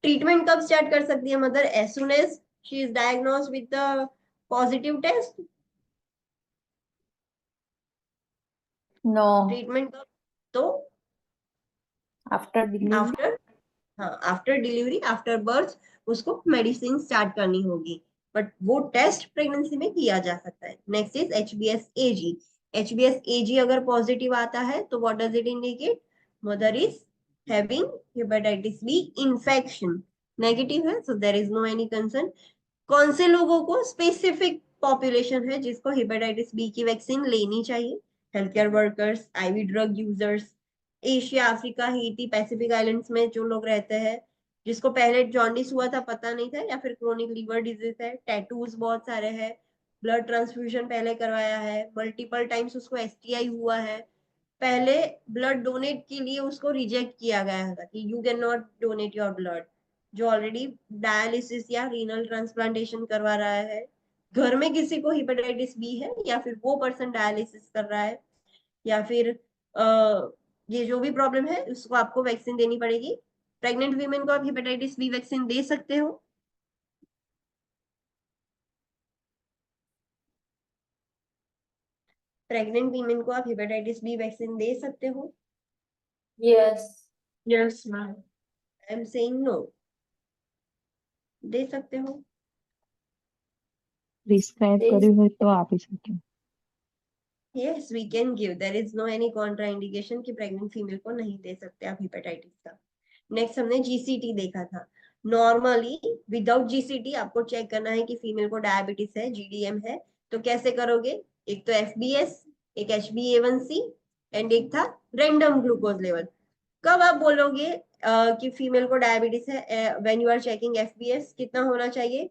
ट्रीटमेंट कब स्टार्ट कर सकती है mother? As soon as she is diagnosed with the positive test. No, treatment कब? तो after delivery. आफ्टर, हाँ आफ्टर डिलीवरी, आफ्टर बर्थ उसको मेडिसिन स्टार्ट करनी होगी, बट वो टेस्ट प्रेगनेंसी में किया जा सकता है। Next is HbS-Ag। HbS-Ag अगर पॉजिटिव आता है तो what does it indicate? Mother is having hepatitis B infection. Negative है, so there is no any concern. कौन से लोगों को स्पेसिफिक पॉपुलेशन है जिसको हेपेटाइटिस बी की वैक्सीन लेनी चाहिए? Health care workers, ivy drug users, Asia, Africa, Haiti, Pacific islands में जो लोग रहते हैं, जिसको पहले जॉन्डिस हुआ था पता नहीं था, या फिर क्रोनिक लीवर डिजीज है, टैटूज बहुत सारे हैं, ब्लड ट्रांसफ्यूजन पहले करवाया है, मल्टीपल टाइम्स उसको STI हुआ है, पहले ब्लड डोनेट के लिए उसको रिजेक्ट किया गया था कि you can not donate your blood, जो ऑलरेडी डायलिसिस या रीनल ट्रांसप्लांटेशन करवा रहा है, घर में किसी को हेपेटाइटिस बी है या फिर वो पर्सन डायलिसिस कर रहा है, या फिर ये जो भी प्रॉब्लम है उसको आपको वैक्सीन देनी पड़ेगी। प्रेग्नेंट वीमेन को आप हेपेटाइटिस बी वैक्सीन दे सकते हो। प्रेग्नेंट वीमेन को आप हेपेटाइटिस बी वैक्सीन दे सकते हो। Yes. Yes, ma'am. I am saying no. दे सकते हो। Prescribe Yes. करी हुई तो आप ही सकते हैं। Yes we can give, there is no any contraindication कि प्रेग्नेंट फीमेल को नहीं दे सकते आप हेपेटाइटिस का। नेक्स्ट हमने GCT देखा था। नॉर्मली विदाउट GCT आपको चेक करना है कि फीमेल को डायबिटीज है, GDM है, तो कैसे करोगे? एक तो FBS, एक HbA1c एंड एक था रैंडम ग्लूकोज लेवल। कब आप बोलोगे कि फीमेल को डायबिटीज है? When you are checking FBS कितना होना चाहिए?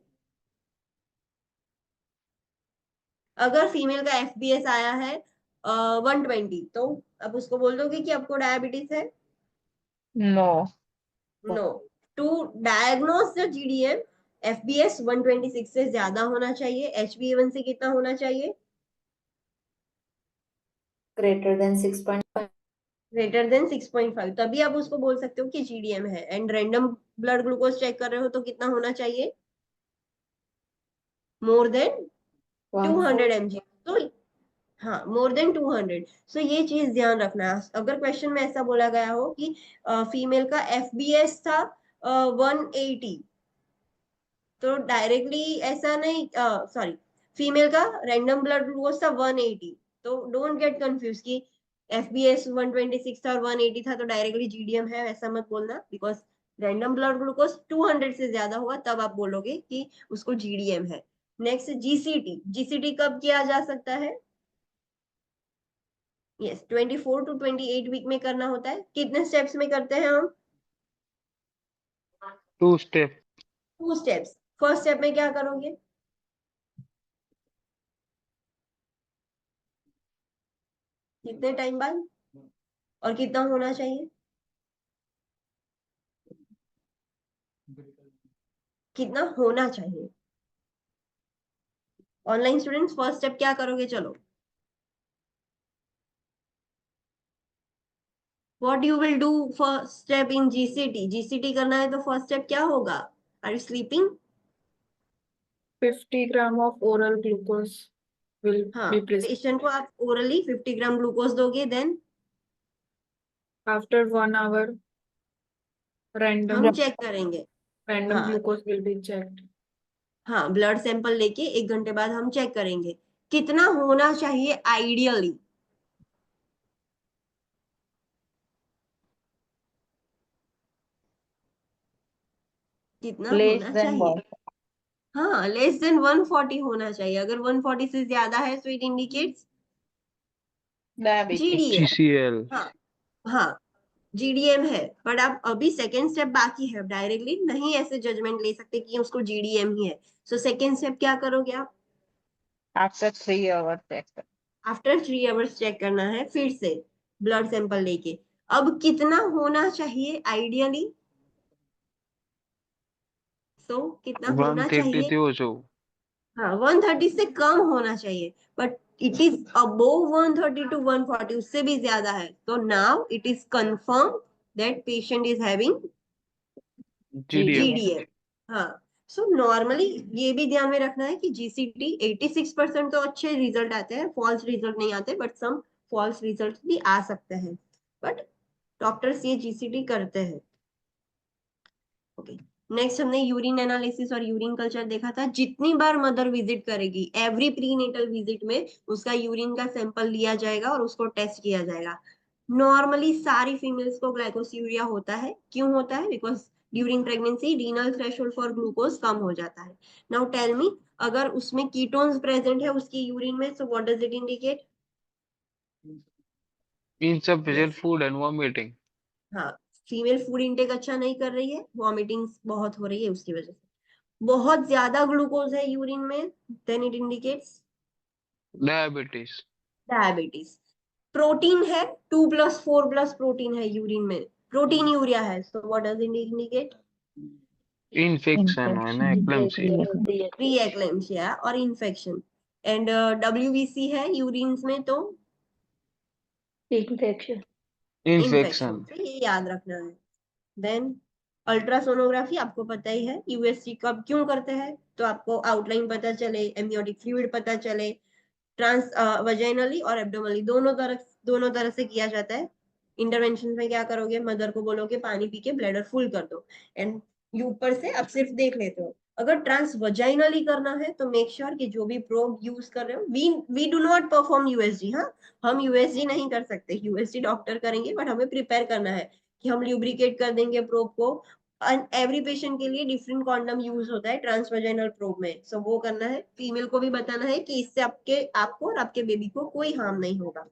अगर फीमेल का FBS आया है 120, तो अब उसको बोल दोगे कि आपको डायबिटीज है? No. No. To diagnose the GDM, FBS 126 से ज्यादा होना चाहिए। HbA1c कितना होना चाहिए? Greater than 6.5. ग्रेटर देन 6.5, तभी आप उसको बोल सकते हो कि GDM है। And random blood glucose check कर रहे हो तो कितना होना चाहिए? More than 200 mg। तो हाँ, मोर देन 200। सो ये चीज ध्यान रखना। अगर क्वेश्चन में ऐसा बोला गया हो कि फीमेल का FBS था 180, तो डायरेक्टली ऐसा नहीं, सॉरी, फीमेल का रैंडम ब्लड ग्लूकोज था 180, तो डोंट गेट कंफ्यूज कि FBS 126 था और 180 था तो डायरेक्टली GDM है, ऐसा मत बोलना। बिकॉज रैंडम ब्लड ग्लूकोज 200 से ज्यादा होगा तब आप बोलोगे कि उसको GDM है। नेक्स्ट GCT कब किया जा सकता है? यस 24 to 28 वीक में करना होता है। कितने स्टेप्स में करते हैं हम? 2 स्टेप। 2 स्टेप्स। फर्स्ट स्टेप में क्या करोगे? कितने टाइम बाद और कितना होना चाहिए? कितना होना चाहिए। ऑनलाइन स्टूडेंट्स फर्स्ट स्टेप क्या करोगे, चलो what you will do first step in GCT. GCT करना है तो फर्स्ट स्टेप क्या होगा, are you sleeping? 50 gram of oral glucose will हाँ, be prescribed. पेशेंट को आप ओरली 50 ग्राम ग्लूकोज दोगे, देन After 1 hour, हम random चेक करेंगे। random हाँ glucose will be checked. हाँ, ब्लड सैंपल लेके 1 घंटे बाद हम चेक करेंगे कितना होना चाहिए आइडियली। कितना Less होना than चाहिए? 1. हाँ, लेस देन 140 होना चाहिए। अगर 140 से ज्यादा है तो it indicates Diabetes. GDM. GCL. हाँ हाँ, जीडीएम है। बट आप अभी सेकेंड स्टेप बाकी है, डायरेक्टली नहीं ऐसे जजमेंट ले सकते कि उसको जीडीएम ही है। सो सेकेंड स्टेप क्या करोगे आप, After 3 hours check. After 3 hours check करना है फिर से ब्लड सैंपल लेके। अब कितना होना चाहिए आइडियली, कितना होना 130 चाहिए? થયો છો. हाँ, 130 से कम होना चाहिए, but it is above 130 to 140, उससे भी ज्यादा है तो now it is confirm that patient is having GDM. GDM. हाँ, सो नॉर्मली ये भी ध्यान में रखना है कि जीसीटी 86% तो अच्छे रिजल्ट आते हैं, फॉल्स रिजल्ट नहीं आते, बट सम फॉल्स रिजल्ट भी आ सकते हैं, बट डॉक्टर्स ये जीसीटी करते हैं। ओके, नेक्स्ट हमने यूरिन एनालिसिस और यूरिन कल्चर देखा था। जितनी बार मदर विजिट करेगी, एवरी प्रीनेटल विजिट में उसका यूरिन का सैंपल लिया जाएगा और उसको टेस्ट किया जाएगा। नॉर्मली सारी फीमेल्स को ग्लाइकोसियूरिया होता है। क्यों होता है? Because during pregnancy renal threshold for glucose कम हो जाता है। नाउ टेल मी, अगर उसमें कीटोन्स प्रेजेंट है उसकी यूरिन में, सो what does it indicate? Insufficient yes, food and vomiting. हाँ, फीमेल फूड इंटेक अच्छा नहीं कर रही है, वॉमिटिंग्स बहुत हो रही है उसकी वजह से। बहुत ज्यादा ग्लूकोज है यूरिन में, then it indicates Diabetes. Diabetes. Protein है, 2+4+ प्रोटीन है यूरिन में, प्रोटीन यूरिया है, so what does it indicate? Infection and eclampsia. Pre eclampsia और इन्फेक्शन। एंड डब्ल्यूबीसी है यूरिन में तो Infection. Infection, Infection. तो ये याद रखना है। देन अल्ट्रासोनोग्राफी आपको पता ही है, यूएसजी कब क्यों करते हैं, तो आपको आउटलाइन पता चले, एमनियोटिक फ्लूइड पता चले। ट्रांस वजाइनली और एब्डोमिनली दोनों तरह से किया जाता है। इंटरवेंशन में क्या करोगे, मदर को बोलोगे पानी पी के ब्लैडर फुल कर दो, एंड ऊपर से आप सिर्फ देख लेते हो। अगर ट्रांस वजाइनली करना है तो मेक श्योर कि जो भी प्रोब यूज कर रहे हो, we do not perform USG. हाँ, हम यूएसजी नहीं कर सकते, यूएसजी डॉक्टर करेंगे, बट हमें प्रिपेयर करना है कि हम ल्यूब्रिकेट कर देंगे प्रोब को। एवरी पेशेंट के लिए डिफरेंट कॉन्डम यूज होता है ट्रांसवेजाइनल प्रोब में, सो वो करना है। फीमेल को भी बताना है कि इससे आपको और आपके बेबी को कोई हार्म नहीं होगा।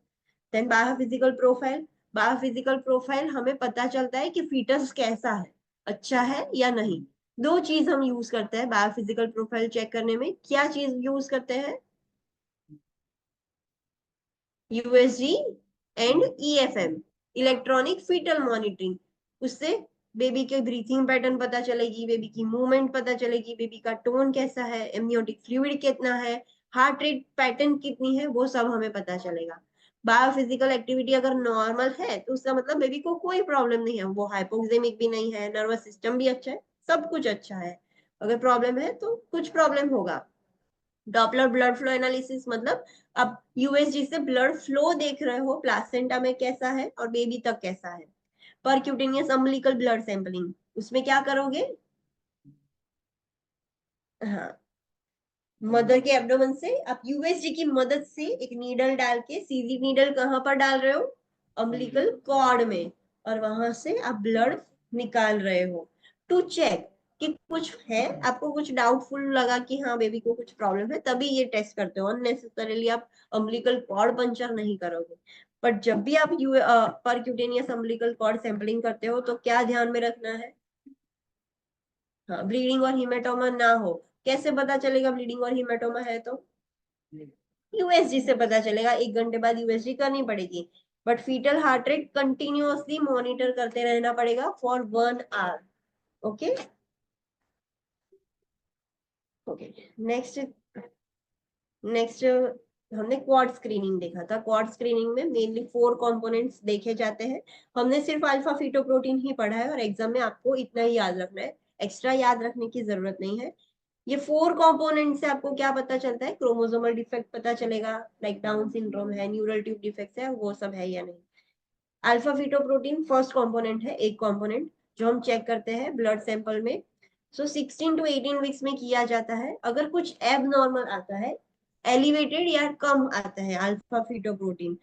Then biophysical profile. Biophysical profile हमें पता चलता है कि फीटस कैसा है, अच्छा है या नहीं। दो चीज हम यूज करते हैं बायोफिजिकल प्रोफाइल चेक करने में। क्या चीज यूज करते हैं? USG and EFM, electronic fetal monitoring. उससे बेबी के ब्रीथिंग पैटर्न पता चलेगी, बेबी की मूवमेंट पता चलेगी, बेबी का टोन कैसा है, एमनियोटिक फ्लूइड कितना है, हार्ट रेट पैटर्न कितनी है, वो सब हमें पता चलेगा। बायोफिजिकल एक्टिविटी अगर नॉर्मल है तो उसका मतलब बेबी को कोई प्रॉब्लम नहीं है, वो हाइपोक्सेमिक भी नहीं है, नर्वस सिस्टम भी अच्छा है, सब कुछ अच्छा है। अगर प्रॉब्लम है तो कुछ प्रॉब्लम होगा। डॉपलर ब्लड फ्लो एनालिसिस मतलब अब यूएसजी से ब्लड फ्लो देख रहे हो, प्लासेंटा में कैसा है और बेबी तक कैसा है। परक्यूटेनियस अम्बिलिकल ब्लड सैंपलिंग, उसमें क्या करोगे? हाँ, मदर के एब्डोमेन से आप यूएसजी की मदद से एक नीडल डाल के, सीधी नीडल कहाँ पर डाल रहे हो? अम्बिलिकल कॉर्ड में, और वहां से आप ब्लड निकाल रहे हो टू चेक कि कुछ है, आपको कुछ डाउटफुल लगा कि हाँ बेबी को कुछ प्रॉब्लम है, तभी ये टेस्ट करते हो। अननेसेसरीली आप अम्बिलिकल कॉर्ड पंचर नहीं करोगे। बट जब भी आप परक्यूटेनियस अम्बिलिकल कॉर्ड सैंपलिंग करते हो तो क्या ध्यान में रखना है? हाँ, ब्लीडिंग और हिमेटोमा ना हो। कैसे पता चलेगा ब्लीडिंग और हिमेटोमा है तो? यूएसजी से पता चलेगा, 1 घंटे बाद यूएसजी करनी पड़ेगी। But fetal heart rate continuously monitor करते रहना पड़ेगा for 1 hour. Okay, okay, next next हमने क्वाड स्क्रीनिंग देखा था। क्वाड स्क्रीनिंग में मेनली 4 कंपोनेंट्स देखे जाते हैं। हमने सिर्फ अल्फा फीटोप्रोटीन ही पढ़ा है और एग्जाम में आपको इतना ही याद रखना है, एक्स्ट्रा याद रखने की जरूरत नहीं है। ये 4 कंपोनेंट से आपको क्या पता चलता है? क्रोमोसोमल डिफेक्ट पता चलेगा, लाइक डाउन सिंड्रोम है, न्यूरल ट्यूब डिफेक्ट है, वो सब है या नहीं। अल्फा फीटोप्रोटीन फर्स्ट कंपोनेंट है, एक कंपोनेंट जो हम चेक करते हैं ब्लड सैंपल में। सो 16 टू 18 वीक्स में किया जाता है। अगर कुछ एबनॉर्मल आता है, एलिवेटेड या कम आता है अल्फा फीटोप्रोटीन,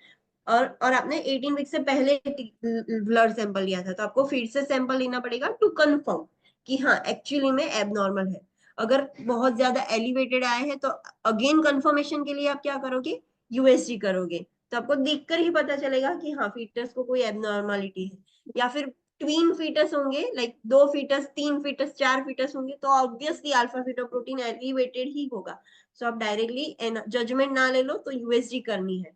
और आपने 18 वीक से पहले ब्लड सैंपल लिया था, तो आपको फिर से सैंपल लेना पड़ेगा टू कंफर्म कि हाँ एक्चुअली में एबनॉर्मल है। अगर बहुत ज्यादा एलिवेटेड आए हैं तो अगेन कंफर्मेशन के लिए आप क्या करोगे? यूएसजी करोगे, तो आपको देखकर ही पता चलेगा कि हाँ फीटस को कोई एबनॉर्मलिटी है। या फिर ट्वीन फीटस होंगे, लाइक 2 फीटस, 3 फीटस, 4 फीटस होंगे, तो ऑब्वियसली अल्फा फीटोप्रोटीन एलिवेटेड ही होगा। सो आप डायरेक्टली जजमेंट ना ले लो, तो यूएसजी करनी है।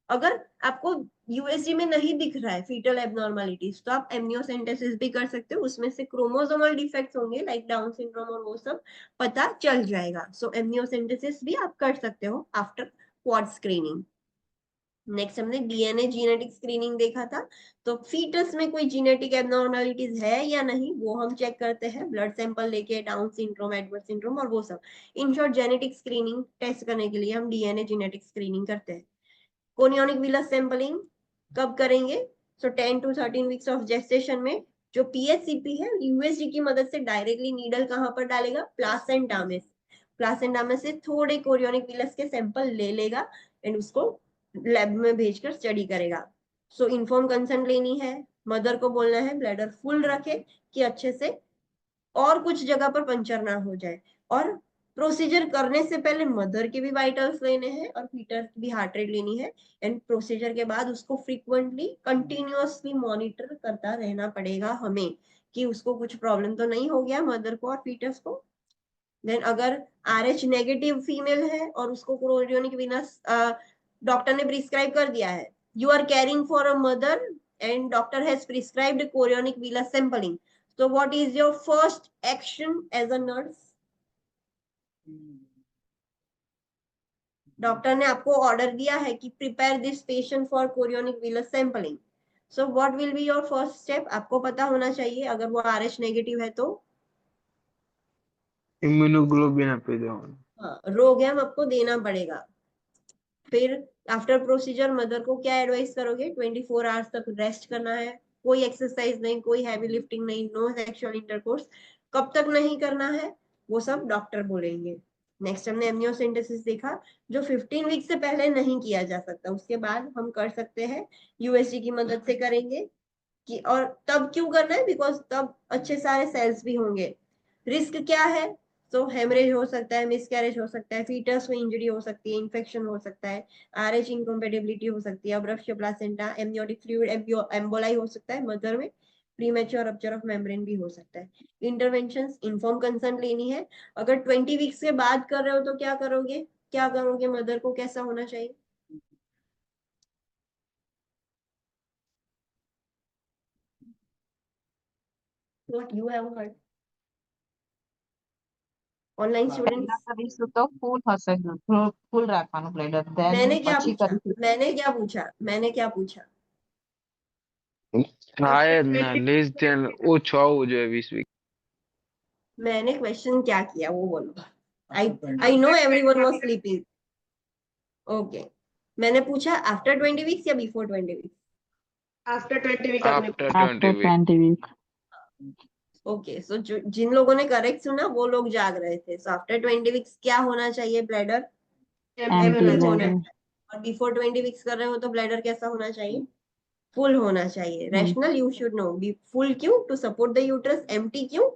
अगर आपको यूएसजी में नहीं दिख रहा है फीटल एबनॉर्मलिटीज, तो आप एमनियोसेंटेसिस भी कर सकते हो, उसमें से क्रोमोसोमल डिफेक्ट्स होंगे लाइक डाउन सिंड्रोम और वो सब पता चल जाएगा। सो एमनियोसेंटेसिस भी आप कर सकते हो आफ्टर क्वाड स्क्रीनिंग। नेक्स्ट हमने डीएनए जीनेटिक स्क्रीनिंग देखा था। तो फीटस में कोई जीनेटिक एबनॉर्मलिटीज है या नहीं वो हम चेक करते हैं ब्लड सैंपल लेके, डाउन सिंड्रोम, एडवर्ड सिंड्रोम और वो सब। In short genetic screening test करने के लिए हम डीएनए जीनेटिक स्क्रीनिंग करते हैं। कोरियोनिक विलस सैंपलिंग कब करेंगे? सो 10 टू 13 वीक्स ऑफ जेस्टेशन में। जो पीएचसीपी है यूएसजी की मदद से डायरेक्टली नीडल कहां पर डालेगा? प्लासेंटा में। प्लासेंटा में से थोड़े कोरियोनिक विलस के सैंपल ले लेगा एंड उसको लैब में भेजकर स्टडी करेगा। सो इन्फॉर्म कंसेंट लेनी है, मदर को बोलना है ब्लैडर फुल रखे कि अच्छे से और कुछ जगह पर पंचर ना हो जाए। और प्रोसीजर करने से पहले मदर के भी वाइटल्स लेने हैं और फीटर की भी हार्ट रेट लेनी है। एंड प्रोसीजर के बाद उसको फ्रीक्वेंटली कंटिन्यूअसली मॉनिटर करता रहना पड़ेगा हमें कि उसको कुछ प्रॉब्लम तो नहीं हो गया मदर को और फीटस को। देन अगर RH नेगेटिव फीमेल है और उसको कोरियोनिक विनस डॉक्टर ने प्रिस्क्राइब कर दिया है, you are caring for a mother and doctor has prescribed chorionic villus sampling, so what is your first action as a nurse? Doctor ने आपको ऑर्डर दिया है कि prepare this patient for chorionic villus sampling, so what will be your first step? आपको पता होना चाहिए अगर वो RH नेगेटिव है तो इम्यूनोग्लोबिन आपी दो। हाँ रोगैम आपको देना पड़ेगा। फिर आफ्टर प्रोसीजर मदर को क्या एडवाइस करोगे? 24 आवर्स तक रेस्ट करना है, कोई एक्सरसाइज नहीं, कोई हैवी लिफ्टिंग नहीं, नो सेक्सुअल इंटरकोर्स। कब तक नहीं करना है वो सब डॉक्टर बोलेंगे। नेक्स्ट हमने एमनियोसेंटेसिस देखा जो 15 वीक से पहले नहीं किया जा सकता, उसके बाद हम कर सकते हैं, यूएसजी की मदद से करेंगे। कि और तब क्यों करना है? बिकॉज तब अच्छे सारे सेल्स भी होंगे। रिस्क क्या है? तो हेमरेज हो सकता है, मिसकैरेज हो सकता है, फीटस में इंजरी हो सकती है, इन्फेक्शन हो सकता है, RH इनकम्पेटिबिलिटी हो सकती है, abruption placenta, amniotic fluid emboli हो सकता है मदर में, प्रीमेच्योर रप्चर ऑफ मेम्ब्रेन भी हो सकता है। इंटरवेंशंस इन्फॉर्म कंसर्न लेनी है। अगर 20 वीक्स के बाद कर रहे हो तो क्या करोगे? क्या करोगे? मदर को कैसा होना चाहिए? What you have heard? Online students પહેલા કરીશું તો ફૂલ હશે, ફૂલ રાખવાનું બ્લેડર, દેન मैंने क्या પછી पूछा? કરીશું मैंने क्या पूछा? मैंने क्या पूछा? शायद ना लेस देन ઓછું આવવું જોઈએ 20 વીક। मैंने क्वेश्चन क्या किया वो बोलो। I know everyone was sleeping. Okay, मैंने पूछा आफ्टर 20 वीक्स या बिफोर 20 वीक्स? आफ्टर 20 वीक आपने after after 20 week. 20 week. Okay, so जिन लोगों ने करेक्ट सुना वो लोग जाग रहे थे। सो आफ्टर 20 वीक्स क्या होना चाहिए? ब्लैडर Empty एम्प्टी होना bladder. चाहिए। और बिफोर 20 वीक्स कर रहे हो तो ब्लैडर कैसा होना चाहिए? फुल होना चाहिए। Rational you should know. Be full क्यों? To support the uterus. Empty क्यों?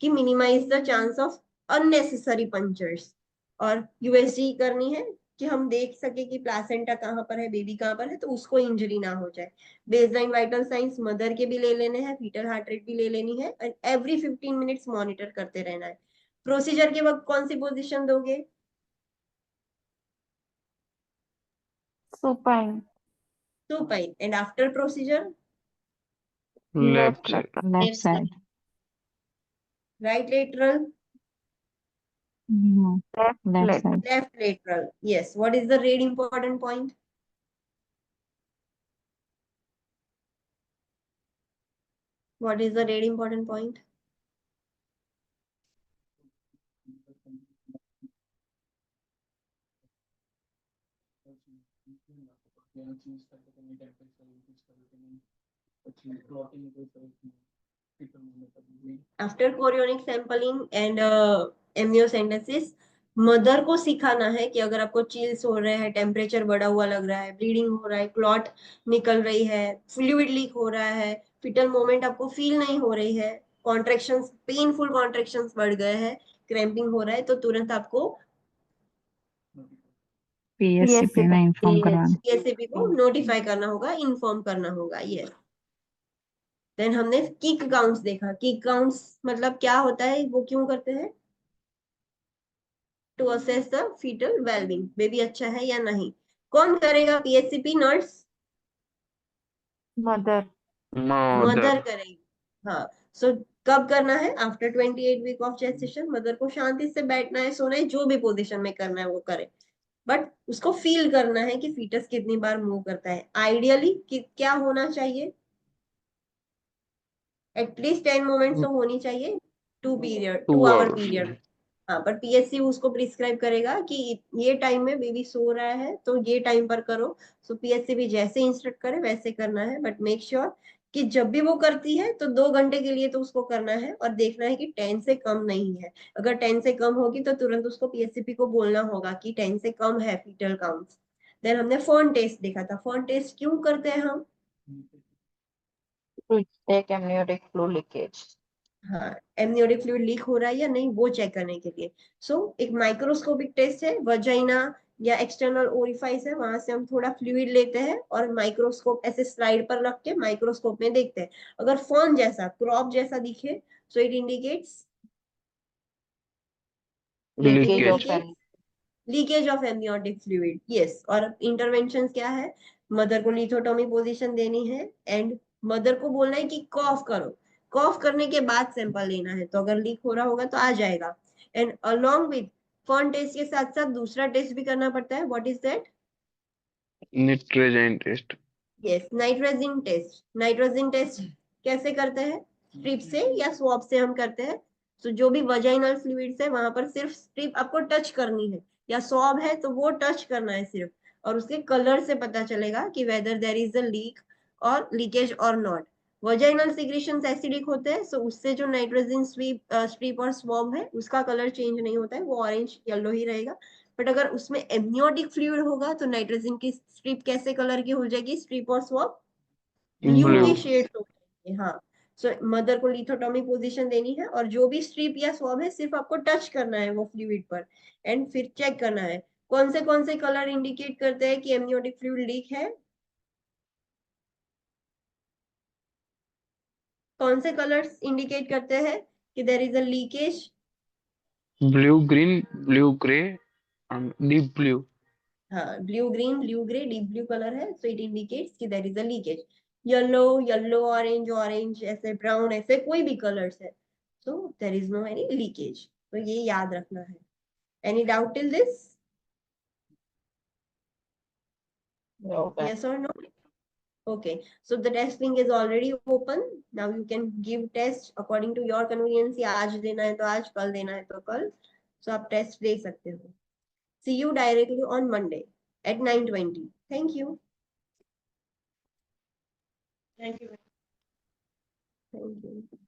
कि minimize the chance of unnecessary punctures. और यूएसजी करनी है कि हम देख सके कि प्लासेंटा कहाँ पर है, बेबी कहाँ पर है, तो उसको इंजरी ना हो जाए। बेसलाइन वाइटल साइंस मदर के भी ले लेने हैं, फीटल हार्ट रेट भी ले लेनी है, एंड एवरी 15 मिनट्स मॉनिटर करते रहना है। प्रोसीजर के वक्त कौन सी पोजीशन दोगे? Supine. Supine. And after procedure left side. Left side. Right lateral No, left Left. side. Left lateral. Yes. What is the red important point? What is the red important point? After chorionic sampling and amniocentesis mother को सिखाना है कि अगर आपको chills हो रहे हैं, temperature बढ़ा हुआ लग रहा है, ब्लीडिंग हो रहा है, क्लॉट निकल रही है, फ्लूइड लीक हो रहा है, फिटल मोमेंट आपको फील नहीं हो रही है, कॉन्ट्रेक्शंस, पेनफुल कॉन्ट्रेक्शंस बढ़ गए हैं, क्रैम्पिंग हो रहा है, तो तुरंत आपको PSCP में इन्फॉर्म करवाना। पीएससीपी को नोटिफाई करना होगा, इन्फॉर्म करना होगा। यस। देन हमने किक काउंट्स देखा। किक काउंट्स मतलब क्या होता है, वो क्यों करते हैं? To assess the fetal wellbeing, baby अच्छा है या नहीं। कौन करेगा पीएससीपी? नर्स? Mother. मदर करेगी। हाँ। सो कब करना है? After 28 week of gestation. Mother को शांति से बैठना है, सोना है, जो भी पोजीशन में करना है वो करे, बट उसको फील करना है कि फीटस कितनी बार मूव करता है। आइडियली क्या होना चाहिए? एटलीस्ट 10 मोमेंट्स तो होनी चाहिए 2 आवर पीरियड। हाँ, पर पीएससी उसको प्रिस्क्राइब करेगा कि ये टाइम में बेबी सो रहा है तो ये टाइम पर करो। सो पीएससी भी जैसे इंस्ट्रक्ट करे वैसे करना है, बट मेक श्योर कि जब भी वो करती है तो 2 घंटे के लिए तो उसको करना है, और देखना है कि 10 से कम नहीं है। अगर 10 से कम होगी तो तुरंत उसको पीएससीपी को बोलना होगा कि 10 से कम है फीटल काउंट्स। देन हमने फोन टेस्ट देखा था। फोन टेस्ट क्यों करते हैं हम? To check amniotic fluid leakage. हाँ, एमनियोटिक फ्लूइड लीक हो रहा है या नहीं वो चेक करने के लिए। सो एक माइक्रोस्कोपिक टेस्ट है, वजाइना या एक्सटर्नल ओरिफाइस है, वहां से हम थोड़ा फ्लूइड लेते हैं और माइक्रोस्कोप ऐसे स्लाइड पर रख के माइक्रोस्कोप में देखते हैं। अगर फोन जैसा, क्रॉप जैसा दिखे, सो it indicates Leakage of leakage. Leakage of amniotic fluid. Yes. और इंटरवेंशन क्या है? मदर को लिथोटोमी पोजीशन देनी है एंड मदर को बोलना है कि कॉफ करो। कॉफ करने के बाद सैंपल लेना है, तो अगर लीक हो रहा होगा तो आ जाएगा। And along with fern test के साथ साथ दूसरा टेस्ट भी करना पड़ता है। What is that? Nitrogen test. Yes, nitrogen test. Nitrogen test कैसे करते हैं? स्ट्रिप से या स्वॉब से हम करते हैं। तो जो भी वजाइनल फ्लूइड्स है वहां पर सिर्फ स्ट्रिप आपको टच करनी है, या स्वॉब है तो वो टच करना है सिर्फ, और उसके कलर से पता चलेगा कि whether there is a leak और लीकेज और नॉट। वजाइनल सिक्रीशंस एसिडिक होते हैं, सो उससे जो नाइट्रोजन स्ट्रिप और स्वॉब है उसका कलर चेंज नहीं होता है, वो ऑरेंज येलो ही रहेगा। बट अगर उसमें एमनियोटिक फ्लूइड होगा तो नाइट्रोजन की स्ट्रिप कैसे कलर की हो जाएगी? स्ट्रिप और स्वॉब ब्लू ब्लू। की शेड्स हो जाएंगे। हाँ। सो मदर को लिथोटोमी पोजीशन देनी है, और जो भी स्ट्रिप या स्वॉब है सिर्फ आपको टच करना है वो फ्लूइड पर, एंड फिर चेक करना है कौन से कलर इंडिकेट करते हैं कि एमनियोटिक फ्लूइड लीक है। कौन से कलर्स इंडिकेट करते हैं कि there is a leakage? Blue green, blue grey, deep blue. हाँ, blue green, blue grey, deep blue colour है, सो इट इंडिकेट्स कि there is a leakage. Yellow, yellow orange, orange, ऐसे ब्राउन, ऐसे कोई भी कलर्स है, so there is no any leakage. तो ये याद रखना है। Any doubt till this? Okay. Yes or no? Okay, so the testing is already open. Now you can give test according to your convenience. या आज देना है तो आज, कल देना है तो कल, so आप टेस्ट दे सकते हो। See you directly on Monday at 9:20. Thank you. Thank you. Thank you.